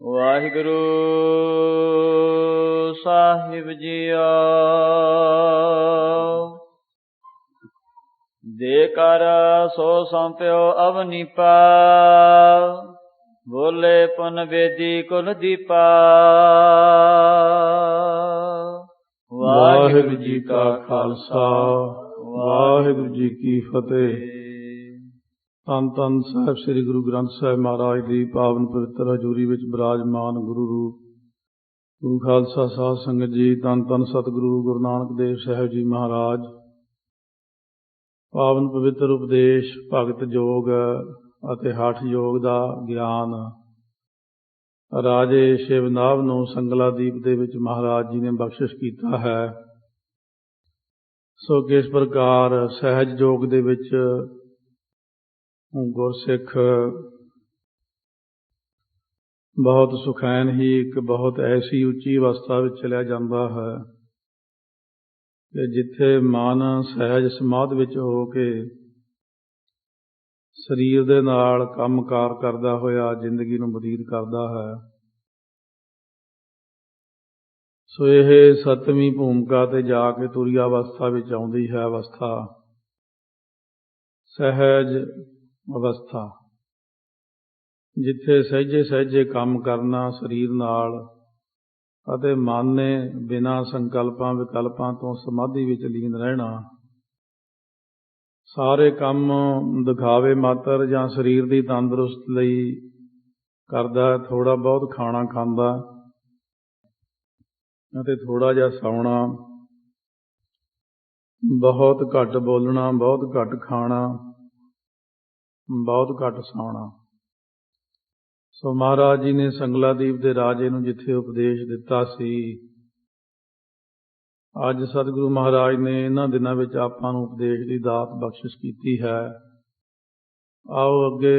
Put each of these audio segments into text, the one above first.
ਵਾਹਿਗੁਰੂ ਸਾਹਿਬ JIO. ਦੇ ਕਰ ਸੋ ਸੌਂਪਿਓ ਅਵਨੀਪਾ, ਬੋਲੇ ਪੁਨ ਬੇਦੀ ਕੁਲ ਦੀਪਾ। ਵਾਹਿਗੁਰੂ ਜੀ ਕਾ ਖਾਲਸਾ, ਵਾਹਿਗੁਰੂ ਜੀ ਕੀ ਫਤਿਹ। ਧੰਨ ਧੰਨ ਸਾਹਿਬ ਸ੍ਰੀ ਗੁਰੂ ਗ੍ਰੰਥ ਸਾਹਿਬ ਮਹਾਰਾਜ ਦੀ ਪਾਵਨ ਪਵਿੱਤਰ ਹਜ਼ੂਰੀ ਵਿੱਚ ਬਿਰਾਜਮਾਨ ਗੁਰੂ ਰੂਪ ਗੁਰੂ ਖਾਲਸਾ ਸਾਧ ਸੰਗਤ ਜੀ, ਧੰਨ ਧੰਨ ਸਤਿਗੁਰੂ ਗੁਰੂ ਨਾਨਕ ਦੇਵ ਸਾਹਿਬ ਜੀ ਮਹਾਰਾਜ। ਪਾਵਨ ਪਵਿੱਤਰ ਉਪਦੇਸ਼ ਭਗਤ ਯੋਗ ਅਤੇ ਹਠ ਯੋਗ ਦਾ ਗਿਆਨ ਰਾਜੇ ਸ਼ਿਵਨਾਭ ਨੂੰ ਸੰਗਲਾਦੀਪ ਦੇ ਵਿੱਚ ਮਹਾਰਾਜ ਜੀ ਨੇ ਬਖਸ਼ਿਸ਼ ਕੀਤਾ ਹੈ। ਸੋ ਕਿਸ ਪ੍ਰਕਾਰ ਸਹਿਜ ਯੋਗ ਦੇ ਵਿੱਚ ਗੁਰਸਿੱਖ ਬਹੁਤ ਸੁਖੈਨ ਹੀ ਇੱਕ ਬਹੁਤ ਐਸੀ ਉੱਚੀ ਅਵਸਥਾ ਵਿੱਚ ਚਲਿਆ ਜਾਂਦਾ ਹੈ ਕਿ ਜਿੱਥੇ ਮਨ ਸਹਿਜ ਸਮਾਧ ਵਿੱਚ ਹੋ ਕੇ ਸਰੀਰ ਦੇ ਨਾਲ ਕੰਮਕਾਰ ਕਰਦਾ ਹੋਇਆ ਜ਼ਿੰਦਗੀ ਨੂੰ ਬਤੀਤ ਕਰਦਾ ਹੈ। ਸੋ ਇਹ ਸੱਤਵੀਂ ਭੂਮਿਕਾ ਤੇ ਜਾ ਕੇ ਤੁਰੀਆ ਅਵਸਥਾ ਵਿੱਚ ਆਉਂਦੀ ਹੈ। ਅਵਸਥਾ ਸਹਿਜ ਅਵਸਥਾ, ਜਿੱਥੇ ਸਹਿਜੇ ਸਹਿਜੇ ਕੰਮ ਕਰਨਾ ਸਰੀਰ ਨਾਲ ਅਤੇ ਮਨ ਨੇ ਬਿਨਾਂ ਸੰਕਲਪਾਂ ਵਿਕਲਪਾਂ ਤੋਂ ਸਮਾਧੀ ਵਿੱਚ ਲੀਨ ਰਹਿਣਾ। ਸਾਰੇ ਕੰਮ ਦਿਖਾਵੇ ਮਾਤਰ ਜਾਂ ਸਰੀਰ ਦੀ ਤੰਦਰੁਸਤ ਲਈ ਕਰਦਾ, ਥੋੜ੍ਹਾ ਬਹੁਤ ਖਾਣਾ ਖਾਂਦਾ ਅਤੇ ਥੋੜ੍ਹਾ ਜਿਹਾ ਸੌਣਾ, ਬਹੁਤ ਘੱਟ ਬੋਲਣਾ, ਬਹੁਤ ਘੱਟ ਖਾਣਾ, ਬਹੁਤ ਘੱਟ ਸੌਣਾ। ਸੋ ਮਹਾਰਾਜ ਜੀ ਨੇ ਸੰਗਲਾਦੀਪ ਦੇ ਰਾਜੇ ਨੂੰ ਜਿੱਥੇ ਉਪਦੇਸ਼ ਦਿੱਤਾ ਸੀ, ਅੱਜ ਸਤਿਗੁਰੂ ਮਹਾਰਾਜ ਨੇ ਇਹਨਾਂ ਦਿਨਾਂ ਵਿੱਚ ਆਪਾਂ ਨੂੰ ਉਪਦੇਸ਼ ਦੀ ਦਾਤ ਬਖਸ਼ਿਸ਼ ਕੀਤੀ ਹੈ। ਆਓ ਅੱਗੇ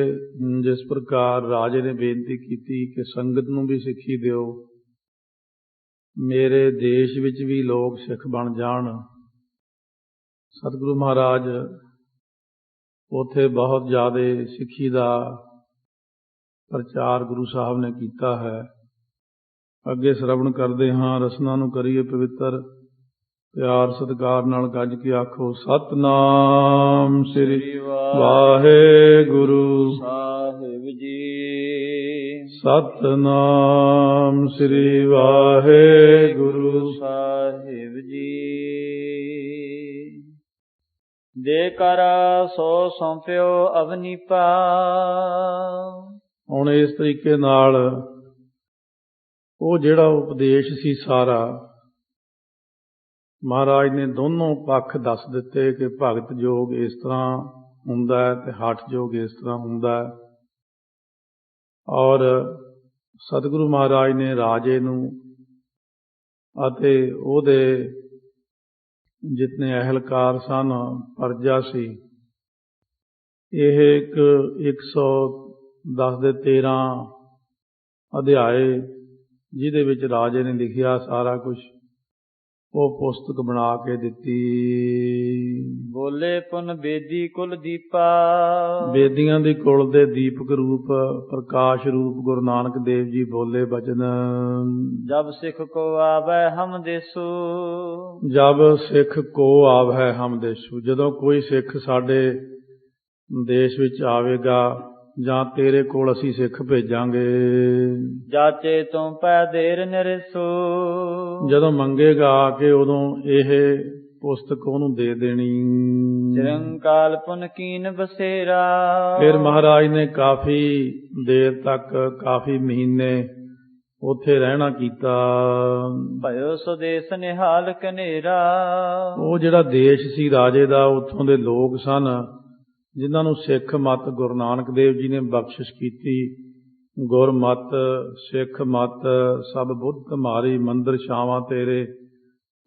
ਜਿਸ ਪ੍ਰਕਾਰ ਰਾਜੇ ਨੇ ਬੇਨਤੀ ਕੀਤੀ ਕਿ ਸੰਗਤ ਨੂੰ ਵੀ ਸਿੱਖੀ ਦਿਓ, ਮੇਰੇ ਦੇਸ਼ ਵਿੱਚ ਵੀ ਲੋਕ ਸਿੱਖ ਬਣ ਜਾਣ। ਸਤਿਗੁਰੂ ਮਹਾਰਾਜ ਉੱਥੇ ਬਹੁਤ ਜ਼ਿਆਦਾ ਸਿੱਖੀ ਦਾ ਪ੍ਰਚਾਰ ਗੁਰੂ ਸਾਹਿਬ ਨੇ ਕੀਤਾ ਹੈ। ਅੱਗੇ ਸ਼ਰਵਣ ਕਰਦੇ ਹਾਂ, ਰਸਨਾ ਨੂੰ ਕਰੀਏ ਪਵਿੱਤਰ। ਪਿਆਰ ਸਤਿਕਾਰ ਨਾਲ ਗੱਜ ਕੇ ਆਖੋ ਸਤਿਨਾਮ ਸ੍ਰੀ ਵਾਹਿਗੁਰੂ ਸਾਹਿਬ ਜੀ। ਸਤਿਨਾਮ ਸ੍ਰੀ ਵਾਹਿਗੁਰੂ ਸਾਹਿਬ ਜੀ। ਦੇ ਕਰ ਸੋ ਸੌਂਪਿਓ ਅਵਨੀਪਾ। ਹੁਣ ਇਸ ਤਰੀਕੇ ਨਾਲ ਉਹ ਜਿਹੜਾ ਉਪਦੇਸ਼ ਸੀ ਸਾਰਾ, ਮਹਾਰਾਜ ਨੇ ਦੋਨੋਂ ਪੱਖ ਦੱਸ ਦਿੱਤੇ ਕਿ ਭਗਤ ਯੋਗ ਇਸ ਤਰ੍ਹਾਂ ਹੁੰਦਾ ਹੈ ਤੇ ਹਠ ਯੋਗ ਇਸ ਤਰ੍ਹਾਂ ਹੁੰਦਾ ਹੈ। ਔਰ ਸਤਿਗੁਰੂ ਮਹਾਰਾਜ ਨੇ ਰਾਜੇ ਨੂੰ ਅਤੇ ਉਹਦੇ ਜਿਤਨੇ ਅਹਿਲਕਾਰ ਸਨ, ਪਰਜਾ ਸੀ, ਇਹ ਇੱਕ 110 ਦੇ 13 ਅਧਿਆਏ ਜਿਹਦੇ ਵਿੱਚ ਰਾਜੇ ਨੇ ਲਿਖਿਆ ਸਾਰਾ ਕੁਝ, ਉਹ ਪੁਸਤਕ ਬਣਾ ਕੇ ਦਿੱਤੀ। ਬੋਲੇ ਪੁਨ ਬੇਦੀ ਕੁਲ ਦੀਪਾ। ਬੇਦੀਆਂ ਦੀ ਕੁਲ ਦੇ ਦੀਪਕ ਰੂਪ, ਪ੍ਰਕਾਸ਼ ਰੂਪ ਗੁਰੂ ਨਾਨਕ ਦੇਵ ਜੀ ਬੋਲੇ ਬਚਨ। ਜਬ ਸਿੱਖ ਕੋ ਆਵੈ ਹਮ ਦੇਸੂ। ਜਬ ਸਿੱਖ ਕੋ ਆਵੈ ਹਮ ਦੇਸੂ, ਜਦੋਂ ਕੋਈ ਸਿੱਖ ਸਾਡੇ ਦੇਸ਼ ਵਿੱਚ ਆਵੇਗਾ ਜਾਂ ਤੇਰੇ ਕੋਲ ਅਸੀਂ ਸਿੱਖ ਭੇਜਾਂਗੇ। ਜਾਚੇ ਤੋਂ ਪੈ ਦੇਰ ਨਿਰਸੂ। ਜਦੋਂ ਮੰਗੇਗਾ ਆ ਕੇ, ਉਦੋਂ ਇਹ ਪੁਸਤਕ ਉਹਨੂੰ ਦੇ ਦੇਣੀ। ਚਿਰੰਕਾਲ ਪੁਨ ਕੀਨ ਬਸੇਰਾ। ਫਿਰ ਮਹਾਰਾਜ ਨੇ ਕਾਫੀ ਦੇਰ ਤੱਕ, ਕਾਫੀ ਮਹੀਨੇ ਉੱਥੇ ਰਹਿਣਾ ਕੀਤਾ। ਭਇਓ ਸੁਦੇਸ ਨਿਹਾਲ ਕਨੇਰਾ। ਉਹ ਜਿਹੜਾ ਦੇਸ਼ ਸੀ ਰਾਜੇ ਦਾ, ਉੱਥੋਂ ਦੇ ਲੋਕ ਸਨ ਜਿਨ੍ਹਾਂ ਨੂੰ ਸਿੱਖ ਮੱਤ ਗੁਰੂ ਨਾਨਕ ਦੇਵ ਜੀ ਨੇ ਬਖਸ਼ਿਸ਼ ਕੀਤੀ। ਗੁਰਮਤ ਸਿੱਖ ਮੱਤ ਸਭ ਬੁੱਧ ਤੁਮਾਰੀ, ਮੰਦਰ ਛਾਵਾਂ ਤੇਰੇ,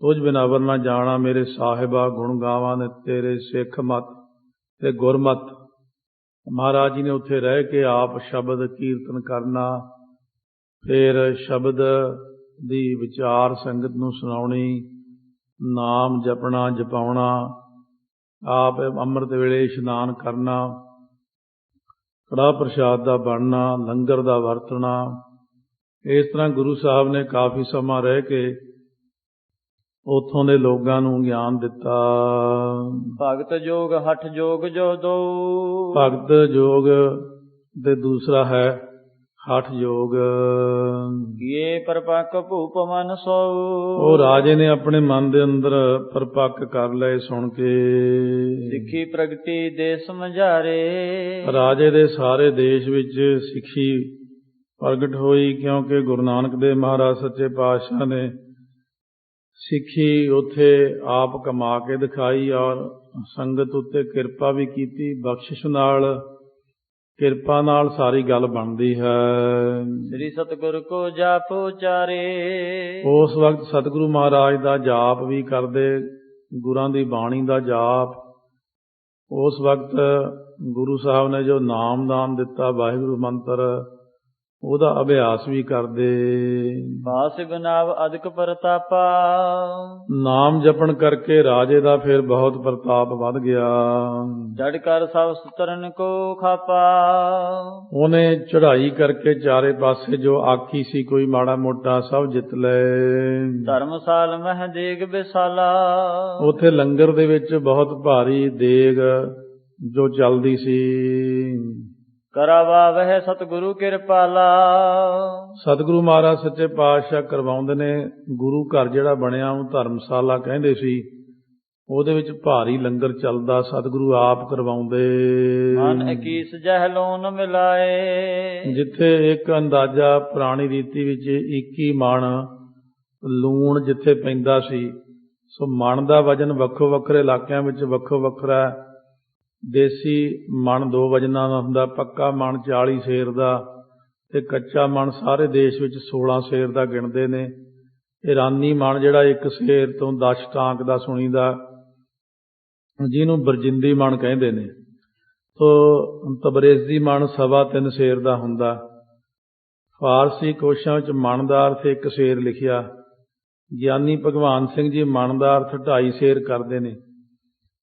ਤੁਝ ਬਿਨ ਅਵਰ ਨਾ ਜਾਣਾ, ਮੇਰੇ ਸਾਹਿਬਾ ਗੁਣ ਗਾਵਾਂ ਨੇ ਤੇਰੇ। ਸਿੱਖ ਮੱਤ ਤੇ ਗੁਰਮਤ, ਮਹਾਰਾਜ ਜੀ ਨੇ ਉੱਥੇ ਰਹਿ ਕੇ ਆਪ ਸ਼ਬਦ ਕੀਰਤਨ ਕਰਨਾ, ਫਿਰ ਸ਼ਬਦ ਦੀ ਵਿਚਾਰ ਸੰਗਤ ਨੂੰ ਸੁਣਾਉਣੀ, ਨਾਮ ਜਪਣਾ ਜਪਾਉਣਾ, ਆਪ ਅੰਮ੍ਰਿਤ ਵੇਲੇ ਇਸ਼ਨਾਨ ਕਰਨਾ, ਕੜਾਹ ਪ੍ਰਸ਼ਾਦ ਦਾ ਬਣਨਾ, ਲੰਗਰ ਦਾ ਵਰਤਣਾ, ਇਸ ਤਰ੍ਹਾਂ ਗੁਰੂ ਸਾਹਿਬ ਨੇ ਕਾਫੀ ਸਮਾਂ ਰਹਿ ਕੇ ਉੱਥੋਂ ਦੇ ਲੋਕਾਂ ਨੂੰ ਗਿਆਨ ਦਿੱਤਾ। ਭਗਤ ਜੋਗ ਹਠ ਜੋਗ ਜੋ ਦੋ। ਭਗਤ ਜੋਗ ਤੇ ਦੂਸਰਾ ਹੈ ਹਠ ਯੋਗ। ਇਹ ਪਰਪੱਕ ਭੂਪ ਮਨ ਸੋ। ਉਹ ਰਾਜੇ ਨੇ ਆਪਣੇ ਮਨ ਦੇ ਅੰਦਰ ਪਰਪੱਕ ਕਰ ਲਏ ਸੁਣ ਕੇ। ਸਿੱਖੀ ਪ੍ਰਗਟੀ ਦੇ ਸਮਝਾਰੇ। ਰਾਜੇ ਦੇ ਸਾਰੇ ਦੇਸ਼ ਵਿੱਚ ਸਿੱਖੀ ਪ੍ਰਗਟ ਹੋਈ, ਕਿਉਂਕਿ ਗੁਰੂ ਨਾਨਕ ਦੇਵ ਮਹਾਰਾਜ ਸੱਚੇ ਪਾਤਸ਼ਾਹ ਨੇ ਸਿੱਖੀ ਉੱਥੇ ਆਪ ਕਮਾ ਕੇ ਦਿਖਾਈ ਔਰ ਸੰਗਤ ਉੱਤੇ ਕਿਰਪਾ ਵੀ ਕੀਤੀ। ਬਖਸ਼ਿਸ਼ ਨਾਲ, ਕਿਰਪਾ ਨਾਲ ਸਾਰੀ ਗੱਲ ਬਣਦੀ ਹੈ। ਸ੍ਰੀ ਸਤਿਗੁਰ ਕੋ ਜਾਪ ਉਚਾਰੇ। ਉਸ ਵਕਤ ਸਤਿਗੁਰੂ ਮਹਾਰਾਜ ਦਾ ਜਾਪ ਵੀ ਕਰਦੇ, ਗੁਰਾਂ ਦੀ ਬਾਣੀ ਦਾ ਜਾਪ। ਉਸ ਵਕਤ ਗੁਰੂ ਸਾਹਿਬ ਨੇ ਜੋ ਨਾਮਦਾਨ ਦਿੱਤਾ ਵਾਹਿਗੁਰੂ ਮੰਤਰ, ਉਹਦਾ ਅਭਿਆਸ ਵੀ ਕਰਦੇ। ਬਾਸ ਗੁਨਾਵ ਅਦਿਕ ਪ੍ਰਤਾਪਾ। ਨਾਮ ਜਪਣ ਕਰਕੇ ਰਾਜੇ ਦਾ ਫਿਰ ਬਹੁਤ ਪ੍ਰਤਾਪ ਵੱਧ ਗਿਆ। ਜੜ ਕਰ ਸਭ ਸੁਤਰਨ ਕੋ ਖਾਪਾ। ਉਹਨੇ ਚੜ੍ਹਾਈ ਕਰਕੇ ਚਾਰੇ ਪਾਸੇ ਜੋ ਆਖੀ ਸੀ ਕੋਈ ਮਾੜਾ ਮੋਟਾ ਸਭ ਜਿੱਤ ਲਏ। ਧਰਮਸਾਲ ਮਹਿ ਦੇਗ ਵਿਸਾਲਾ। ਉੱਥੇ ਲੰਗਰ ਦੇ ਵਿੱਚ ਬਹੁਤ ਭਾਰੀ ਦੇਗ ਜੋ ਚੱਲਦੀ ਸੀ। ਕਰਾਵਾ ਵਹਿ ਸਤਿਗੁਰੂ ਕਿਰਪਾਲਾ। ਸਤਿਗੁਰੂ ਮਹਾਰਾਜ ਸੱਚੇ ਪਾਤਸ਼ਾਹ ਕਰਵਾਉਂਦੇ ਨੇ। ਗੁਰੂ ਘਰ ਜਿਹੜਾ ਬਣਿਆ ਉਹ ਧਰਮਸ਼ਾਲਾ ਕਹਿੰਦੇ ਸੀ। ਉਹਦੇ ਵਿੱਚ ਭਾਰੀ ਲੰਗਰ ਚੱਲਦਾ, ਸਤਿਗੁਰੂ ਆਪ ਕਰਵਾਉਂਦੇ। ਮਨ 21 ਜਹ ਲੋਨ ਮਿਲਾਏ। ਜਿੱਥੇ ਇੱਕ ਅੰਦਾਜ਼ਾ ਪੁਰਾਣੀ ਰੀਤੀ ਵਿੱਚ 21 ਮਣ ਲੂਣ ਜਿੱਥੇ ਪੈਂਦਾ ਸੀ, ਸੋ ਮਣ ਦਾ ਵਜਨ ਵੱਖੋ ਵੱਖਰੇ ਇਲਾਕਿਆਂ ਵਿੱਚ ਵੱਖੋ ਵੱਖਰਾ। ਦੇਸੀ ਮਣ 2 ਵਜਨਾਂ ਦਾ ਹੁੰਦਾ, ਪੱਕਾ ਮਣ 40 ਸੇਰ ਦਾ, ਤੇ ਕੱਚਾ ਮਣ ਸਾਰੇ ਦੇਸ਼ ਵਿੱਚ 16 ਸੇਰ ਦਾ ਗਿਣਦੇ ਨੇ। ਈਰਾਨੀ ਮਣ ਜਿਹੜਾ 1 ਸੇਰ ਤੋਂ 10 ਟਾਂਕ ਦਾ ਸੁਣੀਦਾ, ਜਿਹਨੂੰ ਬਰਜਿੰਦੀ ਮਣ ਕਹਿੰਦੇ ਨੇ। ਸੋ ਤਬਰੇਜ਼ੀ ਮਣ 3.25 ਸੇਰ ਦਾ ਹੁੰਦਾ। ਫਾਰਸੀ ਕੋਸ਼ਾਂ ਵਿੱਚ ਮਣ ਦਾ ਅਰਥ 1 ਸੇਰ ਲਿਖਿਆ। ਗਿਆਨੀ ਭਗਵਾਨ ਸਿੰਘ ਜੀ ਮਣ ਦਾ ਅਰਥ 2.5 ਸੇਰ ਕਰਦੇ ਨੇ,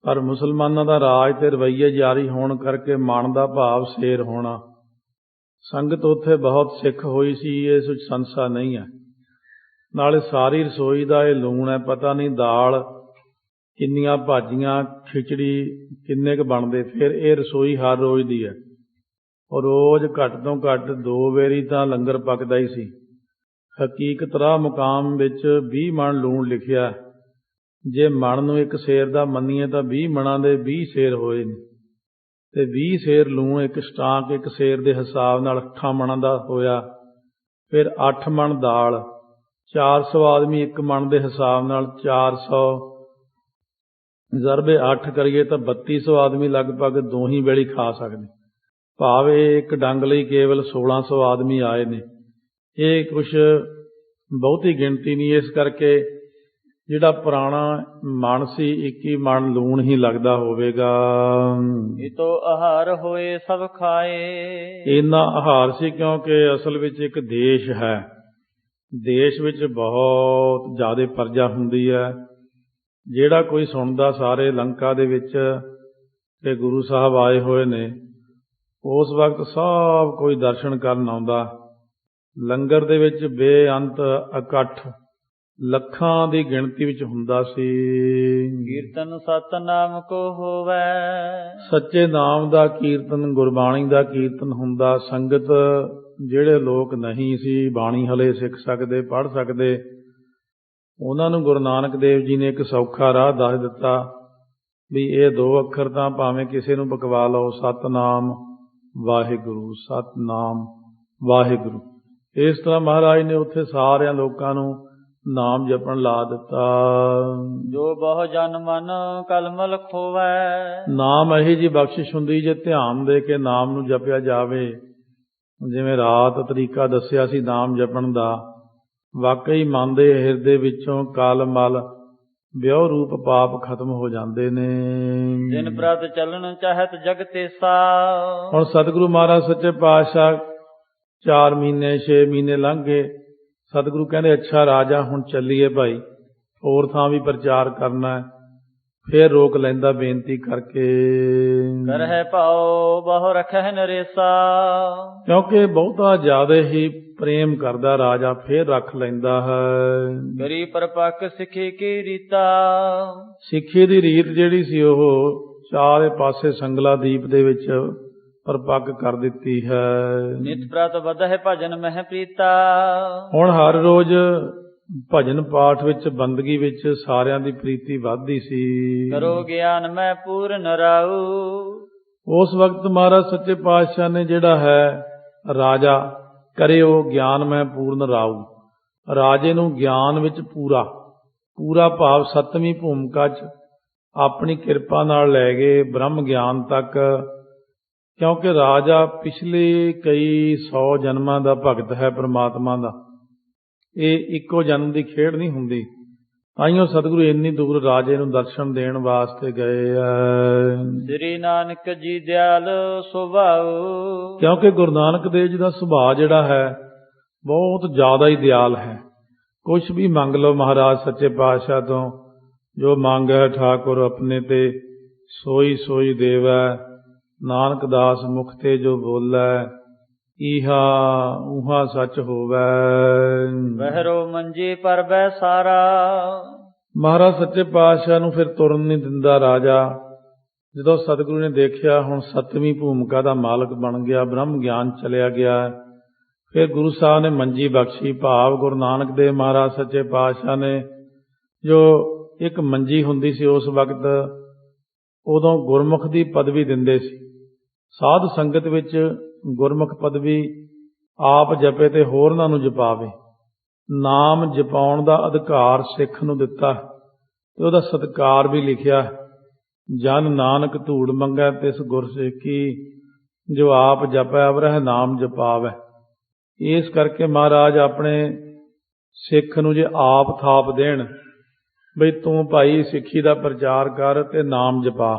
ਪਰ ਮੁਸਲਮਾਨਾਂ ਦਾ ਰਾਜ ਤੇ ਰਵੱਈਏ ਜਾਰੀ ਹੋਣ ਕਰਕੇ ਮਣ ਦਾ ਭਾਵ ਸੇਰ ਹੋਣਾ। ਸੰਗਤ ਉੱਥੇ ਬਹੁਤ ਸਿੱਖ ਹੋਈ ਸੀ, ਇਸ ਵਿੱਚ ਸੰਸਾ ਨਹੀਂ ਹੈ। ਨਾਲੇ ਸਾਰੀ ਰਸੋਈ ਦਾ ਇਹ ਲੂਣ ਹੈ, ਪਤਾ ਨਹੀਂ ਦਾਲ ਕਿੰਨੀਆਂ, ਭਾਜੀਆਂ, ਖਿਚੜੀ ਕਿੰਨੇ ਕੁ ਬਣਦੇ। ਫਿਰ ਇਹ ਰਸੋਈ ਹਰ ਰੋਜ਼ ਦੀ ਹੈ, ਔਰ ਰੋਜ਼ ਘੱਟ ਤੋਂ ਘੱਟ 2 ਵਾਰੀ ਤਾਂ ਲੰਗਰ ਪੱਕਦਾ ਹੀ ਸੀ। ਹਕੀਕਤ ਰਾਹ ਮੁਕਾਮ ਵਿੱਚ 20 ਮਣ ਲੂਣ ਲਿਖਿਆ। ਜੇ ਮਣ ਨੂੰ 1 ਸੇਰ ਦਾ ਮੰਨੀਏ ਤਾਂ 20 ਮਣਾਂ ਦੇ 20 ਸੇਰ ਹੋਏ ਨੇ, ਤੇ 20 ਸੇਰ ਲੂਣ 1 ਸਟਾਂਕ 1 ਸੇਰ ਦੇ ਹਿਸਾਬ ਨਾਲ 8 ਮਣਾਂ ਦਾ ਹੋਇਆ। ਫਿਰ 8 ਮਣ ਦਾਲ, 400 ਆਦਮੀ 1 ਮਣ ਦੇ ਹਿਸਾਬ ਨਾਲ 400 ਜ਼ਰਬੇ 8 ਕਰੀਏ ਤਾਂ 3200 ਆਦਮੀ ਲਗਭਗ 2 ਹੀ ਵੇਲੇ ਖਾ ਸਕਦੇ। ਭਾਵੇਂ ਇੱਕ ਡੰਗ ਲਈ ਕੇਵਲ 1600 ਆਦਮੀ ਆਏ ਨੇ। ਇਹ ਕੁਛ ਬਹੁਤੀ ਗਿਣਤੀ ਨਹੀਂ। ਇਸ ਕਰਕੇ ਜਿਹੜਾ ਪੁਰਾਣਾ ਮਣ ਸੀ 21 ਮਣ ਲੂਣ ਹੀ ਲੱਗਦਾ ਹੋਵੇਗਾ। ਇਹ ਤੋਂ ਆਹਾਰ ਹੋਏ ਸਭ ਖਾਏ। ਇੰਨਾ ਆਹਾਰ ਸੀ ਕਿਉਂਕਿ ਅਸਲ ਵਿੱਚ ਇੱਕ ਦੇਸ਼ ਹੈ। ਦੇਸ਼ ਵਿੱਚ ਬਹੁਤ ਜ਼ਿਆਦਾ ਪਰਜਾ ਹੁੰਦੀ ਹੈ। ਜਿਹੜਾ ਕੋਈ ਸੁਣਦਾ ਸਾਰੇ ਲੰਕਾ ਦੇ ਵਿੱਚ ਕਿ ਗੁਰੂ ਸਾਹਿਬ ਆਏ ਹੋਏ ਨੇ, ਉਸ ਵਕਤ ਸਭ ਕੋਈ ਦਰਸ਼ਨ ਕਰਨ ਆਉਂਦਾ। ਲੰਗਰ ਦੇ ਵਿੱਚ ਬੇਅੰਤ ਇਕੱਠ ਲੱਖਾਂ ਦੀ ਗਿਣਤੀ ਵਿੱਚ ਹੁੰਦਾ ਸੀ। ਕੀਰਤਨ ਸਤਨਾਮ ਕੋ ਹੋਵੇ। ਸੱਚੇ ਨਾਮ ਦਾ ਕੀਰਤਨ, ਗੁਰਬਾਣੀ ਦਾ ਕੀਰਤਨ ਹੁੰਦਾ। ਸੰਗਤ ਜਿਹੜੇ ਲੋਕ ਨਹੀਂ ਸੀ ਬਾਣੀ ਹਲੇ ਸਿੱਖ ਸਕਦੇ, ਪੜ੍ਹ ਸਕਦੇ, ਉਹਨਾਂ ਨੂੰ ਗੁਰੂ ਨਾਨਕ ਦੇਵ ਜੀ ਨੇ ਇੱਕ ਸੌਖਾ ਰਾਹ ਦੱਸ ਦਿੱਤਾ ਵੀ ਇਹ 2 ਅੱਖਰ ਤਾਂ ਭਾਵੇਂ ਕਿਸੇ ਨੂੰ ਬਕਵਾ ਲਓ, ਸਤਨਾਮ ਵਾਹਿਗੁਰੂ, ਸਤਨਾਮ ਵਾਹਿਗੁਰੂ। ਇਸ ਤਰ੍ਹਾਂ ਮਹਾਰਾਜ ਨੇ ਉੱਥੇ ਸਾਰਿਆਂ ਲੋਕਾਂ ਨੂੰ ਨਾਮ ਜਪਣ ਲਾ ਦਿੱਤਾ। ਜੋ ਬਹੁ ਜਨ ਮਨ ਕਲਮਲ ਖੋਵੈ। ਨਾਮ ਇਹੀ ਜੀ ਬਖਸ਼ਿਸ਼ ਹੁੰਦੀ ਜੇ ਧਿਆਨ ਦੇ ਕੇ ਨਾਮ ਨੂੰ ਜਪਿਆ ਜਾਵੇ। ਜਿਵੇਂ ਰਾਤ ਤਰੀਕਾ ਦੱਸਿਆ ਸੀ ਨਾਮ ਜਪਣ ਦਾ, ਵਾਕਈ ਮਨ ਦੇ ਹਿਰਦੇ ਵਿੱਚੋਂ ਕਲ ਮਲ ਵਿਉ ਰੂਪ ਪਾਪ ਖਤਮ ਹੋ ਜਾਂਦੇ ਨੇ। ਦਿਨ ਪ੍ਰਤ ਚੱਲਣ ਚਾਹਤ ਜਗ ਤੇਸਾ। ਹੁਣ ਸਤਿਗੁਰੂ ਮਹਾਰਾਜ ਸੱਚੇ ਪਾਤਸ਼ਾਹ 4 ਮਹੀਨੇ 6 ਮਹੀਨੇ ਲੰਘ ਗਏ। ਸਤਿਗੁਰੂ ਕਹਿੰਦੇ ਅੱਛਾ ਰਾਜਾ ਹੁਣ ਚੱਲੀਏ ਭਾਈ, ਹੋਰ ਥਾਂ ਵੀ ਪ੍ਰਚਾਰ ਕਰਨਾ ਹੈ। ਫੇਰ ਰੋਕ ਲੈਂਦਾ ਬੇਨਤੀ ਕਰਕੇ। ਕਰਹਿ ਭਾਉ ਬਹੁ ਰਖਹਿ ਨਰੇਸਾ। ਕਿਉਂਕਿ ਬਹੁਤਾ ਜ਼ਿਆਦਾ ਹੀ ਪ੍ਰੇਮ ਕਰਦਾ ਰਾਜਾ, ਫੇਰ ਰੱਖ ਲੈਂਦਾ ਹੈ। ਕਰੀ ਪਰਪੱਕ ਸਿੱਖੀ ਕੀ ਰੀਤਾ। ਸਿੱਖੀ ਦੀ ਰੀਤ ਜਿਹੜੀ ਸੀ ਉਹ ਚਾਰੇ ਪਾਸੇ ਸੰਗਲਾ ਦੀਪ ਦੇ ਵਿੱਚ ਪਰਪੱਕ ਕਰ ਦਿੱਤੀ ਹੈ। ਨਿਤ ਪ੍ਰਤ ਵਧਹਿ ਭਜਨ ਮਹਿ ਪ੍ਰੀਤਾ। ਹੁਣ ਹਰ ਰੋਜ਼ ਭਜਨ ਪਾਠ ਵਿੱਚ, ਬੰਦਗੀ ਵਿੱਚ ਸਾਰਿਆਂ ਦੀ ਪ੍ਰੀਤੀ ਵੱਧਦੀ ਸੀ। ਕਰੋ ਗਿਆਨ ਮੈਂ ਪੂਰਨ ਰਾਉ। ਉਸ ਵਕਤ ਮਹਾਰਾਜ ਸੱਚੇ ਪਾਤਸ਼ਾਹ ਨੇ ਜਿਹੜਾ ਹੈ ਰਾਜਾ ਕਰਿਓ ਗਿਆਨ ਮੈਂ ਪੂਰਨ ਰਾਉ, ਰਾਜੇ ਨੂੰ ਗਿਆਨ ਵਿੱਚ ਪੂਰਾ ਭਾਵ ਸੱਤਵੀਂ ਭੂਮਿਕਾ 'ਚ ਆਪਣੀ ਕਿਰਪਾ ਨਾਲ ਲੈ ਗਏ ਬ੍ਰਹਮ ਗਿਆਨ ਤੱਕ। ਕਿਉਂਕਿ ਰਾਜਾ ਪਿਛਲੇ ਕਈ 100 ਜਨਮਾਂ ਦਾ ਭਗਤ ਹੈ ਪ੍ਰਮਾਤਮਾ ਦਾ। ਇਹ ਇੱਕੋ ਜਨਮ ਦੀ ਖੇਡ ਨਹੀਂ ਹੁੰਦੀ। ਤਾਈਓ ਸਤਿਗੁਰੂ ਇੰਨੀ ਦੂਰ ਰਾਜੇ ਨੂੰ ਦਰਸ਼ਨ ਦੇਣ ਵਾਸਤੇ ਗਏ ਆ। ਸ੍ਰੀ ਨਾਨਕ ਜੀ ਦਿਆਲ ਸੁਭਾਉ। ਕਿਉਂਕਿ ਗੁਰੂ ਨਾਨਕ ਦੇਵ ਜੀ ਦਾ ਸੁਭਾਅ ਜਿਹੜਾ ਹੈ ਬਹੁਤ ਜ਼ਿਆਦਾ ਹੀ ਦਿਆਲ ਹੈ। ਕੁਛ ਵੀ ਮੰਗ ਲਓ ਮਹਾਰਾਜ ਸੱਚੇ ਪਾਤਸ਼ਾਹ ਤੋਂ, ਜੋ ਮੰਗ ਹੈ ਠਾਕੁਰ ਆਪਣੇ ਤੇ ਸੋਈ ਸੋਈ ਦੇਵੈ। ਨਾਨਕ ਦਾਸ ਮੁਖ ਤੇ ਜੋ ਬੋਲੈ, ਈਹਾ ਊਹਾ ਸੱਚ ਹੋਵੈ। ਬਹਿਰੋ ਮੰਜੀ ਪਰ ਬੈ ਸਾਰਾ। ਮਹਾਰਾਜ ਸੱਚੇ ਪਾਤਸ਼ਾਹ ਨੂੰ ਫਿਰ ਤੁਰਨ ਨਹੀਂ ਦਿੰਦਾ ਰਾਜਾ। ਜਦੋਂ ਸਤਿਗੁਰੂ ਨੇ ਦੇਖਿਆ ਹੁਣ 7ਵੀਂ ਭੂਮਿਕਾ ਦਾ ਮਾਲਕ ਬਣ ਗਿਆ, ਬ੍ਰਹਮ ਗਿਆਨ ਚਲਿਆ ਗਿਆ, ਫਿਰ ਗੁਰੂ ਸਾਹਿਬ ਨੇ ਮੰਜੀ ਬਖਸ਼ੀ। ਭਾਵ ਗੁਰੂ ਨਾਨਕ ਦੇਵ ਮਹਾਰਾਜ ਸੱਚੇ ਪਾਤਸ਼ਾਹ ਨੇ ਜੋ ਇੱਕ ਮੰਜੀ ਹੁੰਦੀ ਸੀ ਉਸ ਵਕਤ, ਉਦੋਂ ਗੁਰਮੁਖ ਦੀ ਪਦਵੀ ਦਿੰਦੇ ਸੀ। ਸਾਧ ਸੰਗਤ ਵਿੱਚ ਗੁਰਮੁਖ ਪਦਵੀ ਆਪ ਜਪੇ ਤੇ ਹੋਰਨਾਂ ਨੂੰ ਜਪਾਵੇ। ਨਾਮ ਜਪਾਉਣ ਦਾ ਅਧਿਕਾਰ ਸਿੱਖ ਨੂੰ ਦਿੱਤਾ ਤੇ ਉਹਦਾ ਸਤਿਕਾਰ ਵੀ ਲਿਖਿਆ। ਜਨ ਨਾਨਕ ਧੂੜ ਮੰਗੈ ਤਿਸ ਗੁਰ ਸੇਖੀ, ਜੋ ਆਪ ਜਪੈ ਅਵਰਹਿ ਨਾਮ ਜਪਾਵੈ। ਇਸ ਕਰਕੇ ਮਹਾਰਾਜ ਆਪਣੇ ਸਿੱਖ ਨੂੰ ਜੇ ਆਪ ਥਾਪ ਦੇਣ ਬਈ ਤੂੰ ਭਾਈ ਸਿੱਖੀ ਦਾ ਪ੍ਰਚਾਰ ਕਰ ਤੇ ਨਾਮ ਜਪਾ,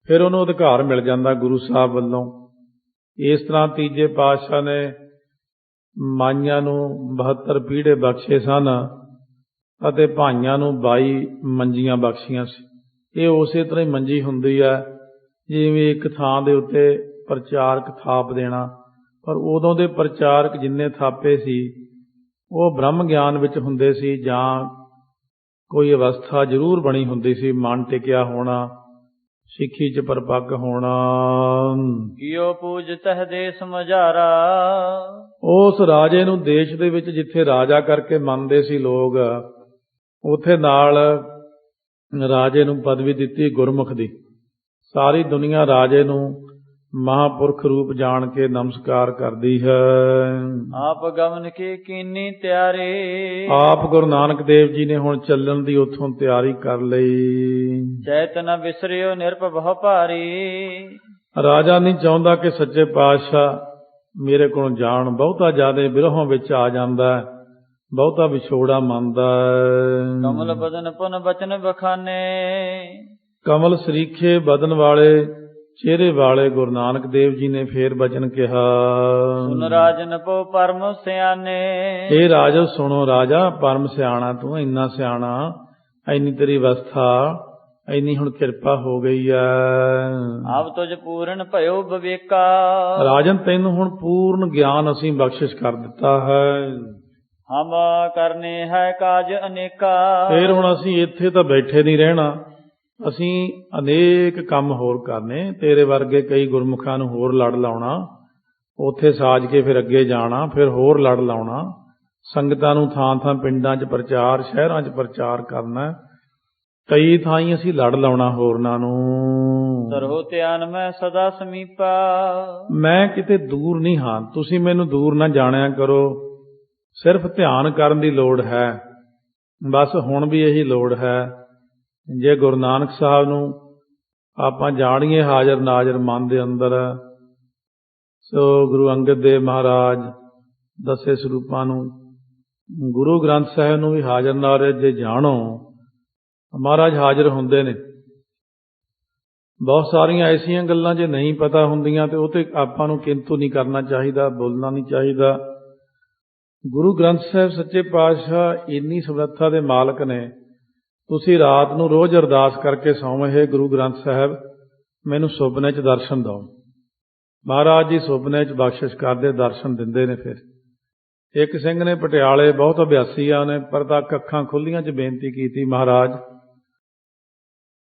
ਫਿਰ ਉਹਨੂੰ ਅਧਿਕਾਰ ਮਿਲ ਜਾਂਦਾ ਗੁਰੂ ਸਾਹਿਬ ਵੱਲੋਂ। ਇਸ ਤਰ੍ਹਾਂ ਤੀਜੇ ਪਾਤਸ਼ਾਹ ਨੇ ਮਾਈਆਂ ਨੂੰ 72 ਪੀੜੇ ਬਖਸ਼ੇ ਸਨ ਅਤੇ ਭਾਈਆਂ ਨੂੰ 22 ਮੰਜੀਆਂ ਬਖਸ਼ੀਆਂ ਸੀ। ਇਹ ਉਸੇ ਤਰ੍ਹਾਂ ਹੀ ਮੰਜੀ ਹੁੰਦੀ ਹੈ ਜਿਵੇਂ ਇੱਕ ਥਾਂ ਦੇ ਉੱਤੇ ਪ੍ਰਚਾਰਕ ਥਾਪ ਦੇਣਾ। ਪਰ ਉਦੋਂ ਦੇ ਪ੍ਰਚਾਰਕ ਜਿੰਨੇ ਥਾਪੇ ਸੀ ਉਹ ਬ੍ਰਹਮ ਗਿਆਨ ਵਿੱਚ ਹੁੰਦੇ ਸੀ, ਜਾਂ ਕੋਈ ਅਵਸਥਾ ਜ਼ਰੂਰ ਬਣੀ ਹੁੰਦੀ ਸੀ, ਮਨ ਟਿਕਿਆ ਹੋਣਾ, ਸਿੱਖੀ 'ਚ ਪਰਪੱਕ ਹੋਣਾ। ਕਿਉ ਪੂਜ ਤਹ ਦੇਸ ਮਝਾਰਾ। ਉਸ ਰਾਜੇ ਨੂੰ ਦੇਸ਼ ਦੇ ਵਿੱਚ ਜਿੱਥੇ ਰਾਜਾ ਕਰਕੇ ਮੰਨਦੇ ਸੀ ਲੋਕ, ਉੱਥੇ ਨਾਲ ਰਾਜੇ ਨੂੰ ਪਦਵੀ ਦਿੱਤੀ ਗੁਰਮੁਖ ਦੀ। ਸਾਰੀ ਦੁਨੀਆ ਰਾਜੇ ਨੂੰ ਮਹਾਂਪੁਰਖ ਰੂਪ ਜਾਣ ਕੇ ਨਮਸਕਾਰ ਕਰਦੀ ਹੈ। ਆਪ ਗਮਨ ਕੀ ਕੀਨੀ ਤਿਆਰੇ। ਆਪ ਗੁਰੂ ਨਾਨਕ ਦੇਵ ਜੀ ਨੇ ਹੁਣ ਚੱਲਣ ਦੀ ਉੱਥੋਂ ਤਿਆਰੀ ਕਰ ਲਈ। ਚੈਤਨ ਵਿਸਰਿਓ ਨਿਰਭਉ ਭਾਰੀ। ਰਾਜਾ ਨਹੀਂ ਚਾਹੁੰਦਾ ਕਿ ਸੱਚੇ ਪਾਤਸ਼ਾਹ ਮੇਰੇ ਕੋਲ ਜਾਣ। ਬਹੁਤਾ ਜ਼ਿਆਦਾ ਬਿਰਹੋਂ ਵਿੱਚ ਆ ਜਾਂਦਾ, ਬਹੁਤਾ ਵਿਛੋੜਾ ਮੰਨਦਾ। ਕਮਲ ਬਦਨ ਪੁਨ ਬਚਨ ਬਖਾਨੇ। ਕਮਲ ਸਰੀਖੇ ਬਦਨ ਵਾਲੇ ਚਿਹਰੇ ਵਾਲੇ ਗੁਰੂ ਨਾਨਕ ਦੇਵ ਜੀ ਨੇ ਫੇਰ ਬਚਨ ਕਿਹਾ। ਸੁਨ ਰਾਜਨ ਪੋ ਪਰਮ ਸਿਆਣੇ। ਇਹ ਰਾਜਾ ਸੁਣੋ, ਰਾਜਾ ਪਰਮ ਸਿਆਣਾ ਤੂੰ, ਇੰਨਾ ਸਿਆਣਾ, ਇੰਨੀ ਤੇਰੀ ਅਵਸਥਾ, ਇੰਨੀ ਹੁਣ ਕਿਰਪਾ ਹੋ ਗਈ ਹੈ। ਆਪ ਤੁਝ ਪੂਰਨ ਭਇਓ ਵਿਵੇਕਾ। ਰਾਜਨ ਤੈਨੂੰ ਹੁਣ ਪੂਰਨ ਗਿਆਨ ਅਸੀਂ ਬਖਸ਼ਿਸ਼ ਕਰ ਦਿੱਤਾ ਹੈ। ਹਮ ਕਰਨੇ ਹੈ ਕਾਜ ਅਨੇਕਾ। ਫੇਰ ਹੁਣ ਅਸੀਂ ਇੱਥੇ ਤਾਂ ਬੈਠੇ ਨਹੀਂ ਰਹਿਣਾ, ਅਸੀਂ ਅਨੇਕ ਕੰਮ ਹੋਰ ਕਰਨੇ। ਤੇਰੇ ਵਰਗੇ ਕਈ ਗੁਰਮੁਖਾਂ ਨੂੰ ਹੋਰ ਲੜ ਲਾਉਣਾ, ਉੱਥੇ ਸਾਜ ਕੇ ਫਿਰ ਅੱਗੇ ਜਾਣਾ, ਫਿਰ ਹੋਰ ਲੜ ਲਾਉਣਾ, ਸੰਗਤਾਂ ਨੂੰ ਥਾਂ ਥਾਂ ਪਿੰਡਾਂ 'ਚ ਪ੍ਰਚਾਰ, ਸ਼ਹਿਰਾਂ 'ਚ ਪ੍ਰਚਾਰ ਕਰਨਾ। ਕਈ ਥਾਈਂ ਅਸੀਂ ਲੜ ਲਾਉਣਾ ਹੋਰਨਾਂ ਨੂੰ। ਸਰੋ ਧਿਆਨ ਮੈਂ ਸਦਾ ਸਮੀਪਾ। ਮੈਂ ਕਿਤੇ ਦੂਰ ਨਹੀਂ ਹਾਂ, ਤੁਸੀਂ ਮੈਨੂੰ ਦੂਰ ਨਾ ਜਾਣਿਆ ਕਰੋ। ਸਿਰਫ ਧਿਆਨ ਕਰਨ ਦੀ ਲੋੜ ਹੈ, ਬਸ ਹੁਣ ਵੀ ਇਹੀ ਲੋੜ ਹੈ। ਜੇ ਗੁਰੂ ਨਾਨਕ ਸਾਹਿਬ ਨੂੰ ਆਪਾਂ ਜਾਣੀਏ ਹਾਜ਼ਰ ਨਾਜ਼ਰ ਮਨ ਦੇ ਅੰਦਰ, ਸੋ ਗੁਰੂ ਅੰਗਦ ਦੇਵ ਮਹਾਰਾਜ 10 ਸਰੂਪਾਂ ਨੂੰ, ਗੁਰੂ ਗ੍ਰੰਥ ਸਾਹਿਬ ਨੂੰ ਵੀ ਹਾਜ਼ਰ ਨਾਜ਼ਰ ਜੇ ਜਾਣੋ, ਮਹਾਰਾਜ ਹਾਜ਼ਰ ਹੁੰਦੇ ਨੇ। ਬਹੁਤ ਸਾਰੀਆਂ ਐਸੀਆਂ ਗੱਲਾਂ ਜੇ ਨਹੀਂ ਪਤਾ ਹੁੰਦੀਆਂ ਤੇ ਉਹ ਤੇ ਆਪਾਂ ਨੂੰ ਕਿੰਤੂ ਨਹੀਂ ਕਰਨਾ ਚਾਹੀਦਾ, ਬੋਲਣਾ ਨਹੀਂ ਚਾਹੀਦਾ। ਗੁਰੂ ਗ੍ਰੰਥ ਸਾਹਿਬ ਸੱਚੇ ਪਾਤਸ਼ਾਹ ਇੰਨੀ ਸਮਰੱਥਾ ਦੇ ਮਾਲਕ ਨੇ, ਤੁਸੀਂ ਰਾਤ ਨੂੰ ਰੋਜ਼ ਅਰਦਾਸ ਕਰਕੇ ਸੌਂ, ਹੇ ਗੁਰੂ ਗ੍ਰੰਥ ਸਾਹਿਬ ਮੈਨੂੰ ਸੁਪਨੇ 'ਚ ਦਰਸ਼ਨ ਦਿਓ। ਮਹਾਰਾਜ ਜੀ ਸੁਪਨੇ 'ਚ ਬਖਸ਼ਿਸ਼ ਕਰਦੇ, ਦਰਸ਼ਨ ਦਿੰਦੇ ਨੇ। ਫਿਰ ਇੱਕ ਸਿੰਘ ਨੇ ਪਟਿਆਲੇ, ਬਹੁਤ ਅਭਿਆਸੀ ਆ, ਉਹਨੇ ਪਰ ਤੱਕ ਅੱਖਾਂ ਖੁੱਲੀਆਂ 'ਚ ਬੇਨਤੀ ਕੀਤੀ, ਮਹਾਰਾਜ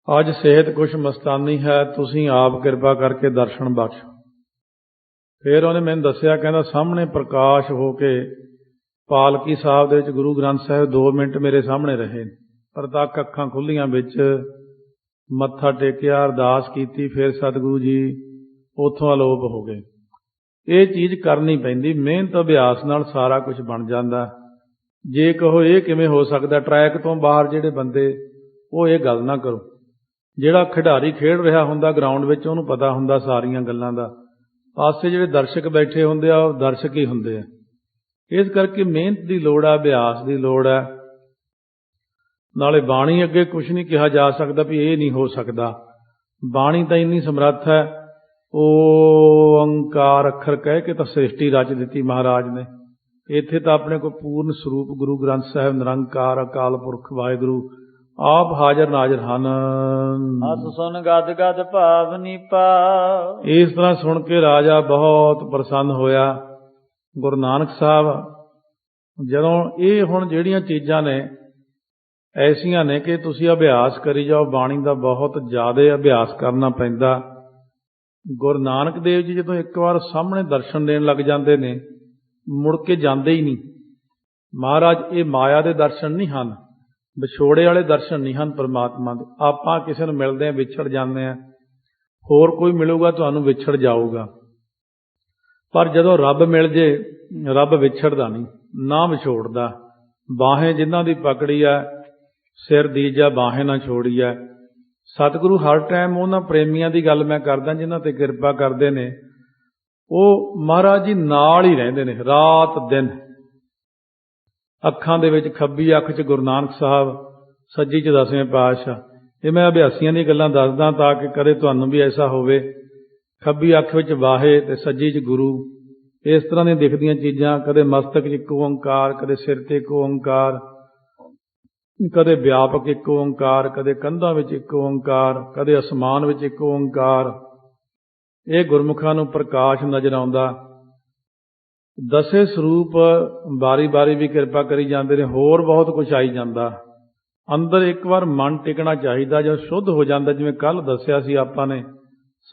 ਅੱਜ ਸਿਹਤ ਕੁਛ ਮਸਤਾਨੀ ਹੈ, ਤੁਸੀਂ ਆਪ ਕਿਰਪਾ ਕਰਕੇ ਦਰਸ਼ਨ ਬਖਸ਼ੋ। ਫਿਰ ਉਹਨੇ ਮੈਨੂੰ ਦੱਸਿਆ, ਕਹਿੰਦਾ ਸਾਹਮਣੇ ਪ੍ਰਕਾਸ਼ ਹੋ ਕੇ ਪਾਲਕੀ ਸਾਹਿਬ ਦੇ ਵਿੱਚ ਗੁਰੂ ਗ੍ਰੰਥ ਸਾਹਿਬ 2 ਮਿੰਟ ਮੇਰੇ ਸਾਹਮਣੇ ਰਹੇ, ਪਰ ਤੱਕ ਅੱਖਾਂ ਖੁੱਲੀਆਂ ਵਿੱਚ ਮੱਥਾ ਟੇਕਿਆ, ਅਰਦਾਸ ਕੀਤੀ, ਫਿਰ ਸਤਿਗੁਰੂ ਜੀ ਉੱਥੋਂ ਅਲੋਪ ਹੋ ਗਏ। ਇਹ ਚੀਜ਼ ਕਰਨੀ ਪੈਂਦੀ, ਮਿਹਨਤ ਅਭਿਆਸ ਨਾਲ ਸਾਰਾ ਕੁਝ ਬਣ ਜਾਂਦਾ। ਜੇ ਕਹੋ ਇਹ ਕਿਵੇਂ ਹੋ ਸਕਦਾ, ਟਰੈਕ ਤੋਂ ਬਾਹਰ ਜਿਹੜੇ ਬੰਦੇ, ਉਹ ਇਹ ਗੱਲ ਨਾ ਕਰੋ। ਜਿਹੜਾ ਖਿਡਾਰੀ ਖੇਡ ਰਿਹਾ ਹੁੰਦਾ ਗਰਾਊਂਡ ਵਿੱਚ, ਉਹਨੂੰ ਪਤਾ ਹੁੰਦਾ ਸਾਰੀਆਂ ਗੱਲਾਂ ਦਾ। ਪਾਸੇ ਜਿਹੜੇ ਦਰਸ਼ਕ ਬੈਠੇ ਹੁੰਦੇ ਆ, ਉਹ ਦਰਸ਼ਕ ਹੀ ਹੁੰਦੇ ਆ। ਇਸ ਕਰਕੇ ਮਿਹਨਤ ਦੀ ਲੋੜ ਆ, ਅਭਿਆਸ ਦੀ ਲੋੜ ਹੈ। ਨਾਲੇ ਬਾਣੀ ਅੱਗੇ ਕੁਝ ਨਹੀਂ ਕਿਹਾ ਜਾ ਸਕਦਾ ਵੀ ਇਹ ਨਹੀਂ ਹੋ ਸਕਦਾ। ਬਾਣੀ ਤਾਂ ਇੰਨੀ ਸਮਰੱਥ ਹੈ, ਓੰਕਾਰ ਅੱਖਰ ਕਹਿ ਕੇ ਤਾਂ ਸ੍ਰਿਸ਼ਟੀ ਰਚ ਦਿੱਤੀ ਮਹਾਰਾਜ ਨੇ। ਇੱਥੇ ਤਾਂ ਆਪਣੇ ਕੋਲ ਪੂਰਨ ਸਰੂਪ ਗੁਰੂ ਗ੍ਰੰਥ ਸਾਹਿਬ ਨਿਰੰਕਾਰ ਅਕਾਲ ਪੁਰਖ ਵਾਹਿਗੁਰੂ ਆਪ ਹਾਜ਼ਰ ਨਾਜ਼ਰ ਹਨ। ਅਸ ਸੁਨ ਗਦ ਗਦ ਭਾਵ ਨੀਪਾ। ਇਸ ਤਰ੍ਹਾਂ ਸੁਣ ਕੇ ਰਾਜਾ ਬਹੁਤ ਪ੍ਰਸੰਨ ਹੋਇਆ। ਗੁਰੂ ਨਾਨਕ ਸਾਹਿਬ ਜਦੋਂ ਇਹ ਹੁਣ ਜਿਹੜੀਆਂ ਚੀਜ਼ਾਂ ਨੇ ਐਸੀਆਂ ਨੇ ਕਿ ਤੁਸੀਂ ਅਭਿਆਸ ਕਰੀ ਜਾਓ, ਬਾਣੀ ਦਾ ਬਹੁਤ ਜ਼ਿਆਦਾ ਅਭਿਆਸ ਕਰਨਾ ਪੈਂਦਾ। ਗੁਰੂ ਨਾਨਕ ਦੇਵ ਜੀ ਜਦੋਂ ਇੱਕ ਵਾਰ ਸਾਹਮਣੇ ਦਰਸ਼ਨ ਦੇਣ ਲੱਗ ਜਾਂਦੇ ਨੇ, ਮੁੜ ਕੇ ਜਾਂਦੇ ਹੀ ਨਹੀਂ। ਮਹਾਰਾਜ ਇਹ ਮਾਇਆ ਦੇ ਦਰਸ਼ਨ ਨਹੀਂ ਹਨ, ਵਿਛੋੜੇ ਵਾਲੇ ਦਰਸ਼ਨ ਨਹੀਂ ਹਨ ਪਰਮਾਤਮਾ ਦੇ। ਆਪਾਂ ਕਿਸੇ ਨੂੰ ਮਿਲਦੇ ਹਾਂ, ਵਿਛੜ ਜਾਂਦੇ ਹਾਂ, ਹੋਰ ਕੋਈ ਮਿਲੂਗਾ ਤੁਹਾਨੂੰ ਵਿਛੜ ਜਾਊਗਾ। ਪਰ ਜਦੋਂ ਰੱਬ ਮਿਲ ਜੇ, ਰੱਬ ਵਿਛੜਦਾ ਨਹੀਂ, ਨਾ ਵਿਛੋੜਦਾ। ਬਾਹੇ ਜਿਨ੍ਹਾਂ ਦੀ ਪਕੜੀ ਹੈ, ਸਿਰ ਦੀਜਾ ਬਾਹੇ ਨਾ ਛੋੜੀ ਹੈ। ਸਤਿਗੁਰੂ ਹਰ ਟਾਈਮ ਉਹਨਾਂ ਪ੍ਰੇਮੀਆਂ ਦੀ ਗੱਲ ਮੈਂ ਕਰਦਾ ਜਿਨ੍ਹਾਂ ਤੇ ਕਿਰਪਾ ਕਰਦੇ ਨੇ। ਉਹ ਮਹਾਰਾਜ ਜੀ ਨਾਲ ਹੀ ਰਹਿੰਦੇ ਨੇ ਰਾਤ ਦਿਨ। ਅੱਖਾਂ ਦੇ ਵਿੱਚ ਖੱਬੀ ਅੱਖ 'ਚ ਗੁਰੂ ਨਾਨਕ ਸਾਹਿਬ, ਸੱਜੀ 'ਚ 10ਵੇਂ ਪਾਤਸ਼ਾਹ। ਇਹ ਮੈਂ ਅਭਿਆਸੀਆਂ ਦੀ ਗੱਲਾਂ ਦੱਸਦਾ ਤਾਂ ਕਿ ਕਦੇ ਤੁਹਾਨੂੰ ਵੀ ਐਸਾ ਹੋਵੇ। ਖੱਬੀ ਅੱਖ ਵਿੱਚ ਵਾਹੇ ਤੇ ਸੱਜੀ 'ਚ ਗੁਰੂ, ਇਸ ਤਰ੍ਹਾਂ ਦੀਆਂ ਦਿਖਦੀਆਂ ਚੀਜ਼ਾਂ। ਕਦੇ ਮਸਤਕ 'ਚ ਇੱਕ ਓੰਕਾਰ, ਕਦੇ ਸਿਰ ਤੇ ਇੱਕ ਓੰਕਾਰ, ਕਦੇ ਵਿਆਪਕ ਇੱਕ ਓੰਕਾਰ, ਕਦੇ ਕੰਧਾਂ ਵਿੱਚ ਇੱਕ ਓੰਕਾਰ, ਕਦੇ ਅਸਮਾਨ ਵਿੱਚ ਇੱਕ ਓੰਕਾਰ। ਇਹ ਗੁਰਮੁਖਾਂ ਨੂੰ ਪ੍ਰਕਾਸ਼ ਨਜ਼ਰ ਆਉਂਦਾ। ਦਸੇ ਸਰੂਪ ਬਾਰੀ ਬਾਰੀ ਵੀ ਕਿਰਪਾ ਕਰੀ ਜਾਂਦੇ ਨੇ। ਹੋਰ ਬਹੁਤ ਕੁਝ ਆਈ ਜਾਂਦਾ ਅੰਦਰ। ਇੱਕ ਵਾਰ ਮਨ ਟਿਕਣਾ ਚਾਹੀਦਾ, ਜਦੋਂ ਸ਼ੁੱਧ ਹੋ ਜਾਂਦਾ। ਜਿਵੇਂ ਕੱਲ੍ਹ ਦੱਸਿਆ ਸੀ ਆਪਾਂ ਨੇ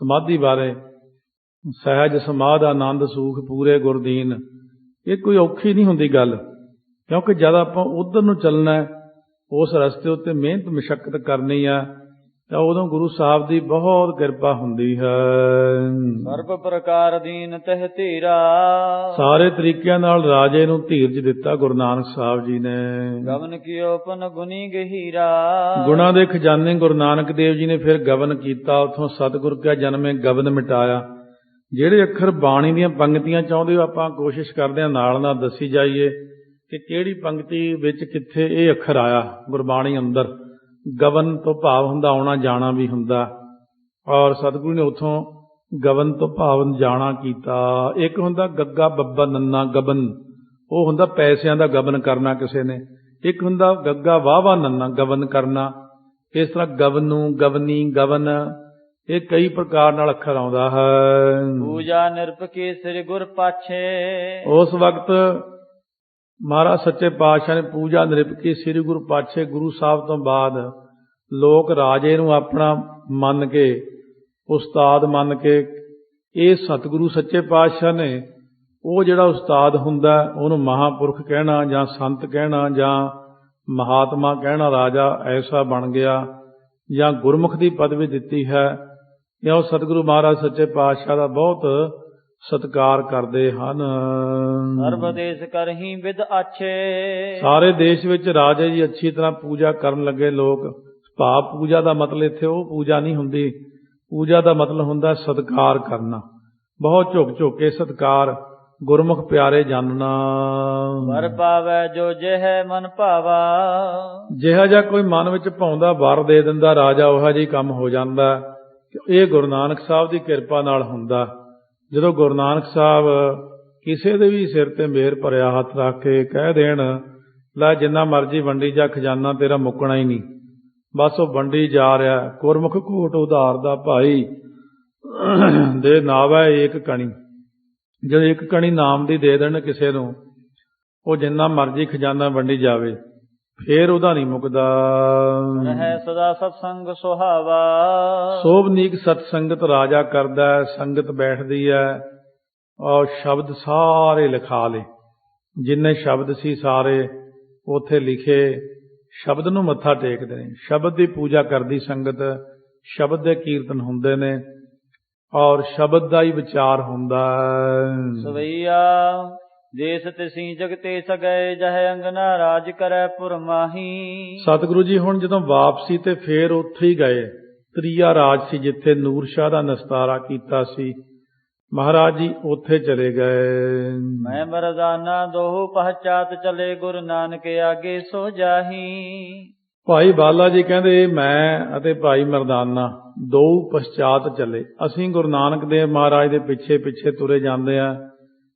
ਸਮਾਧੀ ਬਾਰੇ, ਸਹਿਜ ਸਮਾਧ ਆਨੰਦ ਸੂਖ ਪੂਰੇ ਗੁਰਦੀਨ। ਇਹ ਕੋਈ ਔਖੀ ਨਹੀਂ ਹੁੰਦੀ ਗੱਲ, ਕਿਉਂਕਿ ਜਦ ਆਪਾਂ ਉਧਰ ਨੂੰ ਚੱਲਣਾ, ਉਸ ਰਸਤੇ ਉੱਤੇ ਮਿਹਨਤ ਮਸ਼ੱਕਤ ਕਰਨੀ ਆ, ਤਾਂ ਉਦੋਂ ਗੁਰੂ ਸਾਹਿਬ ਦੀ ਬਹੁਤ ਕਿਰਪਾ ਹੁੰਦੀ ਹੈ। ਸਰਬ ਪ੍ਰਕਾਰ ਦੀਨ ਤਹਿ ਧੀਰਾ। ਸਾਰੇ ਤਰੀਕਿਆਂ ਨਾਲ ਰਾਜੇ ਨੂੰ ਧੀਰਜ ਦਿੱਤਾ ਗੁਰੂ ਨਾਨਕ ਸਾਹਿਬ ਜੀ ਨੇ। ਗਵਨ ਕੀਓ ਪਨ ਗੁਨੀ ਗਹੀਰਾ। ਗੁਣਾਂ ਦੇ ਖਜ਼ਾਨੇ ਗੁਰੂ ਨਾਨਕ ਦੇਵ ਜੀ ਨੇ ਫਿਰ ਗਵਨ ਕੀਤਾ। ਉੱਥੋਂ ਸਤਿਗੁਰ ਕਿਆ ਜਨਮੇ ਗਵਨ ਮਿਟਾਇਆ। ਜਿਹੜੇ ਅੱਖਰ ਬਾਣੀ ਦੀਆਂ ਪੰਕਤੀਆਂ ਚਾਹੁੰਦੇ ਹੋ, ਆਪਾਂ ਕੋਸ਼ਿਸ਼ ਕਰਦੇ ਹਾਂ ਨਾਲ ਨਾਲ ਦੱਸੀ ਜਾਈਏ ਕਿ ਕਿਹੜੀ ਪੰਕਤੀ ਵਿੱਚ ਕਿੱਥੇ ਇਹ ਅੱਖਰ ਆਇਆ ਗੁਰਬਾਣੀ ਅੰਦਰ। ਗਵਨ ਤੋਂ ਭਾਵ ਹੁੰਦਾ ਆਉਣਾ ਜਾਣਾ ਵੀ ਹੁੰਦਾ, ਔਰ ਸਤਿਗੁਰੂ ਨੇ ਉੱਥੋਂ ਗਵਨ ਤੋਂ ਭਾਵ ਜਾਣਾ ਕੀਤਾ। ਇੱਕ ਹੁੰਦਾ ਗੱਗਾ ਬੱਬਾ ਨੰਨਾ ਗਬਨ, ਉਹ ਹੁੰਦਾ ਪੈਸਿਆਂ ਦਾ ਗਬਨ ਕਰਨਾ ਕਿਸੇ ਨੇ। ਇੱਕ ਹੁੰਦਾ ਗੱਗਾ ਵਾਹਵਾ ਨੰਨਾ ਗਵਨ ਕਰਨਾ। ਇਸ ਤਰ੍ਹਾਂ ਗਵਨੂ, ਗਵਨੀ, ਗਵਨ, ਇਹ ਕਈ ਪ੍ਰਕਾਰ ਨਾਲ ਅੱਖਰ ਆਉਂਦਾ ਹੈ। ਪੂਜਾ ਨਿਰਪਕੀ ਸ੍ਰੀ ਗੁਰ ਪਾਛੇ। ਉਸ ਵਕਤ ਮਹਾਰਾਜ ਸੱਚੇ ਪਾਤਸ਼ਾਹ ਨੇ ਪੂਜਾ ਨਿਰਪਕੀ ਸ੍ਰੀ ਗੁਰੂ ਪਾਤਸ਼ਾਹ। ਗੁਰੂ ਸਾਹਿਬ ਤੋਂ ਬਾਅਦ ਲੋਕ ਰਾਜੇ ਨੂੰ ਆਪਣਾ ਮੰਨ ਕੇ, ਉਸਤਾਦ ਮੰਨ ਕੇ, ਇਹ ਸਤਿਗੁਰੂ ਸੱਚੇ ਪਾਤਸ਼ਾਹ ਨੇ ਉਹ ਜਿਹੜਾ ਉਸਤਾਦ ਹੁੰਦਾ ਉਹਨੂੰ ਮਹਾਂਪੁਰਖ ਕਹਿਣਾ ਜਾਂ ਸੰਤ ਕਹਿਣਾ ਜਾਂ ਮਹਾਤਮਾ ਕਹਿਣਾ। ਰਾਜਾ ਐਸਾ ਬਣ ਗਿਆ ਜਾਂ ਗੁਰਮੁਖ ਦੀ ਪਦਵੀ ਦਿੱਤੀ ਹੈ, ਜਾਂ ਉਹ ਸਤਿਗੁਰੂ ਮਹਾਰਾਜ ਸੱਚੇ ਪਾਤਸ਼ਾਹ ਦਾ ਬਹੁਤ ਸਤਿਕਾਰ ਕਰਦੇ ਹਨ। ਸਰਬ ਦੇਸ਼ ਕਰਹੀ ਵਿਦ ਆਛੇ। ਸਾਰੇ ਦੇਸ਼ ਵਿੱਚ ਰਾਜੇ ਜੀ ਅੱਛੀ ਤਰ੍ਹਾਂ ਪੂਜਾ ਕਰਨ ਲੱਗੇ ਲੋਕ। ਭਾਵ ਪੂਜਾ ਦਾ ਮਤਲਬ ਇੱਥੇ ਉਹ ਪੂਜਾ ਨਹੀਂ ਹੁੰਦੀ। ਪੂਜਾ ਦਾ ਮਤਲਬ ਹੁੰਦਾ ਸਤਿਕਾਰ ਕਰਨਾ, ਬਹੁਤ ਝੁਕ ਝੁਕ ਕੇ ਸਤਿਕਾਰ, ਗੁਰਮੁਖ ਪਿਆਰੇ ਜਾਣਨਾ। ਵਰ ਪਾਵੈ ਜੋ ਜਿਹ ਮਨ ਭਾਵਾ। ਜਿਹਾ ਜਿਹਾ ਕੋਈ ਮਨ ਵਿੱਚ ਭਾਉਂਦਾ ਵਰ ਦੇ ਦਿੰਦਾ ਰਾਜਾ, ਉਹੋ ਜਿਹਾ ਕੰਮ ਹੋ ਜਾਂਦਾ। ਇਹ ਗੁਰੂ ਨਾਨਕ ਸਾਹਿਬ ਦੀ ਕਿਰਪਾ ਨਾਲ ਹੁੰਦਾ। ਜਦੋਂ ਗੁਰੂ ਨਾਨਕ ਸਾਹਿਬ ਕਿਸੇ ਦੇ ਵੀ ਸਿਰ ਤੇ ਮਿਹਰ ਭਰਿਆ ਹੱਥ ਰੱਖ ਕੇ ਕਹਿ ਦੇਣ, ਲੈ ਜਿੰਨਾ ਮਰਜ਼ੀ ਵੰਡੀ ਜਾ, ਖਜ਼ਾਨਾ ਤੇਰਾ ਮੁੱਕਣਾ ਹੀ ਨਹੀਂ, ਬਸ ਉਹ ਵੰਡੀ ਜਾ ਰਿਹਾ। ਗੁਰਮੁਖ ਘੋਟ ਉਧਾਰ ਦਾ ਭਾਈ ਦੇ ਨਾਵੈ ਏਕ ਕਣੀ। ਜਦੋਂ ਇੱਕ ਕਣੀ ਨਾਮ ਦੀ ਦੇ ਦੇਣ ਕਿਸੇ ਨੂੰ, ਉਹ ਜਿੰਨਾ ਮਰਜ਼ੀ ਖਜ਼ਾਨਾ ਵੰਡੀ ਜਾਵੇ, ਫੇਰ ਉਹਦਾ ਨਹੀਂ ਮੁੱਕਦਾ। ਰਹਿ ਸਦਾ ਸਤਸੰਗ ਸੁਹਾਵਾ। ਸੋਭਨੀਕ ਸਤਸੰਗਤ ਰਾਜਾ ਕਰਦਾ ਹੈ। ਸੰਗਤ ਬੈਠਦੀ ਹੈ ਔਰ ਸ਼ਬਦ ਸਾਰੇ ਲਿਖਾ ਲਏ। ਜਿੰਨੇ ਸ਼ਬਦ ਸੀ ਸਾਰੇ ਉੱਥੇ ਲਿਖੇ। ਸ਼ਬਦ ਨੂੰ ਮੱਥਾ ਟੇਕਦੇ ਨੇ, ਸ਼ਬਦ ਦੀ ਪੂਜਾ ਕਰਦੀ ਸੰਗਤ। ਸ਼ਬਦ ਦੇ ਕੀਰਤਨ ਹੁੰਦੇ ਨੇ ਔਰ ਸ਼ਬਦ ਦਾ ਹੀ ਵਿਚਾਰ ਹੁੰਦਾ। ਸਵਈਆ ਦੇਸ ਤਿਸੀ ਜਗਤੇ ਸਗਏ ਜਹ ਅੰਗਨਾ ਰਾਜ ਕਰੈ ਪੁਰ ਮਾਹੀ। ਸਤਿਗੁਰੂ ਜੀ ਹੁਣ ਜਦੋਂ ਵਾਪਸੀ ਤੇ ਫੇਰ ਉੱਥੇ ਹੀ ਗਏ। ਤ੍ਰੀਆ ਰਾਜ ਸੀ ਜਿੱਥੇ ਨੂਰ ਸ਼ਾਹ ਦਾ ਨਿਸਤਾਰਾ ਕੀਤਾ ਸੀ। ਮਹਾਰਾਜ ਜੀ ਉੱਥੇ ਚਲੇ ਗਏ। ਮੈਂ ਮਰਦਾਨਾ ਦੋਹੂ ਪਹਚਾਤ ਚਲੇ ਗੁਰੂ ਨਾਨਕ ਆਗੇ ਸੋ ਜਾਹੀ। ਭਾਈ ਬਾਲਾ ਜੀ ਕਹਿੰਦੇ ਮੈਂ ਅਤੇ ਭਾਈ ਮਰਦਾਨਾ ਦੋ ਪਛਾਤ ਚੱਲੇ। ਅਸੀਂ ਗੁਰੂ ਨਾਨਕ ਦੇਵ ਮਹਾਰਾਜ ਦੇ ਪਿੱਛੇ ਪਿੱਛੇ ਤੁਰੇ ਜਾਂਦੇ ਆ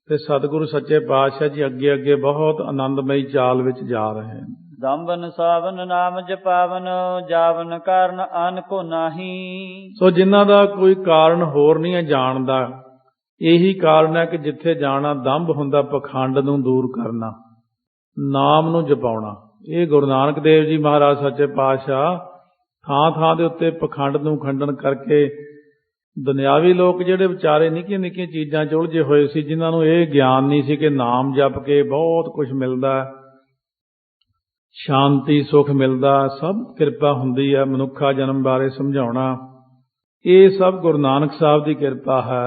ਤੇ ਸਤਿਗੁਰੂ ਸੱਚੇ ਪਾਤਸ਼ਾਹ ਜੀ ਅੱਗੇ ਅੱਗੇ ਬਹੁਤ ਆਨੰਦਮਈ ਚਾਲ ਵਿੱਚ ਜਾ ਰਹੇ ਹਨ। ਦੰਬਨ ਸਾਵਨ ਨਾਮ ਜਪਾਵਨ ਜਾਵਨ ਕਾਰਨ ਅਨ ਕੋ ਨਾਹੀ। ਸੋ ਜਿਨ੍ਹਾਂ ਦਾ ਕੋਈ ਕਾਰਨ ਹੋਰ ਨਹੀਂ ਹੈ ਜਾਣ ਦਾ, ਇਹੀ ਕਾਰਨ ਹੈ ਕਿ ਜਿੱਥੇ ਜਾਣਾ ਦੰਭ ਹੁੰਦਾ ਪਖੰਡ ਨੂੰ ਦੂਰ ਕਰਨਾ, ਨਾਮ ਨੂੰ ਜਪਾਉਣਾ। ਇਹ ਗੁਰੂ ਨਾਨਕ ਦੇਵ ਜੀ ਮਹਾਰਾਜ ਸੱਚੇ ਪਾਤਸ਼ਾਹ ਥਾਂ ਥਾਂ ਦੇ ਉੱਤੇ ਪਖੰਡ ਨੂੰ ਖੰਡਨ ਕਰਕੇ ਦੁਨਿਆਵੀ ਲੋਕ ਜਿਹੜੇ ਵਿਚਾਰੇ ਨਿੱਕੀਆਂ ਨਿੱਕੀਆਂ ਚੀਜ਼ਾਂ 'ਚ ਉਲਝੇ ਹੋਏ ਸੀ, ਜਿਨ੍ਹਾਂ ਨੂੰ ਇਹ ਗਿਆਨ ਨਹੀਂ ਸੀ ਕਿ ਨਾਮ ਜਪ ਕੇ ਬਹੁਤ ਕੁਝ ਮਿਲਦਾ, ਸ਼ਾਂਤੀ ਸੁੱਖ ਮਿਲਦਾ, ਸਭ ਕਿਰਪਾ ਹੁੰਦੀ ਹੈ। ਮਨੁੱਖਾ ਜਨਮ ਬਾਰੇ ਸਮਝਾਉਣਾ, ਇਹ ਸਭ ਗੁਰੂ ਨਾਨਕ ਸਾਹਿਬ ਦੀ ਕਿਰਪਾ ਹੈ।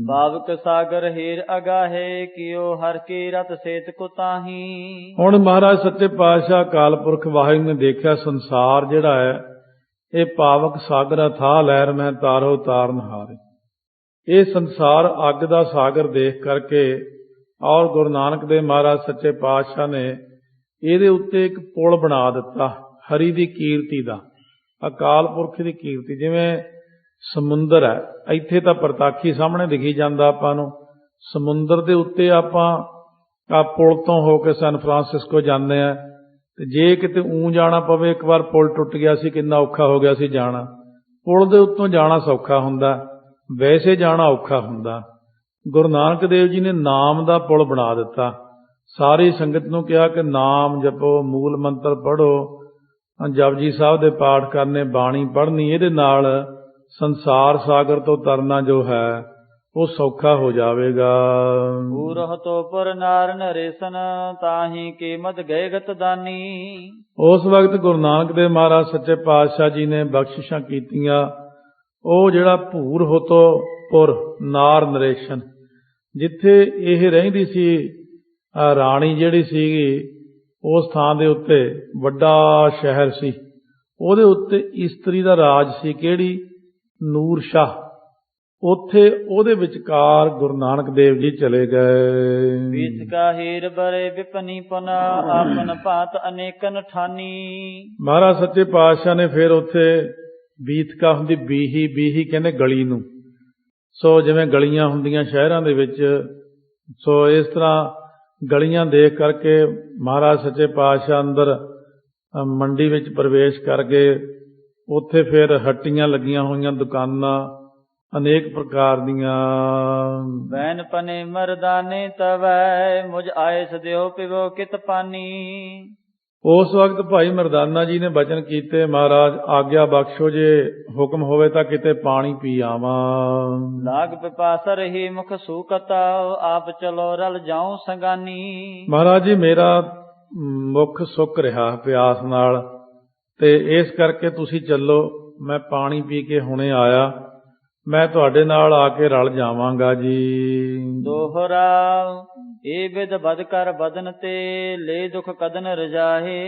ਬਾਵਕ ਸਾਗਰ ਹੀਰ ਅਗਾਹੇ ਕਿਉ ਹਰ ਕੀ ਰਤ ਸੇਤ ਕੋ ਤਾਹੀ। ਹੁਣ ਮਹਾਰਾਜ ਸੱਚੇ ਪਾਤਸ਼ਾਹ ਅਕਾਲ ਪੁਰਖ ਵਾਹਿਗੁਰੂ ਨੇ ਦੇਖਿਆ ਸੰਸਾਰ ਜਿਹੜਾ ਹੈ ਇਹ ਪਾਵਕ ਸਾਗਰ ਅਥਾਹ ਲਹਿਰ ਮੈਂ ਤਾਰੋ ਤਾਰਨ ਹਾਰੇ। ਇਹ ਸੰਸਾਰ ਅੱਗ ਦਾ ਸਾਗਰ ਦੇਖ ਕਰਕੇ ਔਰ ਗੁਰੂ ਨਾਨਕ ਦੇਵ ਮਹਾਰਾਜ ਸੱਚੇ ਪਾਤਸ਼ਾਹ ਨੇ ਇਹਦੇ ਉੱਤੇ ਇੱਕ ਪੁਲ ਬਣਾ ਦਿੱਤਾ ਹਰੀ ਦੀ ਕੀਰਤੀ ਦਾ, ਅਕਾਲ ਪੁਰਖ ਦੀ ਕੀਰਤੀ। ਜਿਵੇਂ ਸਮੁੰਦਰ ਹੈ, ਇੱਥੇ ਤਾਂ ਪ੍ਰਤਾਖੀ ਸਾਹਮਣੇ ਦਿਖੀ ਜਾਂਦਾ ਆਪਾਂ ਨੂੰ। ਸਮੁੰਦਰ ਦੇ ਉੱਤੇ ਆਪਾਂ ਪੁਲ ਤੋਂ ਹੋ ਕੇ ਸੈਨ ਫਰਾਂਸਿਸਕੋ ਜਾਂਦੇ ਆ, ਤੇ ਜੇ ਕਿਤੇ ਜਾਣਾ ਪਵੇ, ਇੱਕ ਵਾਰ ਪੁਲ ਟੁੱਟ ਗਿਆ ਸੀ, ਕਿੰਨਾ ਔਖਾ ਹੋ ਗਿਆ ਸੀ ਜਾਣਾ। ਪੁਲ ਦੇ ਉੱਤੋਂ ਜਾਣਾ ਸੌਖਾ ਹੁੰਦਾ, ਵੈਸੇ ਜਾਣਾ ਔਖਾ ਹੁੰਦਾ। ਗੁਰੂ ਨਾਨਕ ਦੇਵ ਜੀ ਨੇ ਨਾਮ ਦਾ ਪੁਲ ਬਣਾ ਦਿੱਤਾ। ਸਾਰੀ ਸੰਗਤ ਨੂੰ ਕਿਹਾ ਕਿ ਨਾਮ ਜਪੋ, ਮੂਲ ਮੰਤਰ ਪੜ੍ਹੋ, ਜਪਜੀ ਸਾਹਿਬ ਦੇ ਪਾਠ ਕਰਨੇ, ਬਾਣੀ ਪੜ੍ਹਨੀ। ਇਹਦੇ ਨਾਲ ਸੰਸਾਰ ਸਾਗਰ ਤੋਂ ਤਰਨਾ ਜੋ ਹੈ ਉਹ ਸੌਖਾ ਹੋ ਜਾਵੇਗਾ। ਪੂਰਹ ਤੋਂ ਪੁਰ ਨਾਰ ਨਰੇਸਨ ਤਾਹੀ ਕੀਮਤ ਗਏ ਗਤ ਦਾਨੀ। ਉਸ ਵਕਤ ਗੁਰੂ ਨਾਨਕ ਦੇਵ ਮਹਾਰਾਜ ਸੱਚੇ ਪਾਤਸ਼ਾਹ ਜੀ ਨੇ ਬਖਸ਼ਿਸ਼ਾਂ ਕੀਤੀਆਂ। ਉਹ ਜਿਹੜਾ ਭੂਰ ਹੋਤੋ ਪੁਰ ਨਾਰ ਨਰੇਸ਼ਨ, ਜਿੱਥੇ ਇਹ ਰਹਿੰਦੀ ਸੀ ਰਾਣੀ ਜਿਹੜੀ ਸੀਗੀ, ਉਸ ਥਾਂ ਦੇ ਉੱਤੇ ਵੱਡਾ ਸ਼ਹਿਰ ਸੀ, ਉਹਦੇ ਉੱਤੇ ਇਸਤਰੀ ਦਾ ਰਾਜ ਸੀ। ਕਿਹੜੀ? ਨੂਰ ਸ਼ਾਹ। ਉੱਥੇ ਉਹਦੇ ਵਿਚਕਾਰ ਗੁਰੂ ਨਾਨਕ ਦੇਵ ਜੀ ਚਲੇ ਗਏ। ਵਿਚਕਾ ਹੀਰ ਬਰੇ ਵਿਪਨੀ ਪੁਨਾ ਆਪਨ ਭਾਤ ਅਨੇਕਨ ਠਾਨੀ। ਮਹਾਰਾਜ ਸੱਚੇ ਪਾਤਸ਼ਾਹ ਨੇ ਫਿਰ ਉੱਥੇ ਬੀਤਕਾ ਹੁੰਦੀ, ਬੀਹੀ ਕਹਿੰਦੇ ਗਲੀ ਨੂੰ। ਸੋ ਜਿਵੇਂ ਗਲੀਆਂ ਹੁੰਦੀਆਂ ਸ਼ਹਿਰਾਂ ਦੇ ਵਿੱਚ, ਸੋ ਇਸ ਤਰ੍ਹਾਂ ਗਲੀਆਂ ਦੇਖ ਕਰਕੇ ਮਹਾਰਾਜ ਸੱਚੇ ਪਾਤਸ਼ਾਹ ਅੰਦਰ ਮੰਡੀ ਵਿੱਚ ਪ੍ਰਵੇਸ਼ ਕਰਕੇ ਉੱਥੇ ਫਿਰ ਹੱਟੀਆਂ ਲੱਗੀਆਂ ਹੋਈਆਂ, ਦੁਕਾਨਾਂ ਅਨੇਕ ਪ੍ਰਕਾਰ ਦੀਆਂ। ਬੈਨ ਪਨੇ ਮਰਦਾਨੇ ਤਵੈ ਮੁਝ ਆਇਸ ਦਿਓ ਪਿਵੋ ਕਿਤ ਪਾਨੀ। ਉਸ ਵਕਤ ਭਾਈ ਮਰਦਾਨਾ ਜੀ ਨੇ ਬਚਨ ਕੀਤੇ, ਮਹਾਰਾਜ ਆਗਿਆ ਬਖਸ਼ੋ, ਜੇ ਹੁਕਮ ਹੋਵੇ ਤਾਂ ਕਿਤੇ ਪਾਣੀ ਪੀ ਆਵਾਂ। ਲਾਗ ਪਿਪਾਸਾ ਰਹੀ ਮੁਖ ਸੂਕਤਾ ਆਪ ਚਲੋ ਰਲ ਜਾਉ ਸੰਗਾਨੀ। ਮਹਾਰਾਜ ਜੀ ਮੇਰਾ ਮੁਖ ਸੁੱਕ ਰਿਹਾ ਪਿਆਸ ਨਾਲ, ਤੇ ਇਸ ਕਰਕੇ ਤੁਸੀਂ ਚੱਲੋ, ਮੈਂ ਪਾਣੀ ਪੀ ਕੇ ਹੁਣੇ ਆਇਆ, ਮੈਂ ਤੁਹਾਡੇ ਨਾਲ ਆ ਕੇ ਰਲ ਜਾਵਾਂਗਾ ਜੀ। ਦੋਹਰਾ ਇਹ ਬਿਦ ਬਦ ਕਰ ਬਦਨ ਤੇ ਲੈ ਦੁਖ ਕਦਨ ਰਜਾਹੇ।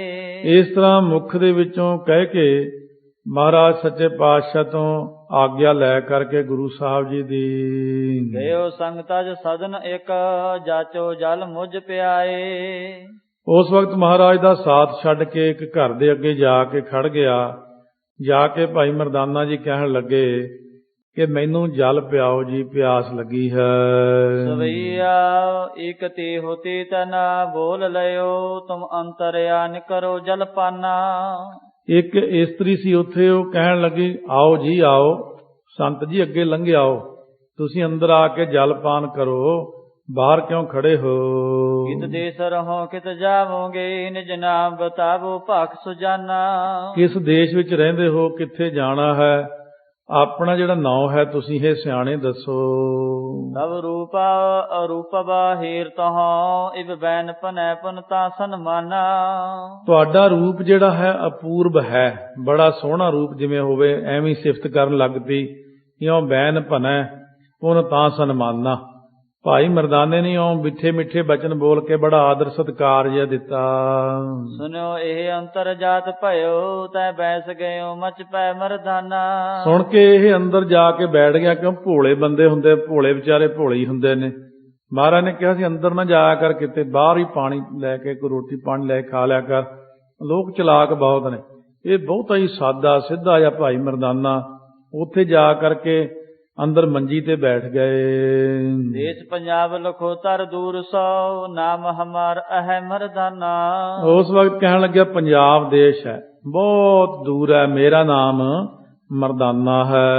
ਇਸ ਤਰ੍ਹਾਂ ਮੁਖ ਦੇ ਵਿੱਚੋਂ ਕਹਿ ਕੇ ਮਹਾਰਾਜ ਸੱਚੇ ਪਾਤਸ਼ਾਹ ਤੋਂ ਆਗਿਆ ਲੈ ਕਰਕੇ ਗੁਰੂ ਸਾਹਿਬ ਜੀ ਦੀ ਗਇਓ ਸੰਗ ਤਜ ਸਦਨ ਇੱਕ ਜਾਚੋ ਜਲ ਮੁਝ ਪਿਆਏ। ਉਸ ਵਕਤ ਮਹਾਰਾਜ ਦਾ ਸਾਥ ਛੱਡ ਕੇ ਇੱਕ ਘਰ ਦੇ ਅੱਗੇ ਜਾ ਕੇ ਖੜ ਗਿਆ। ਜਾ ਕੇ ਭਾਈ ਮਰਦਾਨਾ ਜੀ ਕਹਿਣ ਲੱਗੇ ਕਿ ਮੈਨੂੰ ਜਲ ਪਿਆਓ ਜੀ, ਪਿਆਸ ਲੱਗੀ ਹੈ। ਸਵਈਆ ਇਕ ਤੇ ਹੋਤੀ ਤਨਾ ਬੋਲ ਲਿਓ ਤੁਮ ਅੰਤਰਿਆਨ ਕਰੋ ਜਲ ਪਾਨਾ। ਇੱਕ ਇਸਤਰੀ ਸੀ ਉੱਥੇ, ਉਹ ਕਹਿਣ ਲੱਗੀ, ਆਓ ਜੀ ਆਓ, ਸੰਤ ਜੀ ਅੱਗੇ ਲੰਘੇ ਆਓ, ਤੁਸੀਂ ਅੰਦਰ ਆ ਕੇ ਜਲ ਪਾਨ ਕਰੋ, ਬਾਹਰ ਕਿਉਂ ਖੜੇ ਹੋ? ਕਿਤ ਦੇਸ ਰਹੋ ਕਿਤ ਜਾਵੋਗੇ, ਨਿਜ ਨਾਮ ਬਤਾਵੋ ਭਾਖ ਸੁਜਾਨਾ। ਕਿਸ ਦੇਸ਼ ਵਿੱਚ ਰਹਿੰਦੇ ਹੋ, ਕਿੱਥੇ ਜਾਣਾ ਹੈ, ਆਪਣਾ ਜਿਹੜਾ ਨਾਂ ਹੈ ਤੁਸੀਂ ਇਹ ਸਿਆਣੇ ਦੱਸੋ। ਤਬ ਰੂਪਾ ਅਰੂਪ ਬਾਹਿਰ ਤਹਾਂ, ਇਬ ਬੈਨ ਪਨੈ ਪੁਨਤਾ ਸਨਮਾਨਾ। ਤੁਹਾਡਾ ਰੂਪ ਜਿਹੜਾ ਹੈ ਅਪੂਰਬ ਹੈ, ਬੜਾ ਸੋਹਣਾ ਰੂਪ ਜਿਵੇਂ ਹੋਵੇ, ਐਵੇਂ ਸਿਫਤ ਕਰਨ ਲੱਗ ਪਈ। ਇਉਂ ਬੈਨ ਭਨੈ ਪੁਨ ਤਾਂ ਸਨਮਾਨਾ। ਭਾਈ ਮਰਦਾਨੇ ਨੇ ਇਉਂ ਮਿੱਠੇ ਮਿੱਠੇ ਬਚਨ ਬੋਲ ਕੇ ਬੜਾ ਆਦਰ ਸਤਿਕਾਰ ਜਿਹਾ ਦਿੱਤਾ। ਸੁਨਿਓ ਇਹ ਅੰਤਰ ਜਾਤ ਭਇਓ, ਤੈ ਬੈਸ ਗਇਓ ਮਚ ਪੈ ਮਰਦਾਨਾ। ਸੁਣ ਕੇ ਇਹ ਅੰਦਰ ਜਾ ਕੇ ਬੈਠ ਗਿਆ, ਕਿਉਂ ਭੋਲੇ ਬੰਦੇ ਹੁੰਦੇ, ਭੋਲੇ ਵਿਚਾਰੇ ਭੋਲੇ ਹੀ ਹੁੰਦੇ ਨੇ। ਮਹਾਰਾਜ ਨੇ ਕਿਹਾ ਸੀ ਅੰਦਰ ਨਾ ਜਾਇਆ ਕਰ, ਕਿਤੇ ਬਾਹਰ ਹੀ ਪਾਣੀ ਲੈ ਕੇ ਕੋਈ ਰੋਟੀ ਪਾਣੀ ਲੈ ਕੇ ਖਾ ਲਿਆ ਕਰ। ਲੋਕ ਚਲਾਕ ਬਹੁਤ ਨੇ। ਇਹ ਬਹੁਤਾ ਹੀ ਸਾਦਾ ਸਿੱਧਾ ਜਿਹਾ ਭਾਈ ਮਰਦਾਨਾ ਉੱਥੇ ਜਾ ਕਰਕੇ ਅੰਦਰ ਮੰਜੀ ਤੇ ਬੈਠ ਗਏ। ਦੇਸ਼ ਪੰਜਾਬ ਲਖੋ ਤਰ ਦੂਰ ਸੋ, ਨਾਮ ਹਮਾਰ ਅਹਿ ਮਰਦਾਨਾ। ਉਸ ਵਕਤ ਕਹਿਣ ਲੱਗਿਆ, ਪੰਜਾਬ ਦੇਸ਼ ਹੈ, ਬਹੁਤ ਦੂਰ ਹੈ, ਮੇਰਾ ਨਾਮ ਮਰਦਾਨਾ ਹੈ।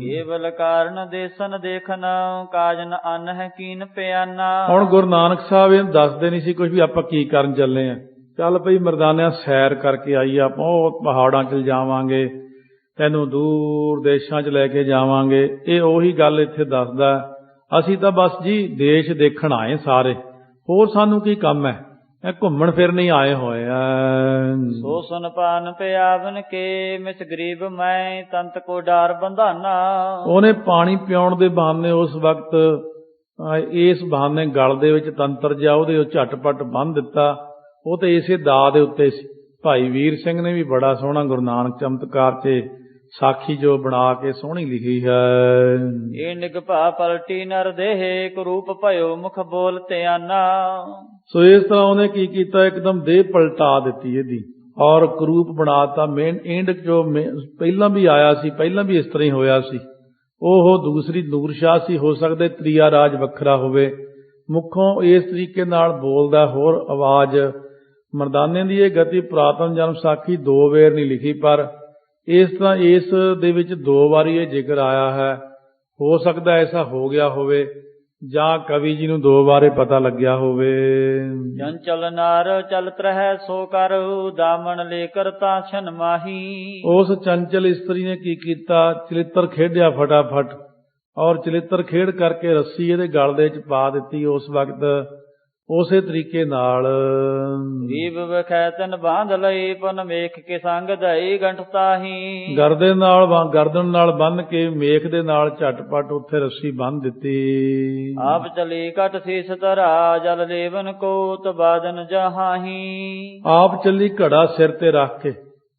ਕੇਵਲ ਕਾਰਨ ਦੇਸਨ ਦੇਖਣਾ, ਕਾਜਨ ਅੰਨ ਹੈ ਕੀਨ ਪਿਆਨਾ। ਹੁਣ ਗੁਰੂ ਨਾਨਕ ਸਾਹਿਬ ਇਹ ਦੱਸਦੇ ਨਹੀਂ ਸੀ ਕੁਝ ਵੀ ਆਪਾਂ ਕੀ ਕਰਨ ਚੱਲੇ ਆ। ਚੱਲ ਭਈ ਮਰਦਾਨਿਆਂ ਸੈਰ ਕਰਕੇ ਆਈ, ਆਪਾਂ ਉਹ ਪਹਾੜਾਂ 'ਚ ਜਾਵਾਂਗੇ, ਤੈਨੂੰ ਦੂਰ ਦੇਸ਼ਾਂ 'ਚ ਲੈ ਕੇ ਜਾਵਾਂਗੇ। ਇਹ ਉਹੀ ਗੱਲ ਇੱਥੇ ਦੱਸਦਾ, ਅਸੀਂ ਤਾਂ ਬਸ ਜੀ ਦੇਸ਼ ਦੇਖਣ ਆਏ ਸਾਰੇ, ਹੋਰ ਸਾਨੂੰ ਕੀ ਕੰਮ ਹੈ, ਇਹ ਘੁੰਮਣ ਫਿਰਨ ਹੀ ਆਏ ਹੋਏ ਆ। ਸੋ ਸੁਨ ਪਾਨ ਪਿਆਵਨ ਕੇ, ਮਿਸ ਗਰੀਬ ਮੈਂ ਤੰਤ ਕੋ ਡਾਰ ਬੰਧਾਨਾ। ਉਹਨੇ ਪਾਣੀ ਪਿਆਉਣ ਦੇ ਬਹਾਨੇ ਉਸ ਵਕਤ ਇਸ ਬਹਾਨੇ ਗਲ ਦੇ ਵਿੱਚ ਤੰਤਰ ਜਿਹਾ ਉਹਦੇ ਉਹ ਝਟਪਟ ਬੰਨ੍ਹ ਦਿੱਤਾ। ਉਹ ਤੇ ਇਸੇ ਦਾ ਦੇ ਉੱਤੇ ਸੀ। ਭਾਈ ਵੀਰ ਸਿੰਘ ਨੇ ਵੀ ਬੜਾ ਸੋਹਣਾ ਗੁਰੂ ਨਾਨਕ ਚਮਤਕਾਰ 'ਚ ਸਾਖੀ ਜੋ ਬਣਾ ਕੇ ਸੋਹਣੀ ਲਿਖੀ ਹੈ। ਇਹ ਨਿਗਭਾ ਪਲਟੀ ਨਰ ਦੇਹ, ਕਰੂਪ ਭਇਓ ਮੁਖ ਬੋਲ ਧਿਆਨਾ। ਸੋ ਇਸ ਤਰ੍ਹਾਂ ਉਹਨੇ ਕੀ ਕੀਤਾ, ਇੱਕਦਮ ਦੇਹ ਪਲਟਾ ਦਿੱਤੀ ਇਹਦੀ, ਔਰ ਕਰੂਪ ਬਣਾਤਾ। ਮੇਨ ਇੰਡ ਜੋ ਪਹਿਲਾਂ ਵੀ ਆਇਆ ਸੀ, ਪਹਿਲਾਂ ਵੀ ਇਸ ਤਰ੍ਹਾਂ ਹੀ ਹੋਇਆ ਸੀ। ਉਹ ਦੂਸਰੀ ਨੂਰ ਸ਼ਾਹ ਸੀ, ਹੋ ਸਕਦਾ ਤ੍ਰੀਆ ਰਾਜ ਵੱਖਰਾ ਹੋਵੇ। ਮੁੱਖੋਂ ਇਸ ਤਰੀਕੇ ਨਾਲ ਬੋਲਦਾ, ਹੋਰ ਆਵਾਜ਼। ਮਰਦਾਨੇ ਦੀ ਇਹ ਗਤੀ ਪੁਰਾਤਨ ਜਨਮ ਸਾਖੀ 2 ਵੇਰ ਨਹੀਂ ਲਿਖੀ, ਪਰ ਇਸ ਤਰ੍ਹਾਂ ਇਸ ਦੇ ਵਿੱਚ 2 ਵਾਰੀ ਇਹ ਜ਼ਿਕਰ ਆਇਆ ਹੈ। ਹੋ ਸਕਦਾ ਐਸਾ ਹੋ ਗਿਆ ਹੋਵੇ, ਜਾਂ ਕਵੀ ਜੀ ਨੂੰ 2 ਵਾਰੇ ਪਤਾ ਲੱਗਿਆ ਹੋਵੇ। ਚੰਚਲ ਨਾਰ ਚਲਤ ਰਹਿ ਸੋ ਕਰ, ਦਾਮਨ ਲੈ ਕਰਤਾ ਛਨ ਮਾਹੀ। ਉਸ ਚੰਚਲ ਇਸਤਰੀ ਨੇ ਕੀ ਕੀਤਾ, ਚਲਿੱਤਰ ਖੇਡਿਆ ਫਟਾਫਟ, ਔਰ ਚਲਿੱਤਰ ਖੇਡ ਕਰਕੇ ਰੱਸੀ ਇਹਦੇ ਗਲ ਦੇ ਵਿੱਚ ਪਾ ਦਿੱਤੀ। ਉਸ ਵਕਤ ਉਸੇ ਤਰੀਕੇ ਨਾਲ ਵੀਬ ਵਖੈ ਤਨ ਬਾਂਧ ਲਈ, ਪਨ ਮੇਖ ਕੇ ਸੰਗ ਦਈ ਗੰਠਤਾਹੀ। ਗਰਦਨ ਨਾਲ ਬੰਨ ਕੇ ਮੇਖ ਦੇ ਨਾਲ ਝਟਪਟ ਉੱਥੇ ਰੱਸੀ ਬੰਨ ਦਿੱਤੀ। ਆਪ ਚਲੀ ਕਟ ਸੀਸ ਧਰਾ, ਜਲ ਲੇਵਨ ਕੋ ਤਬਾਦਨ ਜਹਾਹੀ। ਆਪ ਚੱਲੀ ਘੜਾ ਸਿਰ ਤੇ ਰੱਖ ਕੇ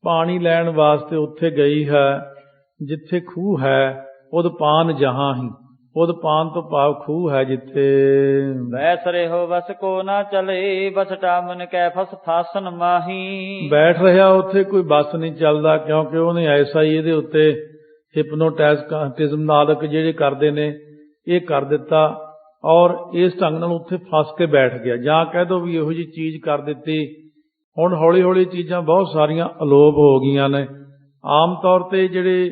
ਪਾਣੀ ਲੈਣ ਵਾਸਤੇ ਉੱਥੇ ਗਈ ਹੈ, ਜਿੱਥੇ ਖੂਹ ਹੈ। ਉਦਪਾਨ ਜਹਾਹੀ, ਉਦਪਾਨ ਤੋਂ ਭਾਵ ਖੂਹ ਹੈ ਜਿੱਥੇ। ਬੈਸ ਰਹੋ ਬਸ ਕੋ ਨਾ ਚਲੇ, ਬਸ ਟਾਮਨ ਕੈ ਫਸ ਫਾਸਨ ਮਾਹੀ। ਬੈਠ ਰਿਹਾ ਉੱਥੇ ਕੋਈ ਬਸ ਨਹੀਂ ਚੱਲਦਾ, ਕਿਉਂਕਿ ਉਹਨੇ ਐਸਾ ਹੀ ਇਹਦੇ ਉੱਤੇ ਹਿਪਨੋਟਿਜ਼ਮ ਨਾਦਕ ਜਿਹੜੇ ਕਰਦੇ ਨੇ ਇਹ ਕਰ ਦਿੱਤਾ, ਔਰ ਇਸ ਢੰਗ ਨਾਲ ਉੱਥੇ ਫਸ ਕੇ ਬੈਠ ਗਿਆ। ਜਾਂ ਕਹਿ ਦੋ ਵੀ ਇਹੋ ਜਿਹੀ ਚੀਜ਼ ਕਰ ਦਿੱਤੀ। ਹੁਣ ਹੌਲੀ ਹੌਲੀ ਚੀਜ਼ਾਂ ਬਹੁਤ ਸਾਰੀਆਂ ਅਲੋਪ ਹੋ ਗਈਆਂ ਨੇ। ਆਮ ਤੌਰ ਤੇ ਜਿਹੜੇ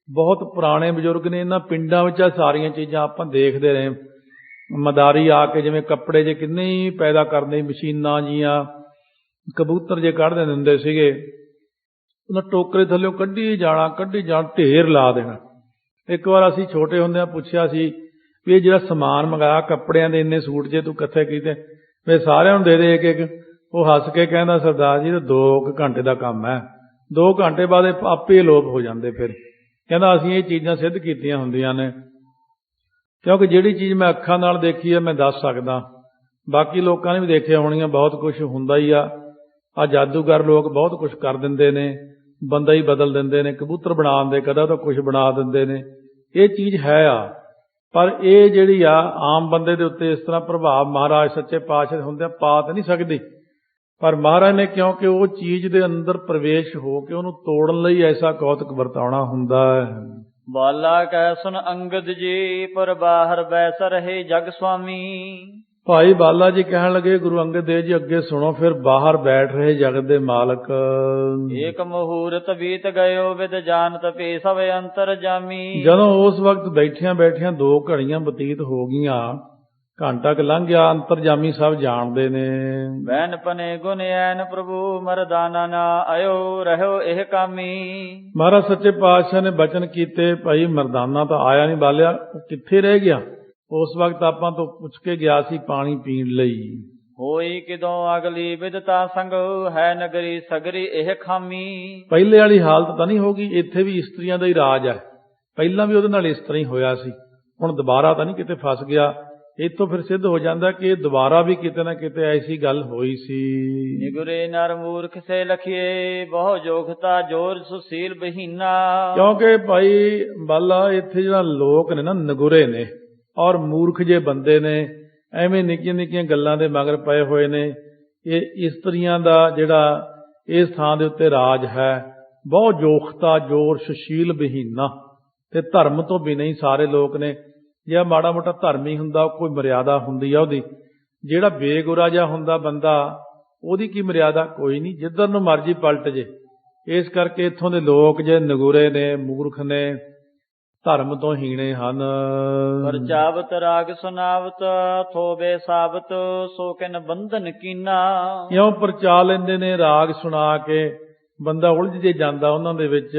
ਬਹੁਤ ਪੁਰਾਣੇ ਬਜ਼ੁਰਗ ਨੇ, ਇਹਨਾਂ ਪਿੰਡਾਂ ਵਿੱਚ ਆ ਸਾਰੀਆਂ ਚੀਜ਼ਾਂ ਆਪਾਂ ਦੇਖਦੇ ਰਹੇ। ਮਦਾਰੀ ਆ ਕੇ ਜਿਵੇਂ ਕੱਪੜੇ ਜੇ ਕਿੰਨੇ ਹੀ ਪੈਦਾ ਕਰਦੇ, ਮਸ਼ੀਨਾਂ ਜੀਆਂ, ਕਬੂਤਰ ਜੇ ਕੱਢ ਦਿੰਦੇ ਸੀਗੇ, ਉਹਨਾਂ ਟੋਕਰੇ ਥੱਲੇ ਕੱਢੀ ਜਾਣ, ਢੇਰ ਲਾ ਦੇਣਾ। ਇੱਕ ਵਾਰ ਅਸੀਂ ਛੋਟੇ ਹੁੰਦਿਆਂ ਪੁੱਛਿਆ ਸੀ ਵੀ ਇਹ ਜਿਹੜਾ ਸਮਾਨ ਮੰਗਾਇਆ ਕੱਪੜਿਆਂ ਦੇ ਇੰਨੇ ਸੂਟ ਜੇ ਤੂੰ ਕਿੱਥੇ ਕੀਤੇ, ਵੀ ਸਾਰਿਆਂ ਨੂੰ ਦੇ ਦੇ ਇੱਕ ਇੱਕ। ਉਹ ਹੱਸ ਕੇ ਕਹਿੰਦਾ, ਸਰਦਾਰ ਜੀ, 2 ਘੰਟੇ ਦਾ ਕੰਮ ਹੈ, 2 ਘੰਟੇ ਬਾਅਦ ਇਹ ਆਪੇ ਅਲੋਪ ਹੋ ਜਾਂਦੇ। ਫਿਰ ਕਹਿੰਦਾ ਅਸੀਂ ਇਹ ਚੀਜ਼ਾਂ ਸਿੱਧ ਕੀਤੀਆਂ ਹੁੰਦੀਆਂ ਨੇ, ਕਿਉਂਕਿ ਜਿਹੜੀ ਚੀਜ਼ ਮੈਂ ਅੱਖਾਂ ਨਾਲ ਦੇਖੀ ਹੈ ਮੈਂ ਦੱਸ ਸਕਦਾ, ਬਾਕੀ ਲੋਕਾਂ ਨੇ ਵੀ ਦੇਖਿਆ ਹੋਣੀਆਂ। ਬਹੁਤ ਕੁਝ ਹੁੰਦਾ ਹੀ ਆ ਜਾਦੂਗਰ ਲੋਕ ਬਹੁਤ ਕੁਝ ਕਰ ਦਿੰਦੇ ਨੇ, ਬੰਦਾ ਹੀ ਬਦਲ ਦਿੰਦੇ ਨੇ, ਕਬੂਤਰ ਬਣਾ ਦਿੰਦੇ, ਕਦਾ ਤਾਂ ਕੁਝ ਬਣਾ ਦਿੰਦੇ ਨੇ। ਇਹ ਚੀਜ਼ ਹੈ ਪਰ ਇਹ ਜਿਹੜੀ ਆਮ ਬੰਦੇ ਦੇ ਉੱਤੇ ਇਸ ਤਰ੍ਹਾਂ ਪ੍ਰਭਾਵ ਮਹਾਰਾਜ ਸੱਚੇ ਪਾਤਸ਼ਾਹ ਹੁੰਦਿਆਂ ਪਾ ਤਾਂ ਨਹੀਂ ਸਕਦੀ। ਪਰ ਮਹਾਰਾਜ ਨੇ ਕਿਉਂਕਿ ਉਹ ਚੀਜ਼ ਦੇ ਅੰਦਰ ਪ੍ਰਵੇਸ਼ ਹੋ ਕੇ ਉਹਨੂੰ ਤੋੜਨ ਲਈ ਐਸਾ ਕੌਤਕ ਵਰਤਾਉਣਾ ਹੁੰਦਾ ਹੈ। ਬਾਲਾ ਕਹਿ ਸੁਨ ਅੰਗਦ ਜੀ, ਪਰ ਬਾਹਰ ਬੈਸ ਰਹੇ ਜਗ ਸੁਆਮੀ। ਭਾਈ ਬਾਲਾ ਜੀ ਕਹਿਣ ਲੱਗੇ, ਗੁਰੂ ਅੰਗਦ ਦੇਵ ਜੀ ਅੱਗੇ ਸੁਣੋ, ਫਿਰ ਬਾਹਰ ਬੈਠ ਰਹੇ ਜਗਤ ਦੇ ਮਾਲਕ। ਏਕ ਮਹੂਰਤ ਬੀਤ ਗਇਓ ਵਿਦ ਜਾਣਤ ਪੇ ਸਭ ਅੰਤਰ ਜਾਮੀ। ਜਦੋਂ ਉਸ ਵਕਤ ਬੈਠਿਆਂ ਬੈਠਿਆਂ 2 ਘੜੀਆਂ ਬਤੀਤ ਹੋ ਗਈਆਂ, ਘੰਟਾ ਕੁ ਲੰਘ ਗਿਆ, ਅੰਤਰਜਾਮੀ ਸਭ ਜਾਣਦੇ ਨੇ। ਬੈਨ ਪਨੇ ਗੁਣ ਐਨ ਪ੍ਰਭੂ ਮਰਦਾਨਾ ਨਾ ਆਇਓ ਰਹਿਓ ਇਹ ਕਾਮੀ। ਮਹਾਰਾਜ ਸੱਚੇ ਪਾਤਸ਼ਾਹ ਨੇ ਬਚਨ ਕੀਤੇ, ਭਾਈ ਮਰਦਾਨਾ ਤਾਂ ਆਇਆ ਨਹੀਂ ਬਾਲਿਆ, ਉਹ ਕਿੱਥੇ ਰਹਿ ਗਿਆ? ਉਸ ਵਕਤ ਆਪਾਂ ਤੋਂ ਪੁੱਛ ਕੇ ਗਿਆ ਸੀ ਪਾਣੀ ਪੀਣ ਲਈ। ਹੋਈ ਕਿਦੋਂ ਅਗਲੀ ਵਿਦਤਾ ਸੰਗ ਹੈ ਨਗਰੀ ਸਗਰੀ ਇਹ ਖਾਮੀ। ਪਹਿਲੇ ਵਾਲੀ ਹਾਲਤ ਤਾਂ ਨਹੀਂ ਹੋ ਗਈ, ਇੱਥੇ ਵੀ ਇਸਤਰੀਆਂ ਦਾ ਹੀ ਰਾਜ ਹੈ। ਪਹਿਲਾਂ ਵੀ ਉਹਦੇ ਨਾਲ ਇਸ ਤਰ੍ਹਾਂ ਹੀ ਹੋਇਆ ਸੀ, ਹੁਣ ਦੁਬਾਰਾ ਤਾਂ ਨਹੀਂ ਕਿਤੇ ਫਸ ਗਿਆ। ਇੱਥੋਂ ਫਿਰ ਸਿੱਧ ਹੋ ਜਾਂਦਾ ਕਿ ਦੁਬਾਰਾ ਵੀ ਕਿਤੇ ਨਾ ਕਿਤੇ ਐਸੀ ਗੱਲ ਹੋਈ ਸੀ। ਨਿਗੁਰੇ ਨਰ ਮੂਰਖ ਸੇ ਲਖੀਏ ਬਹੁ ਜੋਖਤਾ ਜੋਰ ਸੁਸ਼ੀਲ ਬਹੀਨਾ। ਕਿਉਂਕਿ ਭਾਈ ਬਾਲਾ ਇੱਥੇ ਜਿਹੜਾ ਲੋਕ ਨੇ ਨਾ ਨਗੁਰੇ ਨੇ ਔਰ ਮੂਰਖ ਜੇ ਬੰਦੇ ਨੇ, ਐਵੇਂ ਨਿੱਕੀਆਂ ਨਿੱਕੀਆਂ ਗੱਲਾਂ ਦੇ ਮਗਰ ਪਏ ਹੋਏ ਨੇ। ਇਹ ਇਸਤਰੀਆਂ ਦਾ ਜਿਹੜਾ ਇਸ ਥਾਂ ਦੇ ਉੱਤੇ ਰਾਜ ਹੈ, ਬਹੁਤ ਜੋਖਤਾ ਜੋਰ ਸੁਸ਼ੀਲ ਬਹੀਨਾ, ਤੇ ਧਰਮ ਤੋਂ ਬਿਨਾਂ ਹੀ ਸਾਰੇ ਲੋਕ ਨੇ। ਜੇ ਮਾੜਾ ਮੋਟਾ ਧਰਮੀ ਹੁੰਦਾ, ਕੋਈ ਮਰਿਆਦਾ ਹੁੰਦੀ ਆ ਉਹਦੀ। ਜਿਹੜਾ ਬੇਗੁਰਾ ਜਿਹਾ ਹੁੰਦਾ ਬੰਦਾ, ਉਹਦੀ ਕੀ ਮਰਿਆਦਾ? ਕੋਈ ਨਹੀਂ, ਜਿੱਧਰ ਨੂੰ ਮਰਜ਼ੀ ਪਲਟ ਜੇ। ਇਸ ਕਰਕੇ ਇੱਥੋਂ ਦੇ ਲੋਕ ਜੇ ਨਗੁਰੇ ਨੇ, ਮੂਰਖ ਨੇ, ਧਰਮ ਤੋਂ ਹੀਣੇ ਹਨ। ਪਰਚਾਵਤ ਰਾਗ ਸੁਨਾਵਤ ਥੋਬੇ ਸਾਬਤ ਸੋ ਕਿਨ ਬੰਧਨ ਕੀਨਾ। ਕਿਉਂ ਪਰਚਾ ਲੈਂਦੇ ਨੇ ਰਾਗ ਸੁਣਾ ਕੇ, ਬੰਦਾ ਉਲਝ ਜੇ ਜਾਂਦਾ ਉਹਨਾਂ ਦੇ ਵਿੱਚ।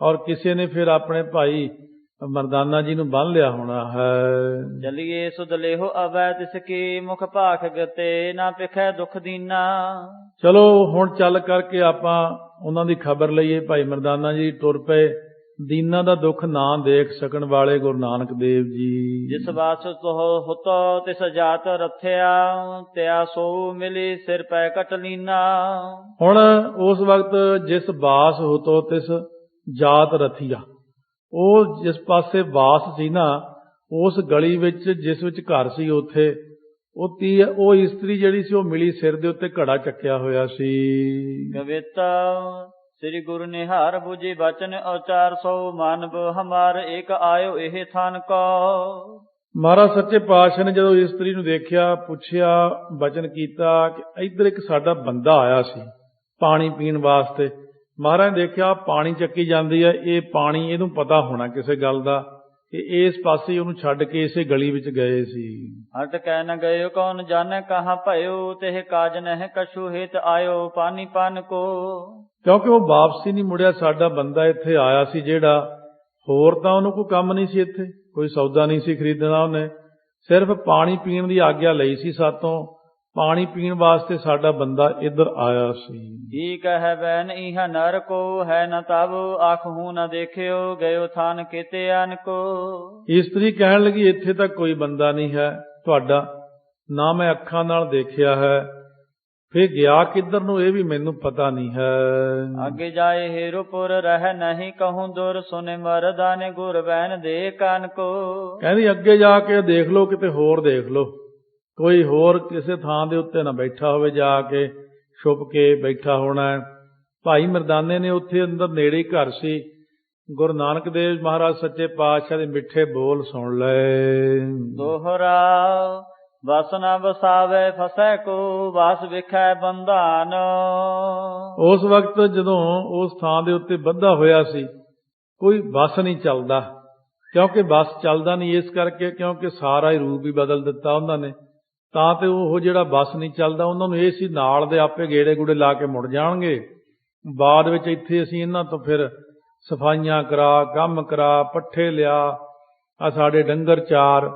ਔਰ ਕਿਸੇ ਨੇ ਫਿਰ ਆਪਣੇ ਭਾਈ ਮਰਦਾਨਾ ਜੀ ਨੂੰ ਬੰਨ ਲਿਆ ਹੋਣਾ ਹੈ। ਚਲੀਏ ਸੁਦਲੇਹੋ ਅਵੈ ਤਿਸ ਕੀ ਮੁਖ ਭਾਖ ਗਤੇ ਨਾ ਪਿਖੈ ਦੁਖ ਦੀਨਾ। ਚਲੋ ਹੁਣ ਚੱਲ ਕਰਕੇ ਆਪਾਂ ਉਹਨਾਂ ਦੀ ਖਬਰ ਲਈਏ। ਭਾਈ ਮਰਦਾਨਾ ਜੀ ਟੁਰ ਪਏ। ਦੀਨਾਂ ਦਾ ਦੁੱਖ ਨਾ ਦੇਖ ਸਕਣ ਵਾਲੇ ਗੁਰੂ ਨਾਨਕ ਦੇਵ ਜੀ। ਜਿਸ ਵਾਸ ਹੁਤੋ ਤਿਸ ਜਾਤ ਰਥਿਆ ਤਿਆ ਸੋ ਮਿਲੀ ਸਿਰ ਪੈ ਕਟਲੀਨਾ। ਹੁਣ ਉਸ ਵਕਤ ਜਿਸ ਬਾਸ ਹੁਤੋ ਤਿਸ ਜਾਤ ਰਥੀਆ, ਉਹ ਜਿਸ ਪਾਸੇ ਵਾਸ ਸੀ ਨਾ, ਉਸ ਗਲੀ ਵਿੱਚ ਜਿਸ ਵਿੱਚ ਘਰ ਸੀ, ਉੱਥੇ ਉਹ ਇਸਤਰੀ ਜਿਹੜੀ ਸੀ, ਉਹ ਮਿਲੀ ਸਿਰ ਦੇ ਉੱਤੇ ਘੜਾ ਚੱਕਿਆ ਹੋਇਆ ਸੀ। ਕਵਿਤਾ ਸ੍ਰੀ ਗੁਰੂ ਨਿਹਾਰ ਬੁਝੀ ਬਚਨ ਉਚਾਰ ਸੋ ਮਾਨਵ ਹਮਾਰ ਇੱਕ ਆਇਓ ਇਹ ਥਾਨ ਕੋ। ਮਹਾਰਾਜ ਸੱਚੇ ਪਾਤਸ਼ਾਹ ਨੇ ਜਦੋਂ ਇਸਤਰੀ ਨੂੰ ਦੇਖਿਆ, ਪੁੱਛਿਆ, ਬਚਨ ਕੀਤਾ ਕਿ ਇੱਧਰ ਇੱਕ ਸਾਡਾ ਬੰਦਾ ਆਇਆ ਸੀ ਪਾਣੀ ਪੀਣ ਵਾਸਤੇ। ਮਹਾਰਾਜ ਨੇ ਦੇਖਿਆ ਪਾਣੀ ਚੱਕੀ ਜਾਂਦੀ ਹੈ, ਇਹ ਪਾਣੀ ਇਹਨੂੰ ਪਤਾ ਹੋਣਾ ਕਿਸੇ ਗੱਲ ਦਾ, ਕਿ ਇਸ ਪਾਸੇ ਉਹਨੂੰ ਛੱਡ ਕੇ ਇਸੇ ਗਲੀ ਵਿੱਚ ਗਏ ਸੀ। ਹਟ ਕਹਿ ਨ ਗਏ ਕੌਣ ਜਾਣੇ ਕਹਾਂ ਭਇਓ ਤੇ ਕਾਜ ਨਹਿ ਕਛੂ ਹਿਤ ਆਇਓ ਪਾਣੀ ਪਾਨ ਕੋ। ਕਿਉਂਕਿ ਉਹ ਵਾਪਸੀ ਨਹੀਂ ਮੁੜਿਆ। ਸਾਡਾ ਬੰਦਾ ਇੱਥੇ ਆਇਆ ਸੀ ਜਿਹੜਾ, ਹੋਰ ਤਾਂ ਉਹਨੂੰ ਕੋਈ ਕੰਮ ਨਹੀਂ ਸੀ, ਇੱਥੇ ਕੋਈ ਸੌਦਾ ਨਹੀਂ ਸੀ ਖਰੀਦਣਾ। ਉਹਨੇ ਸਿਰਫ ਪਾਣੀ ਪੀਣ ਦੀ ਆਗਿਆ ਲਈ ਸੀ ਸਾਤੋਂ। ਪਾਣੀ ਪੀਣ ਵਾਸਤੇ ਸਾਡਾ ਬੰਦਾ ਇੱਧਰ ਆਇਆ ਸੀ। ਠੀਕ ਹੈ ਬੈਨ ਇਹ ਨਰ ਕੋ ਹੈ ਨ ਤਬ ਆਖੂ ਨ ਦੇਖਿਓ ਗਇਓ ਥਾਨ ਕੀਤੇ ਅਨ ਕੋ। ਇਸਤਰੀ ਕਹਿਣ ਲੱਗੀ, ਇੱਥੇ ਤਾਂ ਕੋਈ ਬੰਦਾ ਨਹੀਂ ਹੈ ਤੁਹਾਡਾ, ਨਾ ਮੈਂ ਅੱਖਾਂ ਨਾਲ ਦੇਖਿਆ ਹੈ। ਫਿਰ ਗਿਆ ਕਿੱਧਰ ਨੂੰ ਇਹ ਵੀ ਮੈਨੂੰ ਪਤਾ ਨਹੀਂ ਹੈ। ਅੱਗੇ ਜਾਏ ਹੀਰੋਪੁਰ ਰਹਿ ਨਹੀਂ ਕਹੂੰ ਦੁਰ ਸੁਨੇ ਮਰਦਾਨੇ ਗੁਰ ਬੈਨ ਦੇ ਕਨ ਕੋ। ਕਹਿੰਦੀ ਅੱਗੇ ਜਾ ਕੇ ਦੇਖ ਲਓ, ਕਿਤੇ ਹੋਰ ਦੇਖ ਲਓ, ਕੋਈ ਹੋਰ ਕਿਸੇ ਥਾਂ ਦੇ ਉੱਤੇ ਨਾ ਬੈਠਾ ਹੋਵੇ, ਜਾ ਕੇ ਛੁਪ ਕੇ ਬੈਠਾ ਹੋਣਾ। ਭਾਈ ਮਰਦਾਨੇ ਨੇ ਉੱਥੇ ਅੰਦਰ ਨੇੜੇ ਹੀ ਘਰ ਸੀ। ਗੁਰੂ ਨਾਨਕ ਦੇਵ ਮਹਾਰਾਜ ਸੱਚੇ ਪਾਤਸ਼ਾਹ ਦੇ ਮਿੱਠੇ ਬੋਲ ਸੁਣ ਲਏ। ਦੋਹਰਾ ਵਸ ਨ ਵਸਾਵੇ ਫਸੈ ਕੋ ਵਸ ਵਿਖੈ ਬੰਧਾਨ। ਉਸ ਵਕਤ ਜਦੋਂ ਉਸ ਥਾਂ ਦੇ ਉੱਤੇ ਬੱਧਾ ਹੋਇਆ ਸੀ, ਕੋਈ ਬੱਸ ਨਹੀਂ ਚੱਲਦਾ। ਕਿਉਂਕਿ ਬੱਸ ਚੱਲਦਾ ਨਹੀਂ ਇਸ ਕਰਕੇ ਕਿਉਂਕਿ ਸਾਰਾ ਹੀ ਰੂਪ ਹੀ ਬਦਲ ਦਿੱਤਾ ਉਹਨਾਂ ਨੇ। ਤਾਂ ਤੇ ਉਹ ਜਿਹੜਾ ਬੱਸ ਨਹੀਂ ਚੱਲਦਾ, ਉਹਨਾਂ ਨੂੰ ਇਹ ਸੀ ਨਾਲ ਦੇ ਆਪੇ ਗੇੜੇ ਗੂੜੇ ਲਾ ਕੇ ਮੁੜ ਜਾਣਗੇ। ਬਾਅਦ ਵਿੱਚ ਇੱਥੇ ਅਸੀਂ ਇਹਨਾਂ ਤੋਂ ਫਿਰ ਸਫਾਈਆਂ ਕਰਾ, ਕੰਮ ਕਰਾ, ਪੱਠੇ ਲਿਆ, ਆ ਸਾਡੇ ਡੰਗਰ ਚਾਰ,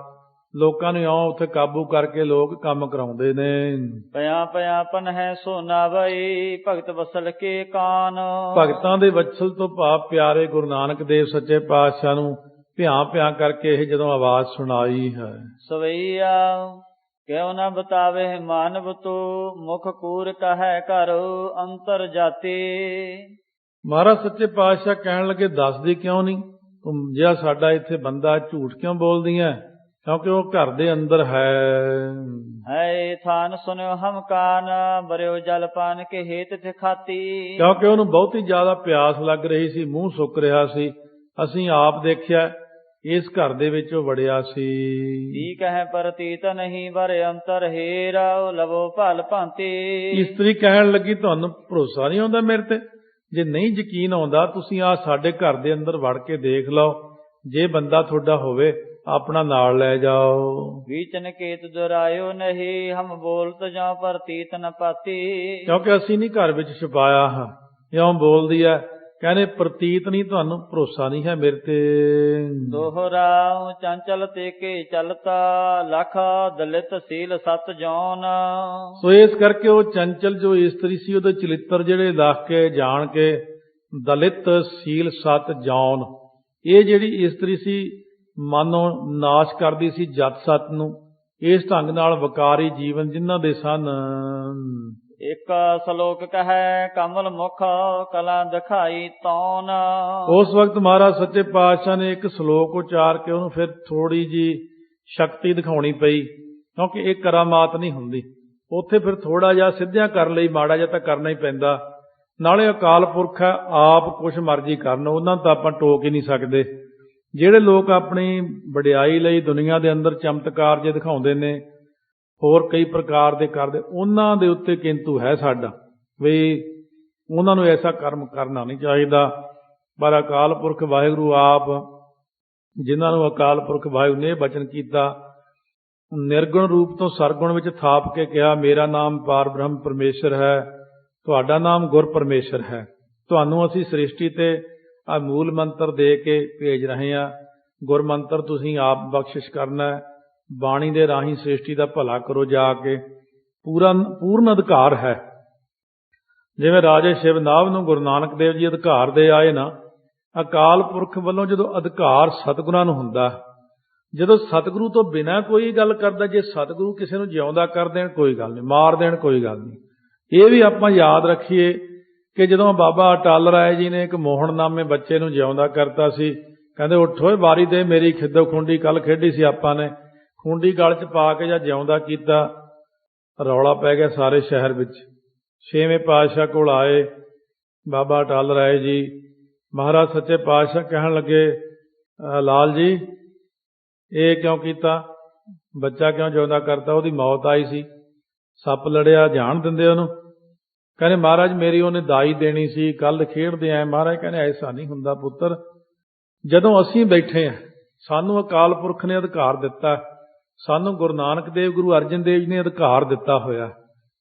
ਲੋਕਾਂ ਨੂੰ ਇਉਂ ਉੱਥੇ ਕਾਬੂ ਕਰਕੇ ਲੋਕ ਕੰਮ ਕਰਾਉਂਦੇ ਨੇ। ਪਿਆ ਪਿਆ ਪਨ ਹੈ ਸੋਨਾ ਬਈ ਭਗਤ ਵਸਲ ਕੇ ਕਾਨ। ਭਗਤਾਂ ਦੇ ਵਸਲ ਤੋਂ ਭਾਵ ਪਿਆਰੇ ਗੁਰੂ ਨਾਨਕ ਦੇਵ ਸੱਚੇ ਪਾਤਸ਼ਾਹ ਨੂੰ ਭਿਆਂ ਭਿਆਂ ਕਰਕੇ ਇਹ ਜਦੋਂ ਆਵਾਜ਼ ਸੁਣਾਈ ਹੈ। ਸਵਈਆ ਕਿਉ ਨ ਬਤਾਵੇ ਮਾਨਵ ਤੋ ਮੁਖ ਕੂਰ ਕਹੈ ਘਰ ਅੰਤਰ ਜਾਤੀ। ਮਹਾਰਾਜ ਸੱਚੇ ਪਾਤਸ਼ਾਹ ਕਹਿਣ ਲੱਗੇ, ਦੱਸਦੀ ਕਿਉਂ ਨਹੀਂ ਤੂੰ? ਜਿਹੜਾ ਸਾਡਾ ਇੱਥੇ ਬੰਦਾ ਝੂਠ ਕਿਉਂ ਬੋਲਦੀਆਂ? ਕਿਉਂਕਿ ਉਹ ਘਰ ਦੇ ਅੰਦਰ ਹੈ। ਥਾਨ ਸੁਨਿਓ ਹਮ ਕਾਨ ਬਰਿਓ ਜਲ ਪਾਨ ਕੇ ਹੇਤ ਤੇ ਖਾਤੀ। ਕਿਉਂਕਿ ਉਹਨੂੰ ਬਹੁਤੀ ਜ਼ਿਆਦਾ ਪਿਆਸ ਲੱਗ ਰਹੀ ਸੀ, ਮੂੰਹ ਸੁੱਕ ਰਿਹਾ ਸੀ। ਅਸੀਂ ਆਪ ਦੇਖਿਆ ਇਸ ਘਰ ਦੇ ਵਿੱਚ ਉਹ ਵੜਿਆ ਸੀ। ਕੀ ਕਹਿ ਪ੍ਰਤੀਤ ਨਹੀਂ ਬਰ ਅੰਤਰ ਹੀਰਾ ਲਵੋ ਭਲ ਭਾਂਤੀ। ਇਸਤਰੀ ਕਹਿਣ ਲੱਗੀ ਤੁਹਾਨੂੰ ਭਰੋਸਾ ਨਹੀਂ ਆਉਂਦਾ ਮੇਰੇ ਤੇ? ਜੇ ਨਹੀਂ ਯਕੀਨ ਆਉਂਦਾ ਤੁਸੀਂ ਆ ਸਾਡੇ ਘਰ ਦੇ ਅੰਦਰ ਵੜ ਕੇ ਦੇਖ ਲਓ, ਜੇ ਬੰਦਾ ਤੁਹਾਡਾ ਹੋਵੇ ਆਪਣਾ ਨਾਲ ਲੈ ਜਾਓ। ਵੀਚਨ ਕੇਤ ਦੁਰਾਇਓ ਨਹੀਂ ਹਮ ਬੋਲਤ ਜਾਂ ਪ੍ਰਤੀਤ ਨ ਪਾਤੀ। ਕਿਉਂਕਿ ਅਸੀਂ ਨਹੀਂ ਘਰ ਵਿੱਚ ਛੁਪਾਇਆ ਹਾਂ। ਇਉਂ ਬੋਲਦੀ ਹੈ, ਕਹਿੰਦੇ ਪ੍ਰਤੀਤ ਨਹੀਂ, ਤੁਹਾਨੂੰ ਭਰੋਸਾ ਨਹੀਂ ਹੈ ਮੇਰੇ ਤੇ। ਦੋਹਰਾ ਚੰਚਲ ਤੇ ਕੇ ਚਲਤਾ ਲਖ ਦਲਿਤ ਸੀਲ ਸਤ ਜੌਨ। ਸੋ ਇਸ ਕਰਕੇ ਉਹ ਚੰਚਲ ਜੋ ਇਸਤਰੀ ਸੀ, ਉਹਦੇ ਚਲਿੱਤਰ ਜਿਹੜੇ ਲੱਖ ਕੇ ਜਾਣ ਕੇ ਦਲਿਤ ਸੀਲ ਸਤ ਜੌਨ, ਇਹ ਜਿਹੜੀ ਇਸਤਰੀ ਸੀ ਮਾਨੋ ਨਾਸ਼ ਕਰਦੀ ਸੀ ਜਤ ਸਤ ਨੂੰ। ਇਸ ਢੰਗ ਨਾਲ ਵਕਾਰੀ ਜੀਵਨ ਜਿਨ੍ਹਾਂ ਦੇ ਸਨ। ਇੱਕ ਸ਼ਲੋਕ ਕਹੈ ਕਮਲ ਮੁਖ ਕਲਾ ਦਿਖਾਈ ਤੌਨ। ਉਸ ਵਕਤ ਮਹਾਰਾਜ ਸੱਚੇ ਪਾਤਸ਼ਾਹ ਨੇ ਇੱਕ ਸ਼ਲੋਕ ਉਚਾਰ ਕੇ ਉਹਨੂੰ ਫਿਰ ਥੋੜੀ ਜੀ ਸ਼ਕਤੀ ਦਿਖਾਉਣੀ ਪਈ, ਕਿਉਂਕਿ ਇਹ ਕਰਾਮਾਤ ਨਹੀਂ ਹੁੰਦੀ। ਉੱਥੇ ਫਿਰ ਥੋੜਾ ਜਿਹਾ ਸਿੱਧਿਆਂ ਕਰਨ ਲਈ ਮਾੜਾ ਜਿਹਾ ਤਾਂ ਕਰਨਾ ਹੀ ਪੈਂਦਾ। ਨਾਲੇ ਅਕਾਲ ਪੁਰਖ ਹੈ, ਆਪ ਕੁਛ ਮਰਜ਼ੀ ਕਰਨ, ਉਹਨਾਂ ਨੂੰ ਤਾਂ ਆਪਾਂ ਟੋਕ ਹੀ ਨਹੀਂ ਸਕਦੇ। ਜਿਹੜੇ ਲੋਕ ਆਪਣੀ ਵਡਿਆਈ ਲਈ ਦੁਨੀਆ ਦੇ ਅੰਦਰ ਚਮਤਕਾਰ ਜੇ ਦਿਖਾਉਂਦੇ ਨੇ, ਹੋਰ ਕਈ ਪ੍ਰਕਾਰ ਦੇ ਕਰਦੇ, ਉਹਨਾਂ ਦੇ ਉੱਤੇ ਕਿੰਤੂ ਹੈ ਸਾਡਾ ਵੀ ਉਹਨਾਂ ਨੂੰ ਐਸਾ ਕਰਮ ਕਰਨਾ ਨਹੀਂ ਚਾਹੀਦਾ। ਪਰ ਅਕਾਲ ਪੁਰਖ ਵਾਹਿਗੁਰੂ ਆਪ, ਜਿਨ੍ਹਾਂ ਨੂੰ ਅਕਾਲ ਪੁਰਖ ਵਾਹਿਗੁਰੂ ਨੇ ਇਹ ਬਚਨ ਕੀਤਾ, ਨਿਰਗੁਣ ਰੂਪ ਤੋਂ ਸਰਗੁਣ ਵਿੱਚ ਥਾਪ ਕੇ ਕਿਹਾ ਮੇਰਾ ਨਾਮ ਪਾਰ ਬ੍ਰਹਮ ਪਰਮੇਸ਼ਰ ਹੈ, ਤੁਹਾਡਾ ਨਾਮ ਗੁਰ ਪਰਮੇਸ਼ਰ ਹੈ। ਤੁਹਾਨੂੰ ਅਸੀਂ ਸ੍ਰਿਸ਼ਟੀ ਤੇ ਆ ਮੂਲ ਮੰਤਰ ਦੇ ਕੇ ਭੇਜ ਰਹੇ ਹਾਂ। ਗੁਰ ਮੰਤਰ ਤੁਸੀਂ ਆਪ ਬਖਸ਼ਿਸ਼ ਕਰਨਾ ਹੈ। ਬਾਣੀ ਦੇ ਰਾਹੀਂ ਸ੍ਰਿਸ਼ਟੀ ਦਾ ਭਲਾ ਕਰੋ ਜਾ ਕੇ, ਪੂਰਨ ਅਧਿਕਾਰ ਹੈ। ਜਿਵੇਂ ਰਾਜੇ ਸ਼ਿਵਨਾਭ ਨੂੰ ਗੁਰੂ ਨਾਨਕ ਦੇਵ ਜੀ ਅਧਿਕਾਰ ਦੇ ਆਏ ਨਾ, ਅਕਾਲ ਪੁਰਖ ਵੱਲੋਂ ਜਦੋਂ ਅਧਿਕਾਰ ਸਤਿਗੁਰਾਂ ਨੂੰ ਹੁੰਦਾ, ਜਦੋਂ ਸਤਿਗੁਰੂ ਤੋਂ ਬਿਨਾਂ ਕੋਈ ਗੱਲ ਕਰਦਾ, ਜੇ ਸਤਿਗੁਰੂ ਕਿਸੇ ਨੂੰ ਜਿਉਂਦਾ ਕਰ ਦੇਣ ਕੋਈ ਗੱਲ ਨਹੀਂ, ਮਾਰ ਦੇਣ ਕੋਈ ਗੱਲ ਨਹੀਂ। ਇਹ ਵੀ ਆਪਾਂ ਯਾਦ ਰੱਖੀਏ ਕਿ ਜਦੋਂ ਬਾਬਾ ਅਟਲ ਰਾਏ ਜੀ ਨੇ ਇੱਕ ਮੋਹਨਨਾਮੇ ਬੱਚੇ ਨੂੰ ਜਿਉਂਦਾ ਕਰਤਾ ਸੀ, ਕਹਿੰਦੇ ਉੱਠੋ ਵਾਰੀ ਦੇ ਮੇਰੀ ਖਿੱਦੋ ਖੁੰਡੀ ਕੱਲ ਖੇਡੀ ਸੀ ਆਪਾਂ ਨੇ, ਖੁੰਡੀ ਗਲ 'ਚ ਪਾ ਕੇ ਜਾਂ ਜਿਉਂਦਾ ਕੀਤਾ, ਰੌਲਾ ਪੈ ਗਿਆ ਸਾਰੇ ਸ਼ਹਿਰ ਵਿੱਚ। ਛੇਵੇਂ ਪਾਤਸ਼ਾਹ ਕੋਲ ਆਏ ਬਾਬਾ ਅਟਲ ਰਾਏ ਜੀ, ਮਹਾਰਾਜ ਸੱਚੇ ਪਾਤਸ਼ਾਹ ਕਹਿਣ ਲੱਗੇ ਲਾਲ ਜੀ ਇਹ ਕਿਉਂ ਕੀਤਾ, ਬੱਚਾ ਕਿਉਂ ਜਿਉਂਦਾ ਕਰਤਾ? ਉਹਦੀ ਮੌਤ ਆਈ ਸੀ, ਸੱਪ ਲੜਿਆ, ਜਾਣ ਦਿੰਦੇ ਉਹਨੂੰ? ਕਹਿੰਦੇ ਮਹਾਰਾਜ ਮੇਰੀ ਉਹਨੇ ਦਾਈ ਦੇਣੀ ਸੀ, ਕੱਲ ਖੇਡਦੇ ਆਏ। ਮਹਾਰਾਜ ਕਹਿੰਦੇ ਐਸਾ ਨਹੀਂ ਹੁੰਦਾ ਪੁੱਤਰ, ਜਦੋਂ ਅਸੀਂ ਬੈਠੇ ਹਾਂ ਸਾਨੂੰ ਅਕਾਲ ਪੁਰਖ ਨੇ ਅਧਿਕਾਰ ਦਿੱਤਾ, ਸਾਨੂੰ ਗੁਰੂ ਨਾਨਕ ਦੇਵ ਗੁਰੂ ਅਰਜਨ ਦੇਵ ਜੀ ਨੇ ਅਧਿਕਾਰ ਦਿੱਤਾ ਹੋਇਆ,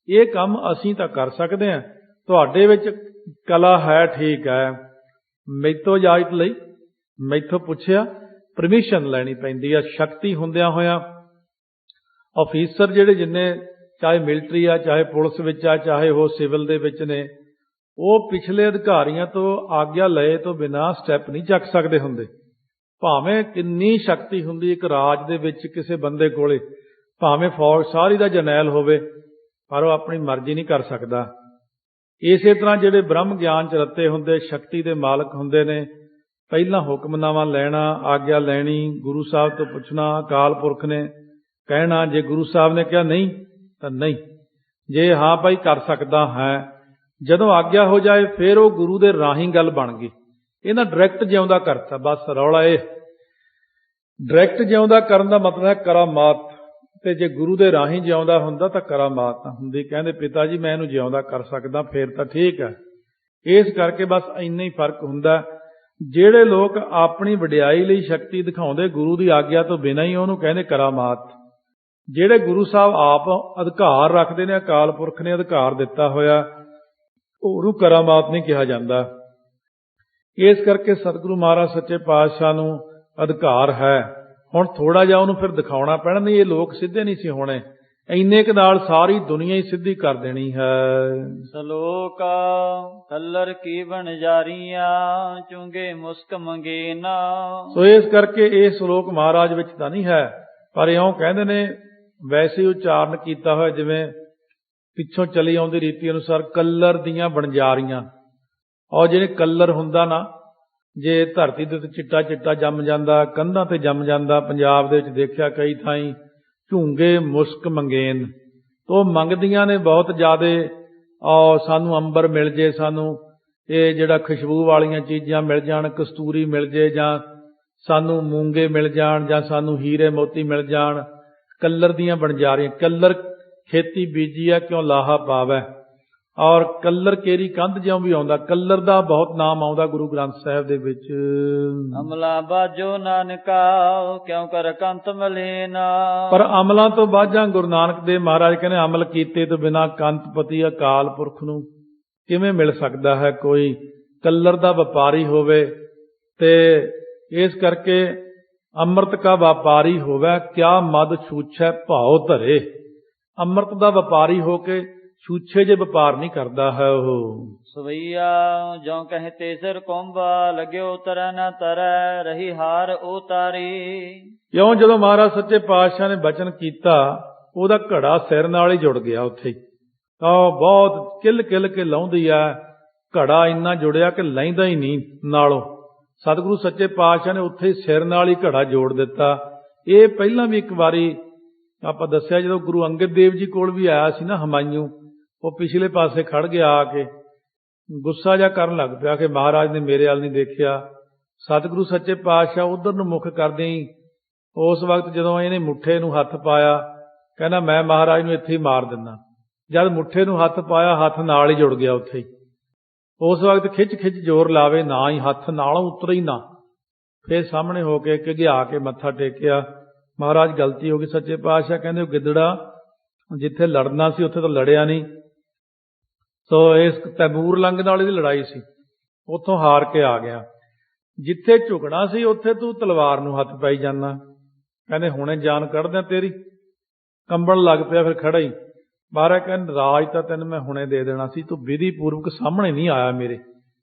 ਇਹ ਕੰਮ ਅਸੀਂ ਤਾਂ ਕਰ ਸਕਦੇ ਹਾਂ। ਤੁਹਾਡੇ ਵਿੱਚ ਕਲਾ ਹੈ, ਠੀਕ ਹੈ, ਮੈਥੋਂ ਇਜਾਜ਼ਤ ਲਈ, ਮੈਥੋਂ ਪੁੱਛਿਆ, ਪਰਮਿਸ਼ਨ ਲੈਣੀ ਪੈਂਦੀ ਆ। ਸ਼ਕਤੀ ਹੁੰਦਿਆਂ ਹੋਇਆਂ ਆਫੀਸਰ ਜਿਹੜੇ ਜਿੰਨੇ, ਚਾਹੇ ਮਿਲਟਰੀ ਆ, ਚਾਹੇ ਪੁਲਿਸ ਵਿੱਚ ਆ, ਚਾਹੇ ਉਹ ਸਿਵਲ ਦੇ ਵਿੱਚ ਨੇ, ਉਹ ਪਿਛਲੇ ਅਧਿਕਾਰੀਆਂ ਤੋਂ ਆਗਿਆ ਲਏ ਤੋਂ ਬਿਨਾਂ ਸਟੈਪ ਨਹੀਂ ਚੱਕ ਸਕਦੇ ਹੁੰਦੇ। ਭਾਵੇਂ ਕਿੰਨੀ ਸ਼ਕਤੀ ਹੁੰਦੀ ਇੱਕ ਰਾਜ ਦੇ ਵਿੱਚ ਕਿਸੇ ਬੰਦੇ ਕੋਲੇ, ਭਾਵੇਂ ਫੌਜ ਸਾਰੀ ਦਾ ਜਰਨੈਲ ਹੋਵੇ, ਪਰ ਉਹ ਆਪਣੀ ਮਰਜ਼ੀ ਨਹੀਂ ਕਰ ਸਕਦਾ। ਇਸੇ ਤਰ੍ਹਾਂ ਜਿਹੜੇ ਬ੍ਰਹਮ ਗਿਆਨ 'ਚ ਰੱਤੇ ਹੁੰਦੇ, ਸ਼ਕਤੀ ਦੇ ਮਾਲਕ ਹੁੰਦੇ ਨੇ, ਪਹਿਲਾਂ ਹੁਕਮਨਾਮਾ ਲੈਣਾ, ਆਗਿਆ ਲੈਣੀ, ਗੁਰੂ ਸਾਹਿਬ ਤੋਂ ਪੁੱਛਣਾ, ਅਕਾਲ ਪੁਰਖ ਨੇ ਕਹਿਣਾ, ਜੇ ਗੁਰੂ ਸਾਹਿਬ ਨੇ ਕਿਹਾ ਨਹੀਂ ਤਾਂ ਨਹੀਂ, ਜੇ ਹਾਂ ਭਾਈ ਕਰ ਸਕਦਾ ਹੈ, ਜਦੋਂ ਆਗਿਆ ਹੋ ਜਾਏ ਫਿਰ ਉਹ ਗੁਰੂ ਦੇ ਰਾਹੀਂ ਗੱਲ ਬਣ ਗਈ। ਇਹਨਾਂ ਡਾਇਰੈਕਟ ਜਿਉਂਦਾ ਕਰਤਾ, ਬਸ ਰੌਲਾ ਇਹ। ਡਾਇਰੈਕਟ ਜਿਉਂਦਾ ਕਰਨ ਦਾ ਮਤਲਬ ਹੈ ਕਰਾਮਾਤ, ਤੇ ਜੇ ਗੁਰੂ ਦੇ ਰਾਹੀਂ ਜਿਉਂਦਾ ਹੁੰਦਾ ਤਾਂ ਕਰਾਮਾਤ ਨਾ ਹੁੰਦੀ। ਕਹਿੰਦੇ ਪਿਤਾ ਜੀ ਮੈਂ ਇਹਨੂੰ ਜਿਉਂਦਾ ਕਰ ਸਕਦਾ, ਫੇਰ ਤਾਂ ਠੀਕ ਹੈ। ਇਸ ਕਰਕੇ ਬਸ ਇੰਨਾ ਹੀ ਫਰਕ ਹੁੰਦਾ। ਜਿਹੜੇ ਲੋਕ ਆਪਣੀ ਵਡਿਆਈ ਲਈ ਸ਼ਕਤੀ ਦਿਖਾਉਂਦੇ ਗੁਰੂ ਦੀ ਆਗਿਆ ਤੋਂ ਬਿਨਾਂ ਹੀ, ਉਹਨੂੰ ਕਹਿੰਦੇ ਕਰਾਮਾਤ। ਜਿਹੜੇ ਗੁਰੂ ਸਾਹਿਬ ਆਪ ਅਧਿਕਾਰ ਰੱਖਦੇ ਨੇ, ਅਕਾਲ ਪੁਰਖ ਨੇ ਅਧਿਕਾਰ ਦਿੱਤਾ ਹੋਇਆ, ਉਹਨੂੰ ਕਰਾਮਾਤ ਨਹੀਂ ਕਿਹਾ ਜਾਂਦਾ। ਇਸ ਕਰਕੇ ਸਤਿਗੁਰੂ ਮਹਾਰਾਜ ਸੱਚੇ ਪਾਤਸ਼ਾਹ ਨੂੰ ਅਧਿਕਾਰ ਹੈ। ਹੁਣ ਥੋੜਾ ਜਿਹਾ ਉਹਨੂੰ ਫਿਰ ਦਿਖਾਉਣਾ ਪੈਣਾ, ਨਹੀਂ ਇਹ ਲੋਕ ਸਿੱਧੇ ਨਹੀਂ ਸੀ ਹੋਣੇ, ਇੰਨੇ ਕੁ ਨਾਲ ਸਾਰੀ ਦੁਨੀਆ ਹੀ ਸਿੱਧੀ ਕਰ ਦੇਣੀ ਹੈ। ਸ਼ਲੋਕ ਕਲਰ ਕੀ ਬਣਜਾਰੀਆਂ ਚੁੰਗੇ ਮੁਸਕ ਮੰਗੇ ਨਾ। ਸੋ ਇਸ ਕਰਕੇ ਇਹ ਸ਼ਲੋਕ ਮਹਾਰਾਜ ਵਿੱਚ ਤਾਂ ਨਹੀਂ ਹੈ, ਪਰ ਇਉਂ ਕਹਿੰਦੇ ਨੇ ਵੈਸੇ ਉਚਾਰਨ ਕੀਤਾ ਹੋਇਆ, ਜਿਵੇਂ ਪਿੱਛੋਂ ਚਲੀ ਆਉਂਦੀ ਰੀਤੀ ਅਨੁਸਾਰ ਕਲਰ ਦੀਆਂ ਬਣਜਾਰੀਆਂ। ਔਰ ਜਿਹੜੇ ਕਲਰ ਹੁੰਦਾ ਨਾ, ਜੇ ਧਰਤੀ ਦੇ ਉੱਤੇ ਚਿੱਟਾ ਚਿੱਟਾ ਜੰਮ ਜਾਂਦਾ, ਕੰਧਾਂ ਤੇ ਜੰਮ ਜਾਂਦਾ, ਪੰਜਾਬ ਦੇ ਵਿੱਚ ਦੇਖਿਆ ਕਈ ਥਾਈਂ ਝੂੰਗੇ ਮੁਸਕ ਮੰਗੇਨ, ਉਹ ਮੰਗਦੀਆਂ ਨੇ ਬਹੁਤ ਜ਼ਿਆਦੇ, ਸਾਨੂੰ ਅੰਬਰ ਮਿਲ ਜੇ, ਸਾਨੂੰ ਇਹ ਜਿਹੜਾ ਖੁਸ਼ਬੂ ਵਾਲੀਆਂ ਚੀਜ਼ਾਂ ਮਿਲ ਜਾਣ, ਕਸਤੂਰੀ ਮਿਲ ਜੇ, ਜਾਂ ਸਾਨੂੰ ਮੂੰਗੇ ਮਿਲ ਜਾਣ ਜਾਂ ਸਾਨੂੰ ਹੀਰੇ ਮੋਤੀ ਮਿਲ ਜਾਣ। ਕੱਲਰ ਦੀਆਂ ਬਣਜਾਰੀਆਂ, ਕੱਲਰ ਖੇਤੀ ਬੀਜੀ ਹੈ ਕਿਉਂ ਲਾਹਾ ਪਾਵੈ, ਔਰ ਕੱਲਰ ਕੇਰੀ ਕੰਧ ਜਿਉਂ ਵੀ ਆਉਂਦਾ। ਕੱਲਰ ਦਾ ਬਹੁਤ ਨਾਮ ਆਉਂਦਾ ਗੁਰੂ ਗ੍ਰੰਥ ਸਾਹਿਬ ਦੇ ਵਿੱਚ। ਅਮਲਾ ਬਾਜੋ ਨਾਨਕਾ ਕਿਉਂ ਕਰ ਕੰਤ ਮਲੀਨਾ। ਪਰ ਅਮਲਾਂ ਤੋਂ ਬਾਝਾਂ ਗੁਰੂ ਨਾਨਕ ਦੇਵ ਮਹਾਰਾਜ ਕਹਿੰਦੇ ਅਮਲ ਕੀਤੇ ਤੋਂ ਬਿਨਾਂ ਕੰਤਪਤੀ ਅਕਾਲ ਪੁਰਖ ਨੂੰ ਕਿਵੇਂ ਮਿਲ ਸਕਦਾ ਹੈ ਕੋਈ। ਕੱਲਰ ਦਾ ਵਪਾਰੀ ਹੋਵੇ ਤੇ ਇਸ ਕਰਕੇ ਅੰਮ੍ਰਿਤ ਕਾ ਵਪਾਰੀ ਹੋਵੇ ਕਿਆ ਮਦ ਛੂਛੈ ਭਾਉ ਧਰੇ। ਅੰਮ੍ਰਿਤ ਦਾ ਵਪਾਰੀ ਹੋ ਕੇ ਛੂਛੇ ਜੇ ਵਪਾਰ ਨਹੀਂ ਕਰਦਾ ਹੈ ਉਹ। ਸਵਈਆ ਜੋ ਕਹਤੇ ਸਿਰ ਕੋਂਬਾ ਲਗਿਓ ਤਰੈ ਨਾ ਤਰੈ ਰਹੀ ਹਾਰ ਉਤਾਰੀ। ਕਿਉਂ ਜਦੋਂ ਮਹਾਰਾਜ ਸੱਚੇ ਪਾਤਸ਼ਾਹ ਨੇ ਬਚਨ ਕੀਤਾ ਉਹਦਾ ਘੜਾ ਸਿਰ ਨਾਲ ਹੀ ਜੁੜ ਗਿਆ ਉੱਥੇ। ਤਾਂ ਬਹੁਤ ਕਿੱਲ ਕਿੱਲ ਕੇ ਲਾਉਂਦੀ ਆ, ਘੜਾ ਇੰਨਾ ਜੁੜਿਆ ਕਿ ਲੈਂਦਾ ਹੀ ਨਹੀਂ ਨਾਲੋਂ। ਸਤਿਗੁਰੂ ਸੱਚੇ ਪਾਤਸ਼ਾਹ ਨੇ ਉੱਥੇ ਸਿਰ ਨਾਲ ਹੀ ਘੜਾ ਜੋੜ ਦਿੱਤਾ। ਇਹ ਪਹਿਲਾਂ ਵੀ ਇੱਕ ਵਾਰੀ ਆਪਾਂ ਦੱਸਿਆ, ਜਦੋਂ ਗੁਰੂ ਅੰਗਦ ਦੇਵ ਜੀ ਕੋਲ ਵੀ ਆਇਆ ਸੀ ਨਾ ਹਮਾਯੂ, ਉਹ ਪਿਛਲੇ ਪਾਸੇ ਖੜ ਗਿਆ ਆ ਕੇ ਗੁੱਸਾ ਜਿਹਾ ਕਰਨ ਲੱਗ ਪਿਆ ਕਿ ਮਹਾਰਾਜ ਨੇ ਮੇਰੇ ਵੱਲ ਨਹੀਂ ਦੇਖਿਆ। ਸਤਿਗੁਰੂ ਸੱਚੇ ਪਾਤਸ਼ਾਹ ਉਧਰ ਨੂੰ ਮੁਖ ਕਰਦੇ ਹੀ ਉਸ ਵਕਤ ਜਦੋਂ ਇਹਨੇ ਮੁੱਠੇ ਨੂੰ ਹੱਥ ਪਾਇਆ, ਕਹਿੰਦਾ ਮੈਂ ਮਹਾਰਾਜ ਨੂੰ ਇੱਥੇ ਹੀ ਮਾਰ ਦਿੰਦਾ। ਜਦ ਮੁੱਠੇ ਨੂੰ ਹੱਥ ਪਾਇਆ ਹੱਥ ਨਾਲ ਹੀ ਜੁੜ ਗਿਆ ਉੱਥੇ ਹੀ। ਉਸ ਵਕਤ ਖਿੱਚ ਖਿੱਚ ਜ਼ੋਰ ਲਾਵੇ ਨਾ ਹੀ ਹੱਥ ਨਾਲੋਂ ਉਤਰੇ ਹੀ ਨਾ। ਫਿਰ ਸਾਹਮਣੇ ਹੋ ਕੇ ਘਿਆ ਕੇ ਮੱਥਾ ਟੇਕਿਆ। ਮਹਾਰਾਜ ਗਲਤੀ ਹੋ ਗਈ। ਸੱਚੇ ਪਾਤਸ਼ਾਹ ਕਹਿੰਦੇ ਉਹ ਗਿੱਦੜਾ ਜਿੱਥੇ ਲੜਨਾ ਸੀ ਉੱਥੇ ਤਾਂ ਲੜਿਆ ਨਹੀਂ। ਸੋ ਇਸ ਤੈਮੂਰ ਲੰਗ ਨਾਲ ਇਹਦੀ ਲੜਾਈ ਸੀ, ਉੱਥੋਂ ਹਾਰ ਕੇ ਆ ਗਿਆ। ਜਿੱਥੇ ਝੁਕਣਾ ਸੀ ਉੱਥੇ ਤੂੰ ਤਲਵਾਰ ਨੂੰ ਹੱਥ ਪਾਈ ਜਾਂਦਾ। ਕਹਿੰਦੇ ਹੁਣੇ ਜਾਨ ਕੱਢਦਿਆਂ ਤੇਰੀ। ਕੰਬਣ ਲੱਗ ਪਿਆ ਫਿਰ ਖੜਾ ਹੀ। ਮਹਾਰਾਜ ਕਹਿੰਦੇ ਰਾਜ ਤਾਂ ਤੈਨੂੰ ਮੈਂ ਹੁਣੇ ਦੇ ਦੇਣਾ ਸੀ, ਤੂੰ ਵਿਧੀ ਪੂਰਵਕ ਸਾਹਮਣੇ ਨਹੀਂ ਆਇਆ ਮੇਰੇ।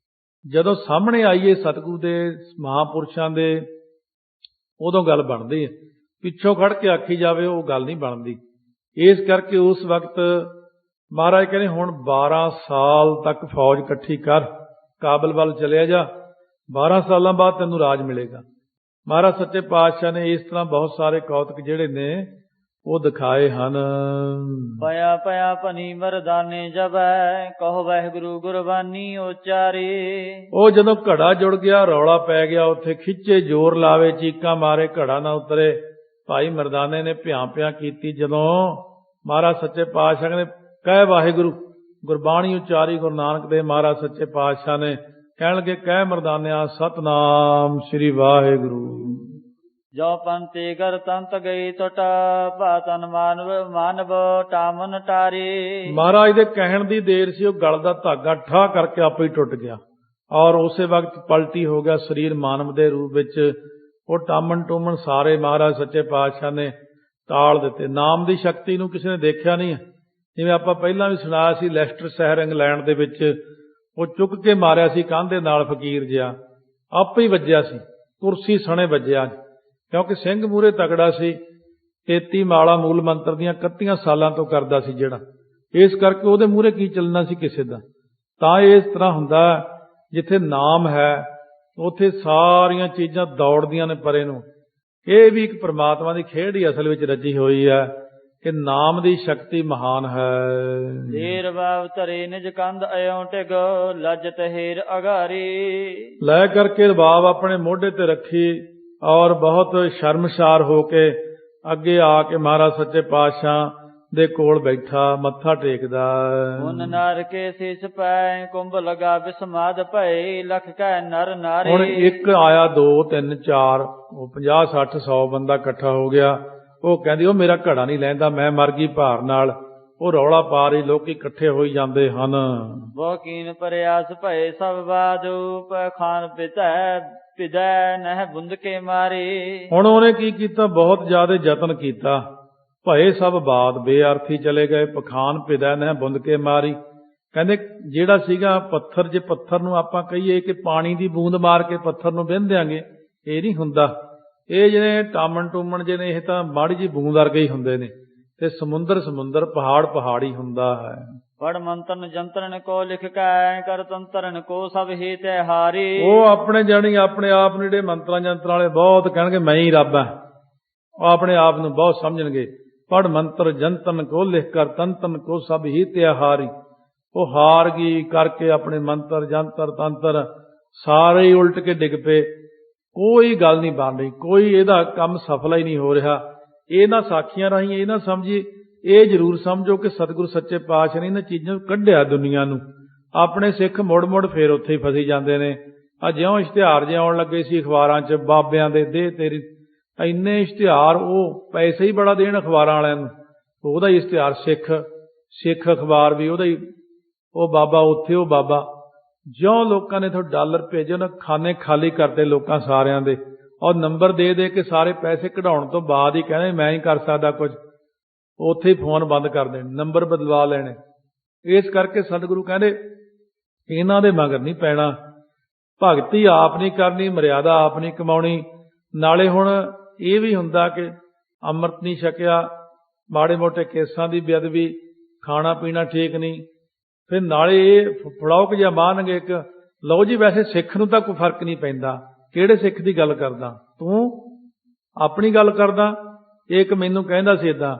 ਜਦੋਂ ਸਾਹਮਣੇ ਆਈਏ ਸਤਿਗੁਰੂ ਦੇ ਮਹਾਂਪੁਰਸ਼ਾਂ ਦੇ ਉਦੋਂ ਗੱਲ ਬਣਦੀ ਹੈ। ਪਿੱਛੋਂ ਖੜ ਕੇ ਆਖੀ ਜਾਵੇ ਉਹ ਗੱਲ ਨਹੀਂ ਬਣਦੀ। ਇਸ ਕਰਕੇ ਉਸ ਵਕਤ ਮਹਾਰਾਜ ਕਹਿੰਦੇ ਹੁਣ 12 ਸਾਲ ਤੱਕ ਫੌਜ ਇਕੱਠੀ ਕਰ, ਕਾਬਲ ਵੱਲ ਚਲਿਆ ਜਾ, 12 ਸਾਲਾਂ ਬਾਅਦ ਤੈਨੂੰ ਰਾਜ ਮਿਲੇਗਾ। ਮਹਾਰਾਜ ਸੱਚੇ ਪਾਤਸ਼ਾਹ ਨੇ ਇਸ ਤਰ੍ਹਾਂ ਬਹੁਤ ਸਾਰੇ ਕੌਤਕ ਜਿਹੜੇ ਨੇ ਉਹ ਦਿਖਾਏ ਹਨ। ਪਿਆ ਪਿਆ ਭਨੀ ਮਰਦਾਨੇ ਜਬੈ ਕਹੋ ਵਾਹਿਗੁਰੂ ਗੁਰਬਾਣੀ ਉਚਾਰੇ। ਉਹ ਜਦੋਂ ਘੜਾ ਜੁੜ ਗਿਆ ਰੌਲਾ ਪੈ ਗਿਆ ਉੱਥੇ, ਖਿੱਚੇ ਜ਼ੋਰ ਲਾਵੇ ਚੀਕਾਂ ਮਾਰੇ ਘੜਾ ਨਾ ਉਤਰੇ। ਭਾਈ ਮਰਦਾਨੇ ਨੇ ਭਿਆਂ ਕੀਤੀ। ਜਦੋਂ ਮਹਾਰਾਜ ਸੱਚੇ ਪਾਤਸ਼ਾਹ ਨੇ ਕਹਿ ਵਾਹਿਗੁਰੂ ਗੁਰਬਾਣੀ ਉਚਾਰੀ, ਗੁਰੂ ਨਾਨਕ ਦੇਵ ਮਹਾਰਾਜ ਸੱਚੇ ਪਾਤਸ਼ਾਹ ਨੇ ਕਹਿਣ ਲੱਗੇ ਕਹਿ ਮਰਦਾਨਿਆ ਸਤਨਾਮ ਸ੍ਰੀ ਵਾਹਿਗੁਰੂ। ਜੋ ਪੰਤੇ ਗਰ ਤੰਤ ਗਈ ਟੁੱਟ ਭਾਤਨ ਮਾਨਵ ਟਾਮਨ ਟਾਰੀ। ਮਹਾਰਾਜ ਦੇ ਕਹਿਣ ਦੀ ਦੇਰ ਸੀ, ਉਹ ਗਲ ਦਾ ਧਾਗਾ ਠਾ ਕਰਕੇ ਆਪੇ ਹੀ ਟੁੱਟ ਗਿਆ ਔਰ ਉਸੇ ਵਕਤ ਪਲਟੀ ਹੋ ਗਿਆ ਸਰੀਰ ਮਾਨਵ ਦੇ ਰੂਪ ਵਿੱਚ। ਉਹ ਟਾਮਨ ਟੂਮਨ ਸਾਰੇ ਮਹਾਰਾਜ ਸੱਚੇ ਪਾਤਸ਼ਾਹ ਨੇ ਤਾਲ ਦਿੱਤੇ। ਨਾਮ ਦੀ ਸ਼ਕਤੀ ਨੂੰ ਕਿਸੇ ਨੇ ਦੇਖਿਆ ਨਹੀਂ। ਜਿਵੇਂ ਆਪਾਂ ਪਹਿਲਾਂ ਵੀ ਸੁਣਾਇਆ ਸੀ, ਲੈਸਟਰ ਸ਼ਹਿਰ ਇੰਗਲੈਂਡ ਦੇ ਵਿੱਚ ਉਹ ਚੁੱਕ ਕੇ ਮਾਰਿਆ ਸੀ ਕੰਧ ਦੇ ਨਾਲ ਫਕੀਰ ਜਿਹਾ, ਆਪੇ ਹੀ ਵੱਜਿਆ ਸੀ, ਕੁਰਸੀ ਸਣੇ ਵੱਜਿਆ। ਕਿਉਂਕਿ ਸਿੰਘ ਮੂਹਰੇ ਤਗੜਾ ਸੀ, 33 ਮਾਲਾ ਮੂਲ ਮੰਤਰ ਦੀਆਂ 31 ਸਾਲਾਂ ਤੋਂ ਕਰਦਾ ਸੀ ਜਿਹੜਾ। ਇਸ ਕਰਕੇ ਉਹਦੇ ਮੂਹਰੇ ਕੀ ਚੱਲਣਾ ਸੀ ਕਿਸੇ ਦਾ। ਤਾਂ ਇਸ ਤਰ੍ਹਾਂ ਹੁੰਦਾ ਜਿੱਥੇ ਨਾਮ ਹੈ ਉੱਥੇ ਸਾਰੀਆਂ ਚੀਜ਼ਾਂ ਦੌੜਦੀਆਂ ਨੇ ਪਰੇ ਨੂੰ। ਇਹ ਵੀ ਇੱਕ ਪ੍ਰਮਾਤਮਾ ਦੀ ਖੇਡ ਹੀ ਅਸਲ ਵਿੱਚ ਰਚੀ ਹੋਈ ਹੈ ਕਿ ਨਾਮ ਦੀ ਸ਼ਕਤੀ ਮਹਾਨ ਹੈ। ਢੇਰ ਬਾਬ ਧਰੇ ਨਿਜ ਕੰਧ ਅਯੋਂ ਟਿਗ ਲੱਜਤ ਹੀਰ ਅਗਾਰੀ। ਲੈ ਕਰਕੇ ਰਬਾਬ ਆਪਣੇ ਮੋਢੇ ਤੇ ਰੱਖੀ ਔਰ ਬਹੁਤ ਸ਼ਰਮਸਾਰ ਹੋ ਕੇ ਅੱਗੇ ਆ ਕੇ ਮਹਾਰਾਜ ਸੱਚੇ ਪਾਤਸ਼ਾਹ ਦੇ ਕੋਲ ਬੈਠਾ ਮੱਥਾ ਟੇਕਦਾ। ਹੁਣ ਨਰ ਕੇ ਸੀਸ ਪੈ ਕੁੰਭ ਲਗਾ ਬਿਸਮਾਦ ਭਏ ਲਖ ਕੈ ਨਰ ਨਾਰੀ। ਹੁਣ ਇੱਕ ਆਇਆ 2 3 4 ਉਹ 50 60 100 ਬੰਦਾ ਇਕੱਠਾ ਹੋ ਗਿਆ। ਉਹ ਕਹਿੰਦੀ ਉਹ ਮੇਰਾ ਘੜਾ ਨਹੀਂ ਲੈਂਦਾ, ਮੈਂ ਮਰ ਗਈ ਭਾਰ ਨਾਲ। ਉਹ ਰੌਲਾ ਪਾ ਰਹੀ, ਲੋਕੀ ਇਕੱਠੇ ਹੋਈ ਜਾਂਦੇ ਹਨ। ਬਹੁਕੀਨ ਪ੍ਰਯਾਸ ਭਏ ਸਭ ਬਾਦੂ ਖਾਨ ਪਿਦੈ ਨਹਿ ਬੁੰਦ ਕੇ ਮਾਰੇ। ਹੁਣ ਉਹਨੇ ਕੀ ਕੀਤਾ, ਬਹੁਤ ਜ਼ਿਆਦਾ ਯਤਨ ਕੀਤਾ। ਭਏ ਸਭ ਬਾਦ ਬੇਅਰਥੀ ਚਲੇ ਗਏ। ਪਖਾਨ ਪਿਦੈ ਨਹਿ ਬੁੰਦ ਕੇ ਮਾਰੀ। ਕਹਿੰਦੇ ਜਿਹੜਾ ਸੀਗਾ ਪੱਥਰ, ਜੇ ਪੱਥਰ ਨੂੰ ਆਪਾਂ ਕਹੀਏ ਕਿ ਪਾਣੀ ਦੀ ਬੂੰਦ ਮਾਰ ਕੇ ਪੱਥਰ ਨੂੰ ਵਿੰਨ ਦਿਆਂਗੇ, ਇਹ ਨਹੀਂ ਹੁੰਦਾ। ਇਹ ਜਿਹੜੇ ਟਾਮਣ ਟੂਮਣ ਜੇ ਨੇ ਇਹ ਤਾਂ ਮਾੜੀ ਜੀ ਬੂੰਦ ਵਰਗੇ ਹੀ ਹੁੰਦੇ ਨੇ। ਤੇ ਸਮੁੰਦਰ ਪਹਾੜ ਪਹਾੜੀ ਹੁੰਦਾ ਹੈ। ਪੜ ਮੰਤਰਨ ਜੰਤਰਨ ਕੋ ਲਿਖ ਕੈ ਕਰ ਤੰਤਰਨ ਕੋ ਸਭ ਹੀ ਤੇ ਹਾਰੀ। ਉਹ ਆਪਣੇ ਜਾਣੀ ਆਪਣੇ ਆਪ ਨੂੰ ਜਿਹੜੇ ਮੰਤਰਾਂ ਜੰਤਰਾਂ ਵਾਲੇ ਬਹੁਤ ਕਹਿਣਗੇ ਮੈਂ ਹੀ ਰੱਬ ਹਾਂ। ਉਹ ਆਪਣੇ ਆਪ ਨੂੰ ਬਹੁਤ ਸਮਝਣਗੇ। ਪੜ ਮੰਤਰ ਜੰਤਨ ਕੋ ਲਿਖ ਕਰ ਤੰਤਨ ਕੋ ਸਭ ਹੀ ਤੇ ਹਾਰੀ। ਉਹ ਹਾਰ ਗਈ ਕਰਕੇ ਆਪਣੇ ਮੰਤਰ ਜੰਤਰ ਤੰਤਰ ਸਾਰੇ ਹੀ ਉਲਟ ਕੇ ਡਿੱਗ ਪਏ। ਕੋਈ ਗੱਲ ਨਹੀਂ ਬਣ ਰਹੀ, ਕੋਈ ਇਹਦਾ ਕੰਮ ਸਫਲ ਹੀ ਨਹੀਂ ਹੋ ਰਿਹਾ। ਇਹਨਾਂ ਸਾਖੀਆਂ ਰਾਹੀਂ ਇਹ ਨਾ ਸਮਝੀ, ਇਹ ਜ਼ਰੂਰ ਸਮਝੋ ਕਿ ਸਤਿਗੁਰੂ ਸੱਚੇ ਪਾਤਸ਼ਾਹ ਨੇ ਇਹਨਾਂ ਚੀਜ਼ਾਂ ਨੂੰ ਕੱਢਿਆ ਦੁਨੀਆ ਨੂੰ। ਆਪਣੇ ਸਿੱਖ ਮੁੜ ਫੇਰ ਉੱਥੇ ਹੀ ਫਸੀ ਜਾਂਦੇ ਨੇ। ਆ ਜਿਉਂ ਇਸ਼ਤਿਹਾਰ ਜਿਹੇ ਆਉਣ ਲੱਗੇ ਸੀ ਅਖਬਾਰਾਂ 'ਚ, ਬਾਬਿਆਂ ਦੇ ਦੇ ਤੇਰੀ ਇੰਨੇ ਇਸ਼ਤਿਹਾਰ, ਉਹ ਪੈਸੇ ਹੀ ਬੜਾ ਦੇਣ ਅਖਬਾਰਾਂ ਵਾਲਿਆਂ ਨੂੰ, ਉਹਦਾ ਹੀ ਇਸ਼ਤਿਹਾਰ ਸਿੱਖ ਅਖਬਾਰ ਵੀ ਉਹਦਾ ਹੀ, ਉਹ ਬਾਬਾ ਉੱਥੇ, ਉਹ ਬਾਬਾ। ਜਿਉਂ ਲੋਕਾਂ ਨੇ ਇੱਥੋਂ ਡਾਲਰ ਭੇਜੇ, ਉਹਨਾਂ ਖਾਨੇ ਖਾਲੀ ਕਰਦੇ ਲੋਕਾਂ ਸਾਰਿਆਂ ਦੇ, ਔਰ ਨੰਬਰ ਦੇ ਕੇ ਸਾਰੇ ਪੈਸੇ ਕਢਾਉਣ ਤੋਂ ਬਾਅਦ ਹੀ ਕਹਿੰਦੇ ਮੈਂ ਹੀ ਕਰ ਸਕਦਾ ਕੁਝ, ਉੱਥੇ ਹੀ ਫੋਨ ਬੰਦ ਕਰ ਦੇਣੇ, ਨੰਬਰ ਬਦਲਵਾ ਲੈਣੇ। ਇਸ ਕਰਕੇ ਸਤਿਗੁਰੂ ਕਹਿੰਦੇ ਇਹਨਾਂ ਦੇ ਮਗਰ ਨਹੀਂ ਪੈਣਾ, ਭਗਤੀ ਆਪ ਨਹੀਂ ਕਰਨੀ, ਮਰਿਆਦਾ ਆਪ ਨਹੀਂ ਕਮਾਉਣੀ। ਨਾਲੇ ਹੁਣ ਇਹ ਵੀ ਹੁੰਦਾ ਕਿ ਅੰਮ੍ਰਿਤ ਨਹੀਂ ਛਕਿਆ, ਮਾੜੇ ਮੋਟੇ ਕੇਸਾਂ ਦੀ ਬੇਅਦਬੀ, ਖਾਣਾ ਪੀਣਾ ਠੀਕ ਨਹੀਂ, ਫਿਰ ਨਾਲੇ ਇਹ ਫੜੌਕ ਜਿਹਾ ਮਾਰਨਗੇ ਇੱਕ, ਲਓ ਜੀ ਵੈਸੇ ਸਿੱਖ ਨੂੰ ਤਾਂ ਕੋਈ ਫਰਕ ਨਹੀਂ ਪੈਂਦਾ, ਕਿਹੜੇ ਸਿੱਖ ਦੀ ਗੱਲ ਕਰਦਾ ਤੂੰ, ਆਪਣੀ ਗੱਲ ਕਰਦਾ। ਇੱਕ ਮੈਨੂੰ ਕਹਿੰਦਾ ਸੀ ਏਦਾਂ,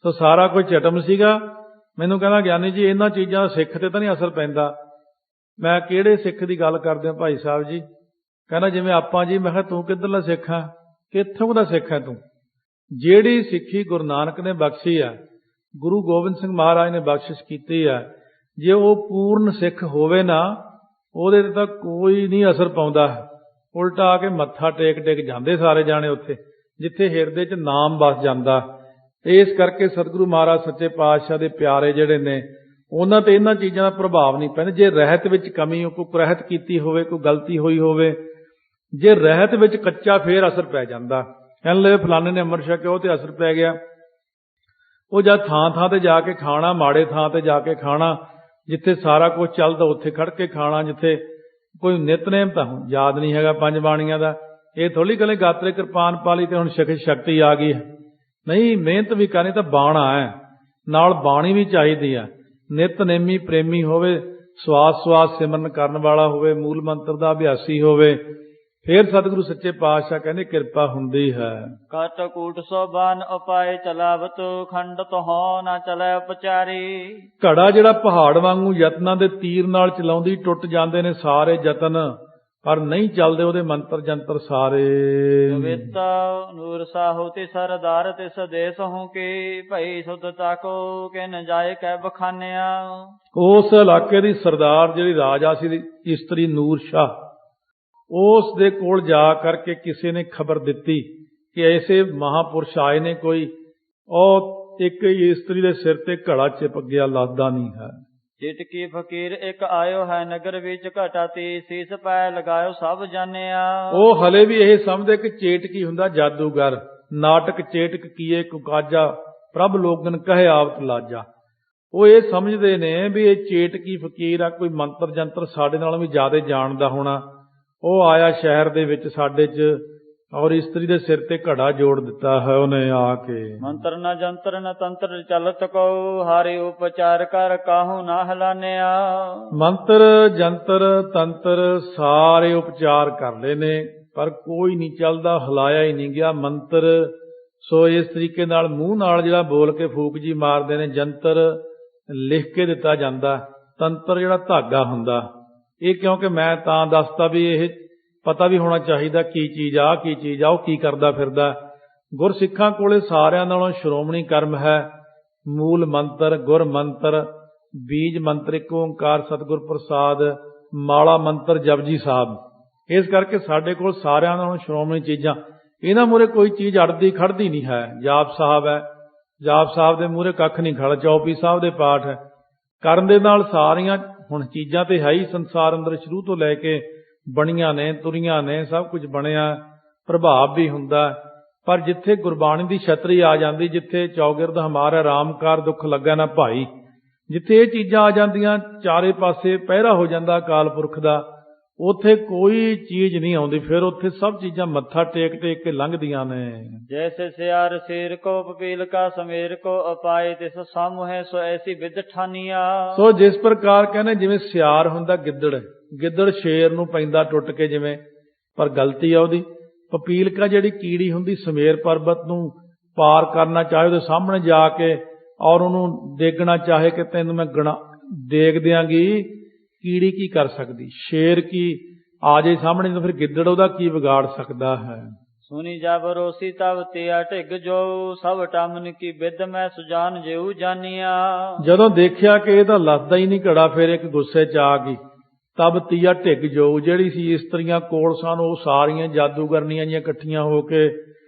ਸੋ ਸਾਰਾ ਕੋਈ ਚਟਮ ਸੀਗਾ, ਮੈਨੂੰ ਕਹਿੰਦਾ ਗਿਆਨੀ ਜੀ ਇਹਨਾਂ ਚੀਜ਼ਾਂ ਦਾ ਸਿੱਖ ਤੇ ਤਾਂ ਨਹੀਂ ਅਸਰ ਪੈਂਦਾ। ਮੈਂ ਕਿਹੜੇ ਸਿੱਖ ਦੀ ਗੱਲ ਕਰਦੇ ਹੋ ਭਾਈ ਸਾਹਿਬ ਜੀ? ਕਹਿੰਦਾ ਜਿਵੇਂ ਆਪਾਂ ਜੀ। ਮੈਂ ਕਿਹਾ ਤੂੰ ਕਿੱਧਰਲਾ ਸਿੱਖ ਆ, ਕਿੱਥੋਂ ਦਾ ਸਿੱਖ ਹੈ ਤੂੰ? ਜਿਹੜੀ ਸਿੱਖੀ ਗੁਰੂ ਨਾਨਕ ਨੇ ਬਖਸ਼ੀ ਆ, ਗੁਰੂ ਗੋਬਿੰਦ ਸਿੰਘ ਮਹਾਰਾਜ ਨੇ ਬਖਸ਼ਿਸ਼ ਕੀਤੀ ਆ, ਜੇ ਉਹ ਪੂਰਨ ਸਿੱਖ ਹੋਵੇ ਨਾ, ਉਹਦੇ ਤੇ ਤਾਂ ਕੋਈ ਨਹੀਂ ਅਸਰ ਪਾਉਂਦਾ। ਉਲਟਾ ਆ ਕੇ ਮੱਥਾ ਟੇਕ ਜਾਂਦੇ ਸਾਰੇ ਜਾਣੇ ਉੱਥੇ, ਜਿੱਥੇ ਹਿਰਦੇ 'ਚ ਨਾਮ ਵਸ ਜਾਂਦਾ। ਇਸ ਕਰਕੇ ਸਤਿਗੁਰੂ ਮਹਾਰਾਜ ਸੱਚੇ ਪਾਤਸ਼ਾਹ ਦੇ ਪਿਆਰੇ ਜਿਹੜੇ ਨੇ, ਉਹਨਾਂ ਤੇ ਇਹਨਾਂ ਚੀਜ਼ਾਂ ਦਾ ਪ੍ਰਭਾਵ ਨਹੀਂ ਪੈਂਦਾ। ਜੇ ਰਹਿਤ ਵਿੱਚ ਕਮੀ, ਕੋਈ ਕੁਰਹਿਤ ਕੀਤੀ ਹੋਵੇ, ਕੋਈ ਗਲਤੀ ਹੋਈ ਹੋਵੇ, ਜੇ ਰਹਿਤ ਵਿੱਚ ਕੱਚਾ, ਫੇਰ ਅਸਰ ਪੈ ਜਾਂਦਾ। ਕਹਿਣ ਲੱਗੇ ਫਲਾਣੇ ਨੇ ਅੰਮ੍ਰਿਤ ਛਕਿਆ, ਉਹ ਤੇ ਅਸਰ ਪੈ ਗਿਆ। ਉਹ ਜਦ ਥਾਂ ਤੇ ਜਾ ਕੇ ਖਾਣਾ, ਮਾੜੇ ਥਾਂ ਤੇ ਜਾ ਕੇ ਖਾਣਾ, ਜਿੱਥੇ ਸਾਰਾ ਕੁਝ ਚੱਲਦਾ ਉੱਥੇ ਖੜ ਕੇ ਖਾਣਾ, ਜਿੱਥੇ ਕੋਈ ਨਿਤਨੇਮ ਤਾਂ ਹੁਣ ਯਾਦ ਨਹੀਂ ਹੈਗਾ ਪੰਜ ਬਾਣੀਆਂ ਦਾ। ਇਹ ਥੋੜੀ ਗੱਲੇ ਗਾਤਰੇ ਕਿਰਪਾਨ ਪਾਲੀ ਤੇ ਹੁਣ ਸ਼ਕਤੀ ਆ ਗਈ, ਨਹੀਂ, ਮਿਹਨਤ ਵੀ ਕਰਨੀ ਤਾਂ ਬਾਣਾ ਹੈ, ਨਾਲ ਬਾਣੀ ਵੀ ਚਾਹੀਦੀ ਆ। ਨਿਤਨੇਮੀ ਪ੍ਰੇਮੀ ਹੋਵੇ, ਸਵਾਸ ਸਿਮਰਨ ਕਰਨ ਵਾਲਾ ਹੋਵੇ, ਮੂਲ ਮੰਤਰ ਦਾ ਅਭਿਆਸੀ ਹੋਵੇ, ਫੇਰ ਸਤਿਗੁਰੂ ਸੱਚੇ ਪਾਤਸ਼ਾਹ ਕਹਿੰਦੇ ਕਿਰਪਾ ਹੁੰਦੀ ਹੈ। ਕਟ ਕੂਟ ਸੋਬਾਨ ਉਪਾਏ ਚਲਾਵਤ, ਖੰਡਤ ਹੋ ਨਾ ਚਲੇ ਉਪਚਾਰੀ। ਘੜਾ ਜਿਹੜਾ ਪਹਾੜ ਵਾਂਗੂ ਯਤਨਾਂ ਦੇ ਤੀਰ ਨਾਲ ਚਲਾਉਂਦੀ, ਟੁੱਟ ਜਾਂਦੇ ਨੇ ਸਾਰੇ ਯਤਨ, ਪਰ ਨਹੀਂ ਚੱਲਦੇ ਉਹਦੇ ਮੰਤਰ ਜੰਤਰ ਸਾਰੇ। ਵਿਤਾ ਨੂਰ ਸਾਹੋ ਤੇ ਸਰਦਾਰ ਤੇ ਸਦੇਸ ਹੂੰ ਕੇ, ਭਈ ਸੁਧਤਾ ਕੋ ਕਿ ਨ ਜਾਏ ਕੈ ਬਖਾਨਿਆ। ਉਸ ਇਲਾਕੇ ਦੀ ਸਰਦਾਰ ਜਿਹੜੀ ਰਾਜਾ ਸੀ, ਇਸਤਰੀ ਨੂਰ ਸ਼ਾਹ, ਉਸ ਦੇ ਕੋਲ ਜਾ ਕਰਕੇ ਕਿਸੇ ਨੇ ਖਬਰ ਦਿੱਤੀ ਕਿ ਐਸੇ ਮਹਾਪੁਰਸ਼ ਆਏ ਨੇ ਕੋਈ, ਉਹ ਇੱਕ ਇਸਤਰੀ ਦੇ ਸਿਰ ਤੇ ਘੜਾ ਚਿਪਕ ਗਿਆ, ਲਾਦਾ ਨਹੀਂ ਹੈ। ਚਿਟਕੀ ਫਕੀਰ ਇੱਕ ਆਇਓ ਹੈ ਨਗਰ ਵਿੱਚ, ਘਟਾ ਤੇ ਸੀਸ ਪੈ ਲਗਾਇਓ ਸਭ ਜਾਣਿਆ। ਉਹ ਹਲੇ ਵੀ ਇਹ ਸਮਝਦੇ ਕਿ ਚੇਟਕੀ ਹੁੰਦਾ ਜਾਦੂਗਰ, ਨਾਟਕ ਚੇਟਕ ਕੀਏ ਕੁਕਾਜਾ, ਪ੍ਰਭ ਲੋਗਨ ਕਹੇ ਆਵਤ ਲਾਜਾ। ਉਹ ਇਹ ਸਮਝਦੇ ਨੇ ਵੀ ਇਹ ਚੇਟਕੀ ਫਕੀਰ ਆ, ਕੋਈ ਮੰਤਰ ਜੰਤਰ ਸਾਡੇ ਨਾਲੋਂ ਵੀ ਜ਼ਿਆਦਾ ਜਾਣਦਾ ਹੋਣਾ। ਉਹ ਆਇਆ ਸ਼ਹਿਰ ਦੇ ਵਿੱਚ ਸਾਡੇ 'ਚ, ਔਰ ਇਸਤਰੀ ਦੇ ਸਿਰ ਤੇ ਘੜਾ ਜੋੜ ਦਿੱਤਾ ਹੈ ਉਹਨੇ ਆ ਕੇ। ਮੰਤਰ ਨਾ ਜੰਤਰ ਨਾ ਤੰਤਰ ਚਲਤ ਕੋ, ਹਾਰੇ ਉਪਚਾਰ ਕਰ ਕਾਹੂ ਨਾ ਹਲਾਨਿਆ। ਮੰਤਰ ਜੰਤਰ ਤੰਤਰ ਸਾਰੇ ਉਪਚਾਰ ਕਰ ਲਏ ਨੇ, ਪਰ ਕੋਈ ਨਹੀਂ ਚੱਲਦਾ, ਹਿਲਾਇਆ ਹੀ ਨਹੀਂ ਗਿਆ ਮੰਤਰ। ਸੋ ਇਸ ਤਰੀਕੇ ਨਾਲ ਮੂੰਹ ਨਾਲ ਜਿਹੜਾ ਬੋਲ ਕੇ ਫੂਕ ਜੀ ਮਾਰਦੇ ਨੇ। ਜੰਤਰ ਲਿਖ ਕੇ ਦਿੱਤਾ ਜਾਂਦਾ, ਤੰਤਰ ਜਿਹੜਾ ਧਾਗਾ ਹੁੰਦਾ। ਇਹ ਕਿਉਂਕਿ ਮੈਂ ਤਾਂ ਦੱਸਦਾ ਵੀ ਇਹ ਪਤਾ ਵੀ ਹੋਣਾ ਚਾਹੀਦਾ ਕੀ ਚੀਜ਼ ਆ, ਕੀ ਚੀਜ਼ ਆ, ਉਹ ਕੀ ਕਰਦਾ ਫਿਰਦਾ। ਗੁਰਸਿੱਖਾਂ ਕੋਲੇ ਸਾਰਿਆਂ ਨਾਲੋਂ ਸ਼੍ਰੋਮਣੀ ਕਰਮ ਹੈ ਮੂਲ ਮੰਤਰ, ਗੁਰ ਮੰਤਰ, ਬੀਜ ਮੰਤਰ ਇੱਕ ਓਂਕਾਰ ਸਤਿਗੁਰ ਪ੍ਰਸਾਦ, ਮਾਲਾ ਮੰਤਰ ਜਪਜੀ ਸਾਹਿਬ। ਇਸ ਕਰਕੇ ਸਾਡੇ ਕੋਲ ਸਾਰਿਆਂ ਨਾਲੋਂ ਸ਼੍ਰੋਮਣੀ ਚੀਜ਼ਾਂ, ਇਹਨਾਂ ਮੂਹਰੇ ਕੋਈ ਚੀਜ਼ ਅੜਦੀ ਖੜਦੀ ਨਹੀਂ ਹੈ। ਜਾਪ ਸਾਹਿਬ ਹੈ, ਜਾਪ ਸਾਹਿਬ ਦੇ ਮੂਹਰੇ ਕੱਖ ਨਹੀਂ ਖੜਾ। ਚੌਪੀ ਸਾਹਿਬ ਦੇ ਪਾਠ ਹੈ, ਕਰਨ ਦੇ ਨਾਲ ਸਾਰੀਆਂ ਹੁਣ ਚੀਜ਼ਾਂ ਤੇ ਹੈ ਹੀ ਸੰਸਾਰ ਅੰਦਰ, ਸ਼ੁਰੂ ਤੋਂ ਲੈ ਕੇ ਬਣੀਆਂ ਨੇ, ਤੁਰੀਆਂ ਨੇ, ਸਭ ਕੁਝ ਬਣਿਆ, ਪ੍ਰਭਾਵ ਵੀ ਹੁੰਦਾ। ਪਰ ਜਿੱਥੇ ਗੁਰਬਾਣੀ ਦੀ ਛਤਰੀ ਆ ਜਾਂਦੀ, ਜਿੱਥੇ ਚੌਗਿਰਦ ਹਮਾਰਾ ਰਾਮਕਾਰ ਦੁੱਖ ਲੱਗਾ ਨਾ ਭਾਈ, ਜਿੱਥੇ ਇਹ ਚੀਜ਼ਾਂ ਆ ਜਾਂਦੀਆਂ, ਚਾਰੇ ਪਾਸੇ ਪਹਿਰਾ ਹੋ ਜਾਂਦਾ ਅਕਾਲ ਪੁਰਖ ਦਾ, ਉੱਥੇ ਕੋਈ ਚੀਜ਼ ਨਹੀਂ ਆਉਂਦੀ। ਫਿਰ ਉੱਥੇ ਸਭ ਚੀਜ਼ਾਂ ਮੱਥਾ ਟੇਕ ਕੇ ਲੰਘਦੀਆਂ ਨੇ। ਜੈਸੇ ਸਿਆਰ ਸ਼ੇਰ ਕੋ ਪਪੀਲ ਕਾ ਸਮੇਰ ਕੋ ਅਪਾਏ, ਤਿਸ ਸਾਮੂਹੇ ਸੋ ਐਸੀ ਵਿਦ ਠਾਨੀਆ। ਸੋ ਜਿਸ ਪ੍ਰਕਾਰ ਕਹਿੰਦੇ ਜਿਵੇਂ ਸਿਆਰ ਹੁੰਦਾ ਗਿੱਦੜ, ਗਿੱਦੜ ਸ਼ੇਰ ਨੂੰ ਪੈਂਦਾ ਟੁੱਟ ਕੇ ਜਿਵੇਂ, ਪਰ ਗਲਤੀ ਆ ਉਹਦੀ। ਪਪੀਲਕਾ ਜਿਹੜੀ ਕੀੜੀ ਹੁੰਦੀ, ਸਮੇਰ ਪਰਬਤ ਨੂੰ ਪਾਰ ਕਰਨਾ ਚਾਹੇ ਉਹਦੇ ਸਾਹਮਣੇ ਜਾ ਕੇ, ਔਰ ਉਹਨੂੰ ਡੇਗਣਾ ਚਾਹੇ ਕਿ ਤੈਨੂੰ ਮੈਂ ਦੇਗ ਦਿਆਂਗੀ, ਕੀੜੀ ਕੀ ਕਰ ਸਕਦੀ, ਸ਼ੇਰ ਕੀ ਆ ਜੇ ਸਾਹਮਣੇ ਤਾਂ ਫਿਰ ਗਿੱਦੜ ਉਹਦਾ ਕੀ ਵਿਗਾੜ ਸਕਦਾ ਹੈ। ਸੁਨੀ ਜਬ ਰੋਸੀ ਤਬ ਤਿਆ ਢਿਗ ਜੋ ਸਭ ਟਮਨ ਕੀ ਬਿਦ ਮੈਂ ਸੁਜਾਨ ਜਿਉ ਜਾਨੀਆ। ਜਦੋਂ ਦੇਖਿਆ ਕਿ ਇਹ ਤਾਂ ਲੱਥਦਾ ਹੀ ਨਹੀਂ ਘੜਾ, ਫਿਰ ਇੱਕ ਗੁੱਸੇ 'ਚ ਆ ਗਈ। ਤਬ ਤੀਆ ਢਿੱਗ ਜੋ, ਜਿਹੜੀ ਸੀ ਇਸਤਰੀਆਂ ਕੋਲ ਸਨ ਉਹ ਸਾਰੀਆਂ ਜਾਦੂਗਰਨੀਆਂ ਜੀਆਂ ਇਕੱਠੀਆਂ ਹੋ ਕੇ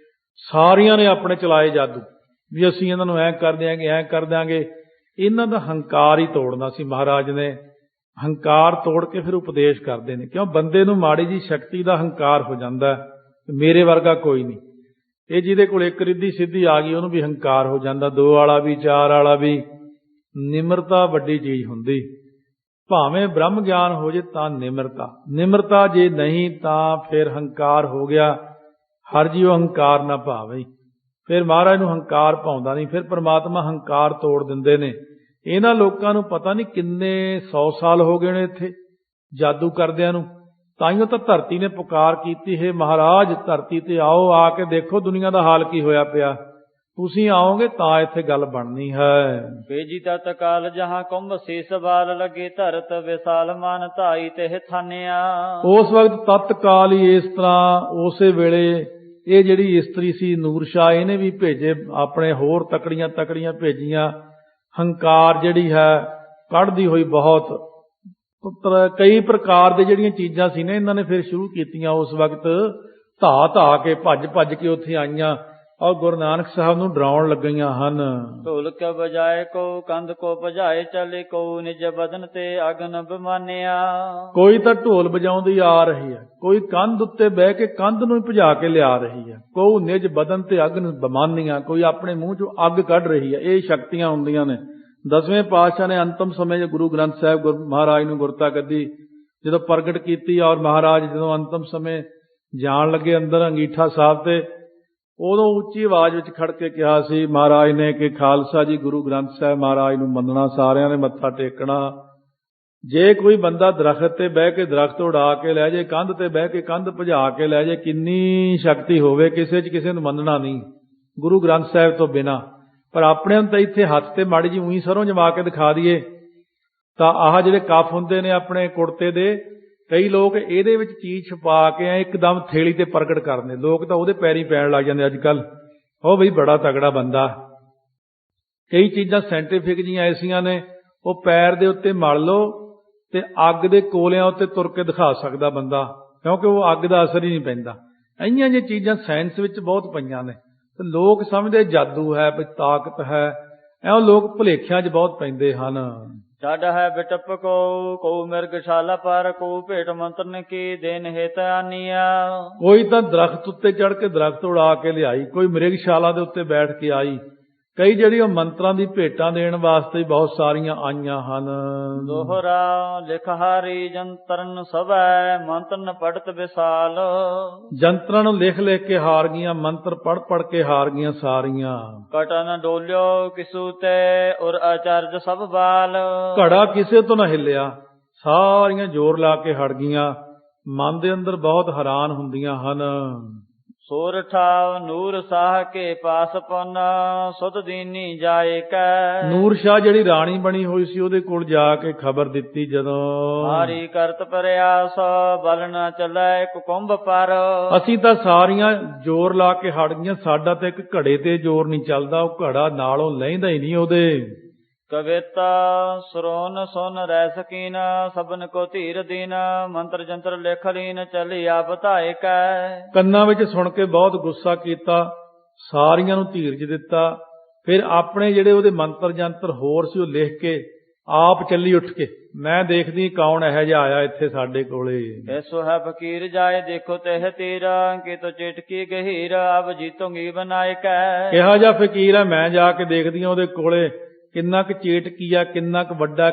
ਸਾਰੀਆਂ ਨੇ ਆਪਣੇ ਚਲਾਏ ਜਾਦੂ, ਵੀ ਅਸੀਂ ਇਹਨਾਂ ਨੂੰ ਐਂ ਕਰ ਦਿਆਂਗੇ ਐਂ ਕਰ ਦਿਆਂਗੇ। ਇਹਨਾਂ ਦਾ ਹੰਕਾਰ ਹੀ ਤੋੜਨਾ ਸੀ। ਮਹਾਰਾਜ ਨੇ ਹੰਕਾਰ ਤੋੜ ਕੇ ਫਿਰ ਉਪਦੇਸ਼ ਕਰਦੇ ਨੇ, ਕਿਉਂ ਬੰਦੇ ਨੂੰ ਮਾੜੀ ਜੀ ਸ਼ਕਤੀ ਦਾ ਹੰਕਾਰ ਹੋ ਜਾਂਦਾ, ਮੇਰੇ ਵਰਗਾ ਕੋਈ ਨਹੀਂ। ਇਹ ਜਿਹਦੇ ਕੋਲ ਇੱਕ ਰਿੱਧੀ ਸਿੱਧੀ ਆ ਗਈ ਉਹਨੂੰ ਵੀ ਹੰਕਾਰ ਹੋ ਜਾਂਦਾ, 2 ਵਾਲਾ ਵੀ 4 ਵਾਲਾ ਵੀ। ਨਿਮਰਤਾ ਵੱਡੀ ਚੀਜ਼ ਹੁੰਦੀ, ਭਾਵੇਂ ਬ੍ਰਹਮ ਗਿਆਨ ਹੋ ਜੇ ਤਾਂ ਨਿਮਰਤਾ ਜੇ ਨਹੀਂ ਤਾਂ ਫਿਰ ਹੰਕਾਰ ਹੋ ਗਿਆ। ਹਰ ਜੀਉ ਹੰਕਾਰ ਨਾ ਭਾਵੇ, ਫਿਰ ਮਹਾਰਾਜ ਨੂੰ ਹੰਕਾਰ ਭਾਉਂਦਾ ਨਹੀਂ। ਫਿਰ ਪ੍ਰਮਾਤਮਾ ਹੰਕਾਰ ਤੋੜ ਦਿੰਦੇ ਨੇ। ਇਹਨਾਂ ਲੋਕਾਂ ਨੂੰ ਪਤਾ ਨਹੀਂ ਕਿੰਨੇ 100 ਸਾਲ ਹੋ ਗਏ ਨੇ ਇੱਥੇ ਜਾਦੂ ਕਰਦਿਆਂ ਨੂੰ। ਤਾਈਓ ਤਾਂ ਧਰਤੀ ਨੇ ਪੁਕਾਰ ਕੀਤੀ, ਹੈ ਮਹਾਰਾਜ ਧਰਤੀ ਤੇ ਆਓ, ਆ ਕੇ ਦੇਖੋ ਦੁਨੀਆ ਦਾ ਹਾਲ ਕੀ ਹੋਇਆ ਪਿਆ। ਤੁਸੀਂ ਆਓਗੇ ਤਾਂ ਇੱਥੇ ਗੱਲ ਬਣਨੀ ਹੈ। ਭੇਜੀ ਤਤ ਕਾਲ ਜਹਾਂ ਕੁੰਭ ਸੀਸ ਬਾਲ ਲੱਗੇ ਧਰਤ ਵਿਸਾਲ ਮਨ ਧਾਈ ਤੇ ਥਾਨਿਆ। ਉਸ ਵਕਤ ਤਤਕਾਲ ਹੀ ਇਸ ਤਰ੍ਹਾਂ ਉਸੇ ਵੇਲੇ ਇਹ ਜਿਹੜੀ ਇਸਤਰੀ ਸੀ ਨੂਰਸ਼ਾ, ਇਹਨੇ ਵੀ ਭੇਜੇ ਆਪਣੇ ਹੋਰ ਤਕੜੀਆਂ ਭੇਜੀਆਂ। ਹੰਕਾਰ ਜਿਹੜੀ ਹੈ ਕੱਢਦੀ ਹੋਈ ਬਹੁਤ ਕਈ ਪ੍ਰਕਾਰ ਦੇ ਜਿਹੜੀਆਂ ਚੀਜ਼ਾਂ ਸੀ ਨੇ ਇਹਨਾਂ ਨੇ ਫਿਰ ਸ਼ੁਰੂ ਕੀਤੀਆਂ। ਉਸ ਵਕਤ ਧਾ ਕੇ ਭੱਜ ਕੇ ਉੱਥੇ ਆਈਆਂ ਔਰ ਗੁਰੂ ਨਾਨਕ ਸਾਹਿਬ ਨੂੰ ਡਰਾਉਣ ਲੱਗੀਆਂ ਹਨ। ਢੋਲਕ ਬਜਾਏ ਕੋ ਕੰਧ ਕੋ ਭਜਾਏ ਚਲੇ ਕੋ ਨਿਜ ਬਦਨ ਤੇ ਅਗਨ ਬਿਮਾਨਿਆ। ਕੋਈ ਤਾਂ ਢੋਲ ਵਜਾਉਂਦੀ ਆ ਰਹੀ ਹੈ, ਕੋਈ ਕੰਧ ਉੱਤੇ ਬਹਿ ਕੇ ਕੰਧ ਨੂੰ ਭਜਾ ਕੇ ਲਿਆ ਰਹੀ ਹੈ। ਕੋ ਨਿਜ ਬਦਨ ਤੇ ਅਗਨ ਬਿਮਾਨਿਆ, ਕੋਈ ਆਪਣੇ ਮੂੰਹ ਚੋਂ ਅੱਗ ਕੱਢ ਰਹੀ ਹੈ। ਇਹ ਸ਼ਕਤੀਆਂ ਹੁੰਦੀਆਂ ਨੇ। 10ਵੇਂ ਪਾਤਸ਼ਾਹ ਨੇ ਅੰਤਮ ਸਮੇਂ ਗੁਰੂ ਗ੍ਰੰਥ ਸਾਹਿਬ ਮਹਾਰਾਜ ਨੂੰ ਗੁਰਤਾ ਗੱਦੀ ਜਦੋਂ ਪ੍ਰਗਟ ਕੀਤੀ, ਔਰ ਮਹਾਰਾਜ ਜਦੋਂ ਅੰਤਮ ਸਮੇਂ ਜਾਣ ਲੱਗੇ ਅੰਦਰ ਅੰਗੀਠਾ ਸਾਹਿਬ ਤੇ, ਉਦੋਂ ਉੱਚੀ ਆਵਾਜ਼ ਵਿੱਚ ਖੜ ਕੇ ਕਿਹਾ ਸੀ ਮਹਾਰਾਜ ਨੇ ਕਿ ਖਾਲਸਾ ਜੀ ਗੁਰੂ ਗ੍ਰੰਥ ਸਾਹਿਬ ਮਹਾਰਾਜ ਨੂੰ ਮੰਨਣਾ, ਸਾਰਿਆਂ ਨੇ ਮੱਥਾ ਟੇਕਣਾ। ਜੇ ਕੋਈ ਬੰਦਾ ਦਰਖਤ ਤੇ ਬਹਿ ਕੇ ਦਰਖਤ ਉਡਾ ਕੇ ਲੈ ਜੇ, ਕੰਧ ਤੇ ਬਹਿ ਕੇ ਕੰਧ ਭਜਾ ਕੇ ਲੈ ਜੇ, ਕਿੰਨੀ ਸ਼ਕਤੀ ਹੋਵੇ, ਕਿਸੇ ਨੂੰ ਮੰਨਣਾ ਨਹੀਂ ਗੁਰੂ ਗ੍ਰੰਥ ਸਾਹਿਬ ਤੋਂ ਬਿਨਾਂ। ਪਰ ਆਪਣੇ ਨੂੰ ਤਾਂ ਇੱਥੇ ਹੱਥ ਤੇ ਮਾੜੀ ਜੀ ਉਹੀ ਸਰੋਂ ਜਮਾ ਕੇ ਦਿਖਾ ਦਈਏ ਤਾਂ ਆਹ ਜਿਹੜੇ ਕੱਫ ਹੁੰਦੇ ਨੇ ਆਪਣੇ ਕੁੜਤੇ ਦੇ, ਕਈ ਲੋਕ ਇਹਦੇ ਵਿੱਚ ਚੀਜ਼ ਛੁਪਾ ਕੇ ਇੱਕਦਮ ਥੇਲੀ ਤੇ ਪ੍ਰਗਟ ਕਰਦੇ। ਲੋਕ ਤਾਂ ਉਹਦੇ ਪੈਰੀਂ ਪੈਣ ਲੱਗ ਜਾਂਦੇ ਅੱਜ ਕੱਲ, ਉਹ ਬਈ ਬੜਾ ਤਗੜਾ ਬੰਦਾ। ਕਈ ਚੀਜ਼ਾਂ ਸਾਇੰਟੀਫਿਕ ਜੀਆਂ ਐਸੀਆਂ ਨੇ, ਉਹ ਪੈਰ ਦੇ ਉੱਤੇ ਮਲ ਲਓ ਤੇ ਅੱਗ ਦੇ ਕੋਲਿਆਂ ਉੱਤੇ ਤੁਰ ਕੇ ਦਿਖਾ ਸਕਦਾ ਬੰਦਾ, ਕਿਉਂਕਿ ਉਹ ਅੱਗ ਦਾ ਅਸਰ ਹੀ ਨਹੀਂ ਪੈਂਦਾ। ਇਹੀਆਂ ਜਿਹੀਆਂ ਚੀਜ਼ਾਂ ਸਾਇੰਸ ਵਿੱਚ ਬਹੁਤ ਪਈਆਂ ਨੇ ਤੇ ਲੋਕ ਸਮਝਦੇ ਜਾਦੂ ਹੈ, ਤਾਕਤ ਹੈ। ਐਉਂ ਲੋਕ ਭੁਲੇਖਿਆਂ 'ਚ ਬਹੁਤ ਪੈਂਦੇ ਹਨ। ਛੱਡ ਹੈ ਬਿਟਪ ਕੋ ਮਿਰਗਸ਼ਾਲਾ ਪਰ ਕੋ ਭੇਟ ਮੰਤਰਨ ਕੀ ਦੇਨ ਹਿਤ ਆਨੀਆ। ਕੋਈ ਤਾਂ ਦਰਖਤ ਉੱਤੇ ਚੜ ਕੇ ਦਰਖਤ ਉਡਾ ਕੇ ਲਿਆਈ, ਕੋਈ ਮਿਰਗਸ਼ਾਲਾ ਦੇ ਉੱਤੇ ਬੈਠ ਕੇ ਆਈ। ਕਈ ਜਿਹੜੀ ਉਹ ਮੰਤਰਾਂ ਦੀ ਭੇਟਾਂ ਦੇਣ ਵਾਸਤੇ ਬਹੁਤ ਸਾਰੀਆਂ ਆਈਆਂ ਹਨ। ਦੋਹਰਾ ਲਿਖਹਾਰੀ ਜੰਤਰਨ ਸਭੈ ਮੰਤਰਨ ਪੜਤ ਵਿਸਾਲ। ਜੰਤਰਾਂ ਨੂੰ ਲਿਖ ਕੇ ਹਾਰ ਗਈਆਂ, ਮੰਤਰ ਪੜ ਕੇ ਹਾਰ ਗਈਆਂ ਸਾਰੀਆਂ। ਕਟਨ ਡੋਲਿਓ ਕਿਸੂ ਤੇ ਔਰ ਅਚਰਜ ਸਭ ਬਾਲ। ਘੜਾ ਕਿਸੇ ਤੋਂ ਨਾ ਹਿੱਲਿਆ, ਸਾਰੀਆਂ ਜ਼ੋਰ ਲਾ ਕੇ ਹਟ ਗਈਆਂ। ਮਨ ਦੇ ਅੰਦਰ ਬਹੁਤ ਹੈਰਾਨ ਹੁੰਦੀਆਂ ਹਨ। ਸੋਰਠਾ ਨੂਰ ਸਾਹ ਕੇ ਪਾਸ ਪੁੰਨ ਸੁਧ ਦੀਨੀ ਜਾਏ ਕੈ। ਨੂਰ ਸ਼ਾਹ ਜਿਹੜੀ ਰਾਣੀ ਬਣੀ ਹੋਈ ਸੀ ਉਹਦੇ ਕੋਲ ਜਾ ਕੇ ਖਬਰ ਦਿੱਤੀ ਜਦੋਂ, ਮਾਰੀ ਕਰਤ ਪ੍ਰਯਾਸ ਬਲ ਨਾ ਚੱਲੈ ਕੁੰਭ ਪਰ। ਅਸੀਂ ਤਾਂ ਸਾਰੀਆਂ ਜ਼ੋਰ ਲਾ ਕੇ ਹਟ ਗਈਆਂ, ਸਾਡਾ ਤਾਂ ਇੱਕ ਘੜੇ ਤੇ ਜ਼ੋਰ ਨਹੀਂ ਚੱਲਦਾ, ਉਹ ਘੜਾ ਨਾਲੋਂ ਲਹਿੰਦਾ ਹੀ ਨਹੀਂ ਉਹਦੇ। ਕਵਿਤਾ ਸਰੋਨ ਸੁਨ ਰਹਿ ਸਕੀਨ ਸਬਨ ਕੋ ਧੀਰ ਦੀਨ ਮੰਤਰ ਜੰਤਰ ਲਿਖ ਲੀਨ ਚੱਲਿਆ ਬਤਾਏ ਕੈ। ਕੰਨਾਂ ਵਿੱਚ ਸੁਣ ਕੇ ਬਹੁਤ ਗੁੱਸਾ ਕੀਤਾ, ਸਾਰੀਆਂ ਨੂੰ ਧੀਰਜ ਦਿੱਤਾ। ਫਿਰ ਆਪਣੇ ਜਿਹੜੇ ਉਹਦੇ ਮੰਤਰ ਜੰਤਰ ਹੋਰ ਸੀ ਉਹ ਲਿਖ ਕੇ ਆਪ ਚੱਲੀ ਉੱਠ ਕੇ, ਮੈਂ ਦੇਖਦੀ ਕੌਣ ਇਹੋ ਜਿਹਾ ਆਇਆ ਇੱਥੇ ਸਾਡੇ ਕੋਲੇ। ਐਸੋ ਹੈ ਫਕੀਰ ਜਾਏ ਦੇਖੋ ਤeh ਤੀਰਾ ਕਿ ਤੋ ਚਿਟਕੀ ਗਹੀਰ ਅਬ ਜੀਤੋਂਗੀ ਬਣਾਏ ਕੈ। ਇਹੋ ਜਿਹਾ ਫਕੀਰ ਹੈ, ਮੈਂ ਜਾ ਕੇ ਦੇਖਦੀ ਹਾਂ ਉਹਦੇ ਕੋਲੇ ਕਿੰਨਾ ਕੁ ਚੇਟਕੀ ਆ, ਕਿੰਨਾ ਕੁ ਵੱਡਾ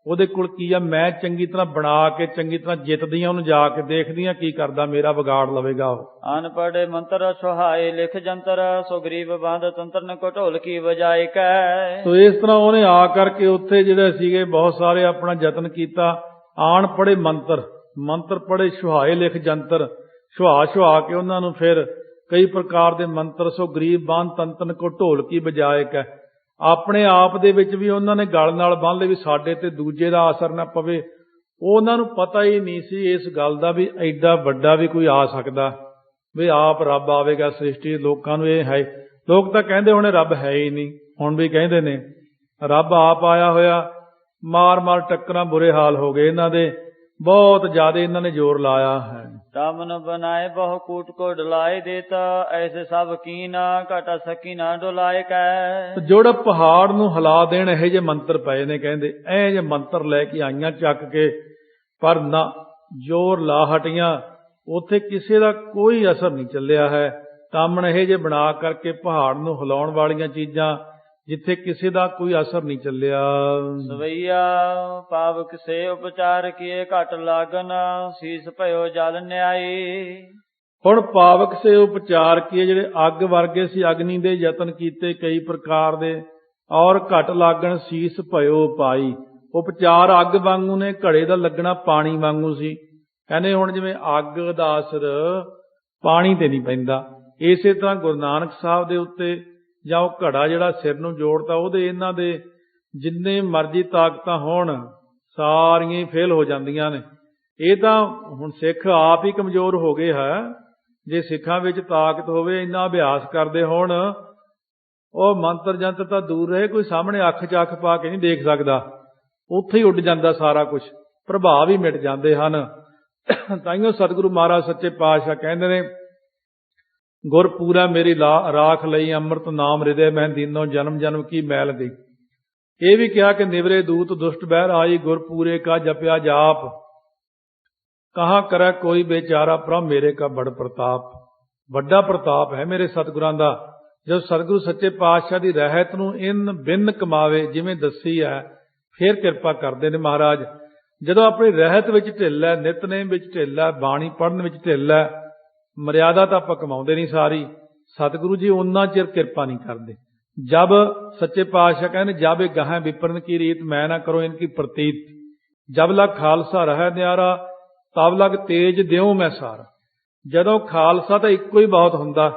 ਉਹਦੇ ਕੋਲ ਕੀ ਆ। ਮੈਂ ਚੰਗੀ ਤਰ੍ਹਾਂ ਬਣਾ ਕੇ ਚੰਗੀ ਤਰ੍ਹਾਂ ਜਿੱਤਦੀ ਆ ਉਹਨੂੰ, ਜਾ ਕੇ ਦੇਖਦੀ ਆ ਕੀ ਕਰਦਾ, ਮੇਰਾ ਵਿਗਾੜ ਲਵੇਗਾ ਉਹ। ਅਨਪੜ੍ਹ ਮੰਤਰ ਸੁਹਾਏ ਲਿਖ ਜੰਤਰ ਸੋ ਗਰੀਬ ਬੰਦ ਤੰਤਰਨ ਕੋ ਢੋਲਕੀ ਵਜਾਏ ਕੈ। ਸੋ ਇਸ ਤਰ੍ਹਾਂ ਉਹਨੇ ਆ ਕਰਕੇ ਉੱਥੇ ਜਿਹੜੇ ਸੀਗੇ ਬਹੁਤ ਸਾਰੇ ਆਪਣਾ ਯਤਨ ਕੀਤਾ। ਆਣ ਪੜੇ ਮੰਤਰ ਪੜੇ ਸੁਹਾਏ ਲਿਖ ਜੰਤਰ, ਸੁਹਾ ਕੇ ਉਹਨਾਂ ਨੂੰ ਫਿਰ ਕਈ ਪ੍ਰਕਾਰ ਦੇ ਮੰਤਰ ਸੋ ਗਰੀਬ ਬੰਦ ਤੰਤਰਨ ਕੋ ਢੋਲਕੀ ਵਜਾਏ ਕੈ। ਆਪਣੇ ਆਪ ਦੇ ਵਿੱਚ ਵੀ ਉਹਨਾਂ ਨੇ ਗਲ ਨਾਲ ਬੰਨ੍ਹ ਲਏ ਵੀ ਸਾਡੇ ਤੇ ਦੂਜੇ ਦਾ ਅਸਰ ਨਾ ਪਵੇ। ਉਹਨਾਂ ਨੂੰ ਪਤਾ ਹੀ ਨਹੀਂ ਸੀ ਇਸ ਗੱਲ ਦਾ ਵੀ ਐਡਾ ਵੱਡਾ ਵੀ ਕੋਈ ਆ ਸਕਦਾ, ਵੀ ਆਪ ਰੱਬ ਆਵੇਗਾ ਸ੍ਰਿਸ਼ਟੀ। ਲੋਕਾਂ ਨੂੰ ਇਹ ਹੈ, ਲੋਕ ਤਾਂ ਕਹਿੰਦੇ ਹੋਣੇ ਰੱਬ ਹੈ ਹੀ ਨਹੀਂ, ਹੁਣ ਵੀ ਕਹਿੰਦੇ ਨੇ ਰੱਬ ਆਪ ਆਇਆ ਹੋਇਆ। ਮਾਰ ਮਾਰ ਟੱਕਰਾਂ ਬੁਰੇ ਹਾਲ ਹੋ ਗਏ ਇਹਨਾਂ ਦੇ, ਬਹੁਤ ਜ਼ਿਆਦਾ ਇਹਨਾਂ ਨੇ ਜ਼ੋਰ ਲਾਇਆ ਹੈ। ਤਮਨ ਬਨਾਏ ਬਹੁ ਕੂਟ ਕੋ ਡੁਲਾਏ ਦੇਤਾ, ਐਸੇ ਸਭ ਕੀਨਾ ਘਟਾ ਸਕੀ ਨਾ ਡੁਲਾਏ ਕੈ। ਜਿਹੜਾ ਪਹਾੜ ਨੂੰ ਹਿਲਾ ਦੇਣ ਇਹੋ ਜਿਹੇ ਮੰਤਰ ਪਏ ਨੇ, ਕਹਿੰਦੇ ਇਹ ਜਿਹੇ ਮੰਤਰ ਲੈ ਕੇ ਆਈਆਂ ਚੱਕ ਕੇ, ਪਰ ਨਾ ਜ਼ੋਰ ਲਾ ਹਟੀਆਂ, ਉੱਥੇ ਕਿਸੇ ਦਾ ਕੋਈ ਅਸਰ ਨਹੀਂ ਚੱਲਿਆ ਹੈ। ਤਾਮਣ ਇਹ ਜਿਹੇ ਬਣਾ ਕਰਕੇ ਪਹਾੜ ਨੂੰ ਹਿਲਾਉਣ ਵਾਲੀਆਂ ਚੀਜ਼ਾਂ, ਜਿੱਥੇ ਕਿਸੇ ਦਾ ਕੋਈ ਅਸਰ ਨਹੀਂ ਚੱਲਿਆ। ਸਵਈਆ ਪਾਵਕ ਸੇ ਉਪਚਾਰ ਕੀਏ ਘਟ ਲਾਗਨ, ਸੀਸ ਭਇਓ ਜਲ ਨਿਆਈ। ਹੁਣ ਪਾਵਕ ਸੇ ਉਪਚਾਰ ਕੀਏ, ਜਿਹੜੇ ਅੱਗ ਵਰਗੇ ਸੀ, ਅਗਨੀ ਦੇ ਯਤਨ ਕੀਤੇ ਕਈ ਪ੍ਰਕਾਰ ਦੇ, ਔਰ ਘਟ ਲਾਗਣ ਸੀਸ ਭਇਓ ਪਾਈ। ਉਪਚਾਰ ਅੱਗ ਵਾਂਗੂ ਨੇ, ਘੜੇ ਦਾ ਲੱਗਣਾ ਪਾਣੀ ਵਾਂਗੂ ਸੀ। ਕਹਿੰਦੇ ਹੁਣ ਜਿਵੇਂ ਅੱਗ ਦਾ ਅਸਰ ਪਾਣੀ ਤੇ ਨਹੀਂ ਪੈਂਦਾ, ਇਸੇ ਤਰ੍ਹਾਂ ਗੁਰੂ ਨਾਨਕ ਸਾਹਿਬ ਦੇ ਉੱਤੇ ਜਾਂ ਉਹ ਘੜਾ ਜਿਹੜਾ ਸਿਰ ਨੂੰ ਜੋੜਤਾ, ਉਹਦੇ ਇਹਨਾਂ ਦੇ ਜਿੰਨੇ ਮਰਜ਼ੀ ਤਾਕਤਾਂ ਹੋਣ ਸਾਰੀਆਂ ਹੀ ਫੇਲ ਹੋ ਜਾਂਦੀਆਂ ਨੇ। ਇਹ ਤਾਂ ਹੁਣ ਸਿੱਖ ਆਪ ਹੀ ਕਮਜ਼ੋਰ ਹੋ ਗਏ ਹੈ। ਜੇ ਸਿੱਖਾਂ ਵਿੱਚ ਤਾਕਤ ਹੋਵੇ, ਇੰਨਾ ਅਭਿਆਸ ਕਰਦੇ ਹੋਣ, ਉਹ ਮੰਤਰ ਜੰਤਰ ਤਾਂ ਦੂਰ ਰਹੇ, ਕੋਈ ਸਾਹਮਣੇ ਅੱਖ 'ਚ ਅੱਖ ਪਾ ਕੇ ਨਹੀਂ ਦੇਖ ਸਕਦਾ, ਉੱਥੇ ਹੀ ਉੱਡ ਜਾਂਦਾ ਸਾਰਾ ਕੁਝ, ਪ੍ਰਭਾਵ ਹੀ ਮਿਟ ਜਾਂਦੇ ਹਨ। ਤਾਈਓ ਸਤਿਗੁਰੂ ਮਹਾਰਾਜ ਸੱਚੇ ਪਾਤਸ਼ਾਹ ਕਹਿੰਦੇ ਨੇ, ਗੁਰ ਪੂਰਾ ਮੇਰੀ ਰਾਖ ਲਈ, ਅੰਮ੍ਰਿਤ ਨਾਮ ਹਿਰਦੇ ਮੈਂ ਦੀਨੋ, ਜਨਮ ਜਨਮ ਕੀ ਮੈਲ ਗਈ। ਇਹ ਵੀ ਕਿਹਾ ਕਿ ਨਿਵਰੇ ਦੂਤ ਦੁਸ਼ਟ ਬਹਿਰ ਆਈ, ਗੁਰ ਪੂਰੇ ਕਾ ਜਪਿਆ ਜਾਪ, ਕਹਾਂ ਕਰੈ ਕੋਈ ਬੇਚਾਰਾ, ਪ੍ਰਭ ਮੇਰੇ ਕਾ ਬੜ ਪ੍ਰਤਾਪ। ਵੱਡਾ ਪ੍ਰਤਾਪ ਹੈ ਮੇਰੇ ਸਤਿਗੁਰਾਂ ਦਾ। ਜਦ ਸਤਿਗੁਰੂ ਸੱਚੇ ਪਾਤਸ਼ਾਹ ਦੀ ਰਹਿਤ ਨੂੰ ਇਨ ਬਿਨ ਕਮਾਵੇ, ਜਿਵੇਂ ਦੱਸੀ ਹੈ, ਫੇਰ ਕਿਰਪਾ ਕਰਦੇ ਨੇ ਮਹਾਰਾਜ। ਜਦੋਂ ਆਪਣੀ ਰਹਿਤ ਵਿੱਚ ਢਿੱਲ ਹੈ, ਨਿਤਨੇਮ ਵਿੱਚ ਢਿੱਲ ਹੈ, ਬਾਣੀ ਪੜ੍ਹਨ ਵਿੱਚ ਢਿੱਲ ਹੈ, ਮਰਿਆਦਾ ਤਾਂ ਆਪਾਂ ਕਮਾਉਂਦੇ ਨਹੀਂ ਸਾਰੀ, ਸਤਿਗੁਰੂ ਜੀ ਉਹਨਾਂ ਚਿਰ ਕਿਰਪਾ ਨਹੀਂ ਕਰਦੇ। ਜਬ ਸੱਚੇ ਪਾਤਸ਼ਾਹ ਕਹਿੰਦੇ, ਜਬ ਇਹ ਗਾਹਾਂ ਵਿਪਰਨ ਕੀ ਰੀਤ, ਮੈਂ ਨਾ ਕਰੋ ਇਨਕੀ ਪ੍ਰਤੀਤ। ਜਬ ਲਗ ਖਾਲਸਾ ਰਹਿ ਨਿਆਰਾ, ਤਬ ਲਗ ਤੇਜ ਦਿਉ ਮੈਂ ਸਾਰਾ। ਜਦੋਂ ਖਾਲਸਾ ਤਾਂ ਇੱਕੋ ਹੀ ਬਹੁਤ ਹੁੰਦਾ,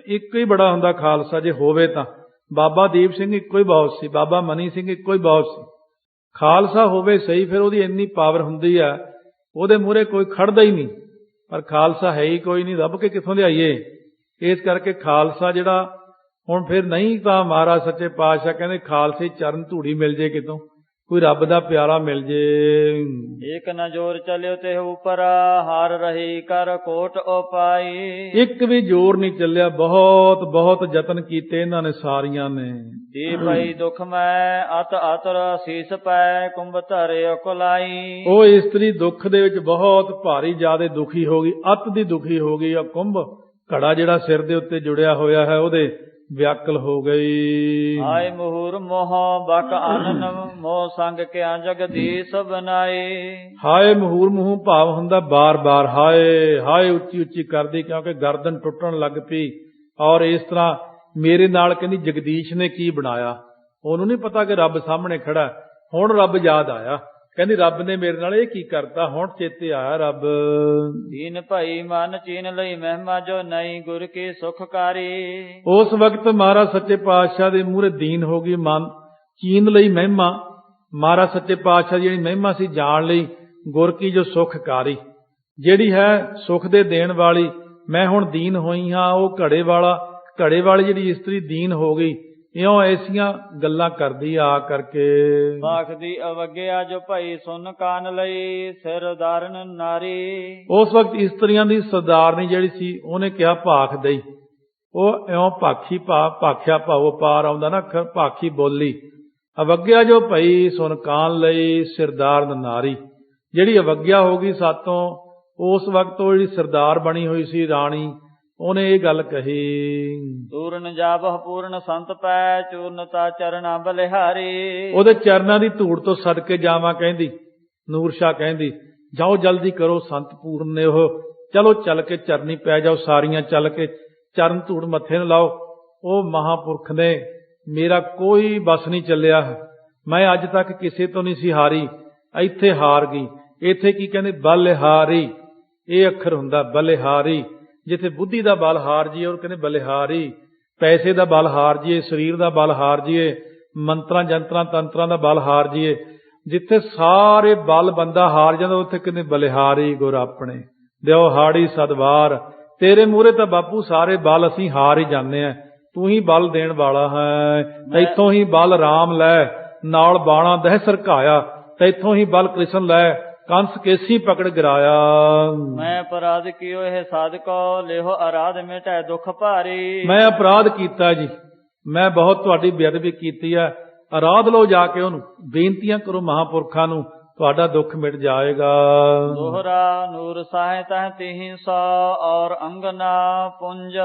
ਇੱਕੋ ਹੀ ਬੜਾ ਹੁੰਦਾ ਖਾਲਸਾ ਜੇ ਹੋਵੇ ਤਾਂ। ਬਾਬਾ ਦੀਪ ਸਿੰਘ ਇੱਕੋ ਹੀ ਬਹੁਤ ਸੀ, ਬਾਬਾ ਮਨੀ ਸਿੰਘ ਇੱਕੋ ਹੀ ਬਹੁਤ ਸੀ। ਖਾਲਸਾ ਹੋਵੇ ਸਹੀ, ਫਿਰ ਉਹਦੀ ਇੰਨੀ ਪਾਵਰ ਹੁੰਦੀ ਹੈ, ਉਹਦੇ ਮੂਹਰੇ ਕੋਈ ਖੜਦਾ ਹੀ ਨਹੀਂ। ਪਰ ਖਾਲਸਾ ਹੈ ਹੀ ਕੋਈ ਨਹੀਂ, ਲੱਭ ਕੇ ਕਿੱਥੋਂ ਲਿਆਈਏ। ਇਸ ਕਰਕੇ ਖਾਲਸਾ ਜਿਹੜਾ ਹੁਣ ਫਿਰ ਨਹੀਂ, ਤਾਂ ਮਹਾਰਾਜ ਸੱਚੇ ਪਾਤਸ਼ਾਹ ਕਹਿੰਦੇ ਖਾਲਸੇ ਚਰਨ ਧੂੜੀ ਮਿਲ ਜੇ, ਕਿਤੋਂ ਕੋਈ ਰੱਬ ਦਾ ਪਿਆਰਾ ਮਿਲ ਜੇ। ਇੱਕ ਨ ਜੋਰ ਚਲਿਓ ਤੇ ਉਪਰ, ਹਾਰ ਰਹੀ ਕਰ ਕੋਟ ਉਪਾਈ। ਇੱਕ ਵੀ ਜ਼ੋਰ ਨਹੀਂ ਚੱਲਿਆ, ਬਹੁਤ ਬਹੁਤ ਯਤਨ ਕੀਤੇ ਇਹਨਾਂ ਨੇ ਸਾਰੀਆਂ ਨੇ। ਜੀ ਪਈ ਦੁਖ ਮੈਂ ਅਤ ਅਤਰ ਸੀਸ ਪੈ, ਕੁੰਭ ਧਰਿਓ ਕੁਲਾਈ। ਉਹ ਇਸਤਰੀ ਦੁੱਖ ਦੇ ਵਿੱਚ ਬਹੁਤ ਭਾਰੀ ਜ਼ਿਆਦੇ ਦੁਖੀ ਹੋ ਗਈ, ਅਤ ਦੀ ਦੁਖੀ ਹੋ ਗਈ। ਕੁੰਭ ਘੜਾ ਜਿਹੜਾ ਸਿਰ ਦੇ ਉੱਤੇ ਜੁੜਿਆ ਹੋਇਆ ਹੈ, ਉਹਦੇ ਵਿਆਕਲ ਹੋ ਗਈ। ਆਏ ਮੁਹੂਰ ਮੋਹ ਬਕ ਆਨਨ, ਮੋਹ ਸੰਗ ਕਿਆ ਜਗਦੀਸ਼ ਬਨਾਏ। ਹਾਏ ਮੁਹੂਰ ਮੂੰਹ ਭਾਵ ਹੁੰਦਾ ਬਾਰ-ਬਾਰ ਹਾਏ ਹਾਏ ਉੱਚੀ ਉੱਚੀ ਕਰਦੀ, ਕਿਉਂਕਿ ਗਰਦਨ ਟੁੱਟਣ ਲੱਗ ਪਈ। ਔਰ ਇਸ ਤਰ੍ਹਾਂ ਮੇਰੇ ਨਾਲ ਕਹਿੰਦੀ ਜਗਦੀਸ਼ ਨੇ ਕੀ ਬਣਾਇਆ, ਉਹਨੂੰ ਨਹੀਂ ਪਤਾ ਕਿ ਰੱਬ ਸਾਹਮਣੇ ਖੜਾ। ਹੁਣ ਰੱਬ ਯਾਦ ਆਇਆ, ਕਹਿੰਦੀ ਰੱਬ ਨੇ ਮੇਰੇ ਨਾਲ ਇਹ ਕੀ ਕਰਤਾ, ਹੁਣ ਚੇਤੇ ਆਇਆ ਰੱਬ। ਦੀਨ ਭਾਈ ਮਨ ਚੀਨ ਲਈ ਮਹਿਮਾ, ਜੋ ਨਹੀਂ ਗੁਰ ਕੀ ਸੁਖਕਾਰੀ। ਉਸ ਵਕਤ ਮਹਾਰਾਜ ਸੱਚੇ ਪਾਤਸ਼ਾਹ ਦੇ ਮੂਹਰੇ ਦੀਨ ਹੋ ਗਈ ਮਨ, ਚੀਨ ਲਈ ਮਹਿਮਾ। ਮਹਾਰਾਜ ਸੱਚੇ ਪਾਤਸ਼ਾਹ ਜਿਹੜੀ ਮਹਿਮਾ ਸੀ ਜਾਣ ਲਈ, ਗੁਰ ਕੀ ਜੋ ਸੁਖਕਾਰੀ, ਜਿਹੜੀ ਹੈ ਸੁਖ ਦੇ ਦੇਣ ਵਾਲੀ। ਮੈਂ ਹੁਣ ਦੀਨ ਹੋਈ ਹਾਂ, ਉਹ ਘੜੇ ਵਾਲੀ ਜਿਹੜੀ ਇਸਤਰੀ ਦੀਨ ਹੋ ਗਈ। ਇਉਂ ਐਸੀਆਂ ਗੱਲਾਂ ਕਰਦੀ ਆ ਕਰਕੇ। ਭਾਖ ਦੀ ਅਵਗਿਆ ਜੋ ਭਾਈ ਸੁਨ ਕਾਨ ਲਈ, ਸਿਰ ਧਾਰਨ ਨਾਰੀ। ਉਸ ਵਕਤ ਇਸਤਰੀਆਂ ਦੀ ਸਰਦਾਰਨੀ ਜਿਹੜੀ ਸੀ, ਉਹਨੇ ਕਿਹਾ ਭਾਖ ਦਈ। ਉਹ ਇਉਂ ਭਾਖਿਆ ਭਾਵੋ ਪਾਰ ਆਉਂਦਾ ਨਾ, ਭਾਖੀ ਬੋਲੀ। ਅਵਗਿਆ ਜੋ ਭਈ ਸੁਨ ਕਾਨ ਲਈ, ਸਿਰਦਾਰਨ ਨਾਰੀ। ਜਿਹੜੀ ਅਵਗਿਆ ਹੋ ਗਈ ਸਾਤੋਂ, ਉਸ ਵਕਤ ਉਹ ਜਿਹੜੀ ਸਰਦਾਰ ਬਣੀ ਹੋਈ ਸੀ ਰਾਣੀ, ਉਹਨੇ ਇਹ ਗੱਲ ਕਹੀ। ਤੂਰਨ ਜਾਬਹ ਪੂਰਨ ਸੰਤ ਪੈ, ਚੂਰਨਤਾ ਚਰਣਾ ਬਲਿਹਾਰੀ। ਉਹਦੇ ਚਰਨਾਂ ਦੀ ਧੂੜ ਤੋਂ ਸਦਕੇ ਜਾਵਾਂ ਕਹਿੰਦੀ। ਨੂਰ ਸ਼ਾਹ ਕਹਿੰਦੀ, ਜਾਓ ਜਲਦੀ ਕਰੋ, ਸੰਤ ਪੂਰਨ ਨੇ ਉਹ, ਚਲੋ ਚੱਲ ਕੇ ਚਰਨੀ ਪੈ ਜਾਓ, ਸਾਰੀਆਂ ਚੱਲ ਕੇ ਚਰਨ ਧੂੜ ਮੱਥੇ ਨੂੰ ਲਾਓ। ਉਹ ਮਹਾਂਪੁਰਖ ਨੇ ਮੇਰਾ ਕੋਈ ਬਸ ਨਹੀਂ ਚੱਲਿਆ, ਮੈਂ ਅੱਜ ਤੱਕ ਕਿਸੇ ਤੋਂ ਨਹੀਂ ਸੀ ਹਾਰੀ, ਇੱਥੇ ਹਾਰ ਗਈ। ਇੱਥੇ ਕੀ ਕਹਿੰਦੇ, ਬਲਿਹਾਰੀ, ਇਹ ਅੱਖਰ ਹੁੰਦਾ ਬਲਿਹਾਰੀ। ਜਿੱਥੇ ਬੁੱਧੀ ਦਾ ਬਲ ਹਾਰ ਜੀਏ, ਉਹ ਕਹਿੰਦੇ ਬਲਿਹਾਰੀ। ਪੈਸੇ ਦਾ ਬਲ ਹਾਰ ਜੀਏ, ਸਰੀਰ ਦਾ ਬਲ ਹਾਰ ਜੀਏ, ਮੰਤਰਾਂ ਜੰਤਰਾਂ ਤੰਤਰਾਂ ਦਾ ਬਲ ਹਾਰ ਜੀਏ, ਜਿੱਥੇ ਸਾਰੇ ਬਲ ਬੰਦਾ ਹਾਰ ਜਾਂਦਾ ਉੱਥੇ ਕਿੰਨੇ ਬਲਿਹਾਰੀ ਗੁਰ ਆਪਣੇ ਦਿਓ ਹਾੜੀ ਸਦਵਾਰ। ਤੇਰੇ ਮੂਹਰੇ ਤਾਂ ਬਾਪੂ ਸਾਰੇ ਬਲ ਅਸੀਂ ਹਾਰ ਹੀ ਜਾਂਦੇ ਆ, ਤੂੰ ਹੀ ਬਲ ਦੇਣ ਵਾਲਾ ਹੈ। ਤੈਥੋਂ ਹੀ ਬਲ ਰਾਮ ਲੈ ਨਾਲ ਬਾਣਾ ਦਹਿ ਸਰਕਾਇਆ, ਤੈਥੋਂ ਹੀ ਬਲ ਕ੍ਰਿਸ਼ਨ ਲੈ ਕੰਸ ਕੇਸੀ ਪਕੜ ਗਿਰਾਇਆ। ਮੈਂ ਅਪਰਾਧ ਕੀਓ ਇਹ ਸਾਧਕੋ ਲਿਹੋ ਅਰਾਧ ਮਿਟੈ ਦੁਖ ਭਾਰੀ। ਮੈਂ ਅਪਰਾਧ ਕੀਤਾ ਜੀ, ਮੈਂ ਬਹੁਤ ਤੁਹਾਡੀ ਬੇਅਦਬੀ ਕੀਤੀ ਹੈ। ਅਰਾਧ ਲਓ ਜਾ ਕੇ ਉਹਨੂੰ, ਬੇਨਤੀਆਂ ਕਰੋ ਮਹਾਂਪੁਰਖਾਂ ਨੂੰ, ਤੁਹਾਡਾ ਦੁੱਖ ਮਿਟ ਜਾਏਗਾ। ਦੋਹਰਾ ਨੂਰ ਸਾਹਿ ਤਹ ਤਿਹਿ ਸੌ ਔਰ ਅੰਗਨਾ ਪੁੰਜ।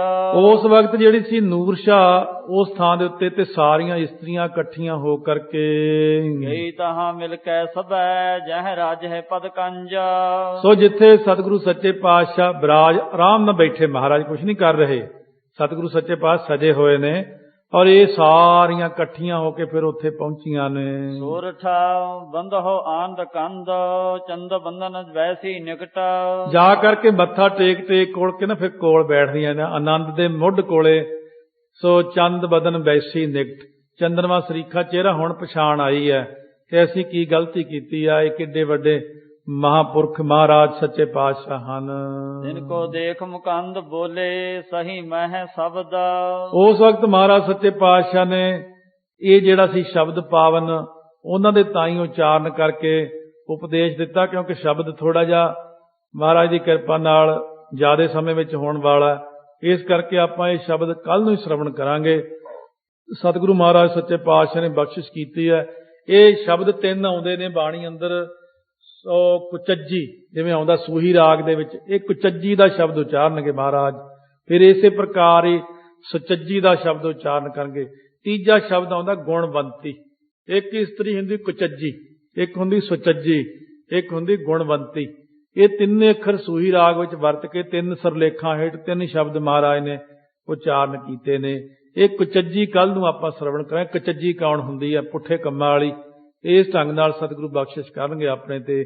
ਉਸ ਵਕਤ ਜਿਹੜੀ ਸੀ ਨੂਰਸ਼ਾਹ ਉਸ ਥਾਂ ਦੇ ਉੱਤੇ ਤੇ ਸਾਰੀਆਂ ਇਸਤਰੀਆਂ ਇਕੱਠੀਆਂ ਹੋ ਕਰਕੇ ਗਈ ਤਹਾਂ ਮਿਲ ਕੇ ਸਭੈ ਜਹ ਰਾਜ ਹੈ ਪਦ ਕੰਜ। ਸੋ ਜਿੱਥੇ ਸਤਿਗੁਰੂ ਸੱਚੇ ਪਾਤਸ਼ਾਹ ਬਿਰਾਜ ਆਰਾਮ ਨਾਲ ਬੈਠੇ, ਮਹਾਰਾਜ ਕੁਝ ਨਹੀਂ ਕਰ ਰਹੇ, ਸਤਿਗੁਰੂ ਸੱਚੇ ਪਾਤਸ਼ਾਹ ਸਜੇ ਹੋਏ ਨੇ ਔਰ ਇਹ ਸਾਰੀਆਂ ਇਕੱਠੀਆਂ ਹੋ ਕੇ ਫਿਰ ਉੱਥੇ ਪਹੁੰਚੀਆਂ ਨੇ। ਸੋਰਠਾ ਬੰਦਹੁ ਆਨੰਦ ਕੰਦ ਚੰਦ ਬੰਦਨ ਵੈਸੀ ਨਿਕਟ। ਜਾ ਕਰਕੇ ਮੱਥਾ ਟੇਕ ਕੋਲ ਕੇ ਨਾ ਫਿਰ ਕੋਲ ਬੈਠਦੀਆਂ ਨੇ ਆਨੰਦ ਦੇ ਮੁੱਢ ਕੋਲੇ। ਸੋ ਚੰਦ ਬਦਨ ਵੈਸੀ ਨਿਕਟ, ਚੰਦਰਮਾ ਸਰੀਖਾ ਚਿਹਰਾ ਹੁਣ ਪਛਾਣ ਆਈ ਹੈ ਕਿ ਅਸੀਂ ਕੀ ਗਲਤੀ ਕੀਤੀ ਆ। ਇਹ ਕਿੱਡੇ ਵੱਡੇ ਮਹਾਂਪੁਰਖ ਮਹਾਰਾਜ ਸੱਚੇ ਪਾਤਸ਼ਾਹ ਹਨ। ਜਿਨ ਕੋ ਦੇਖ ਮੁਕੰਦ ਬੋਲੇ ਸਹੀ ਮਹਿ ਸ਼ਬਦ। ਉਸ ਵਕਤ ਮਹਾਰਾਜ ਸੱਚੇ ਪਾਤਸ਼ਾਹ ਨੇ ਇਹ ਜਿਹੜਾ ਸੀ ਸ਼ਬਦ ਪਾਵਨ ਉਹਨਾਂ ਦੇ ਤਾਈਂ ਉਚਾਰਨ ਕਰਕੇ ਉਪਦੇਸ਼ ਦਿੱਤਾ, ਕਿਉਂਕਿ ਸ਼ਬਦ ਥੋੜਾ ਜਿਹਾ ਮਹਾਰਾਜ ਦੀ ਕਿਰਪਾ ਨਾਲ ਜ਼ਿਆਦਾ ਸਮੇਂ ਵਿੱਚ ਹੋਣ ਵਾਲਾ, ਇਸ ਕਰਕੇ ਆਪਾਂ ਇਹ ਸ਼ਬਦ ਕੱਲ ਨੂੰ ਹੀ ਸ਼ਰਵਣ ਕਰਾਂਗੇ। ਸਤਿਗੁਰੂ ਮਹਾਰਾਜ ਸੱਚੇ ਪਾਤਸ਼ਾਹ ਨੇ ਬਖਸ਼ਿਸ਼ ਕੀਤੀ ਹੈ। ਇਹ ਸ਼ਬਦ 3 ਆਉਂਦੇ ਨੇ ਬਾਣੀ ਅੰਦਰ। ਸੋ ਕੁਚੱਜੀ ਜਿਵੇਂ ਆਉਂਦਾ ਸੂਹੀ ਰਾਗ ਦੇ ਵਿੱਚ, ਇਹ ਕੁਚੱਜੀ ਦਾ ਸ਼ਬਦ ਉਚਾਰਨਗੇ ਮਹਾਰਾਜ। ਫਿਰ ਇਸੇ ਪ੍ਰਕਾਰ ਹੀ ਸੁਚੱਜੀ ਦਾ ਸ਼ਬਦ ਉਚਾਰਨ ਕਰਨਗੇ। ਤੀਜਾ ਸ਼ਬਦ ਆਉਂਦਾ ਗੁਣਵੰਤੀ। ਇੱਕ ਇਸਤਰੀ ਹੁੰਦੀ ਕੁਚੱਜੀ, ਇੱਕ ਹੁੰਦੀ ਸੁਚੱਜੀ, ਇੱਕ ਹੁੰਦੀ ਗੁਣਵੰਤੀ। ਇਹ 3 ਅੱਖਰ ਸੂਹੀ ਰਾਗ ਵਿੱਚ ਵਰਤ ਕੇ 3 ਸਰਲੇਖਾਂ ਹੇਠ 3 ਸ਼ਬਦ ਮਹਾਰਾਜ ਨੇ ਉਚਾਰਨ ਕੀਤੇ ਨੇ। ਇਹ ਕੁਚੱਜੀ ਕੱਲ ਨੂੰ ਆਪਾਂ ਸ਼ਰਵਣ ਕਰਾਂਗੇ। ਕੁਚੱਜੀ ਕੌਣ ਹੁੰਦੀ ਹੈ? ਪੁੱਠੇ ਕੰਮਾਂ ਵਾਲੀ। ਇਸ ਢੰਗ ਨਾਲ ਸਤਿਗੁਰੂ ਬਖਸ਼ਿਸ਼ ਕਰਨਗੇ ਆਪਣੇ ਤੇ।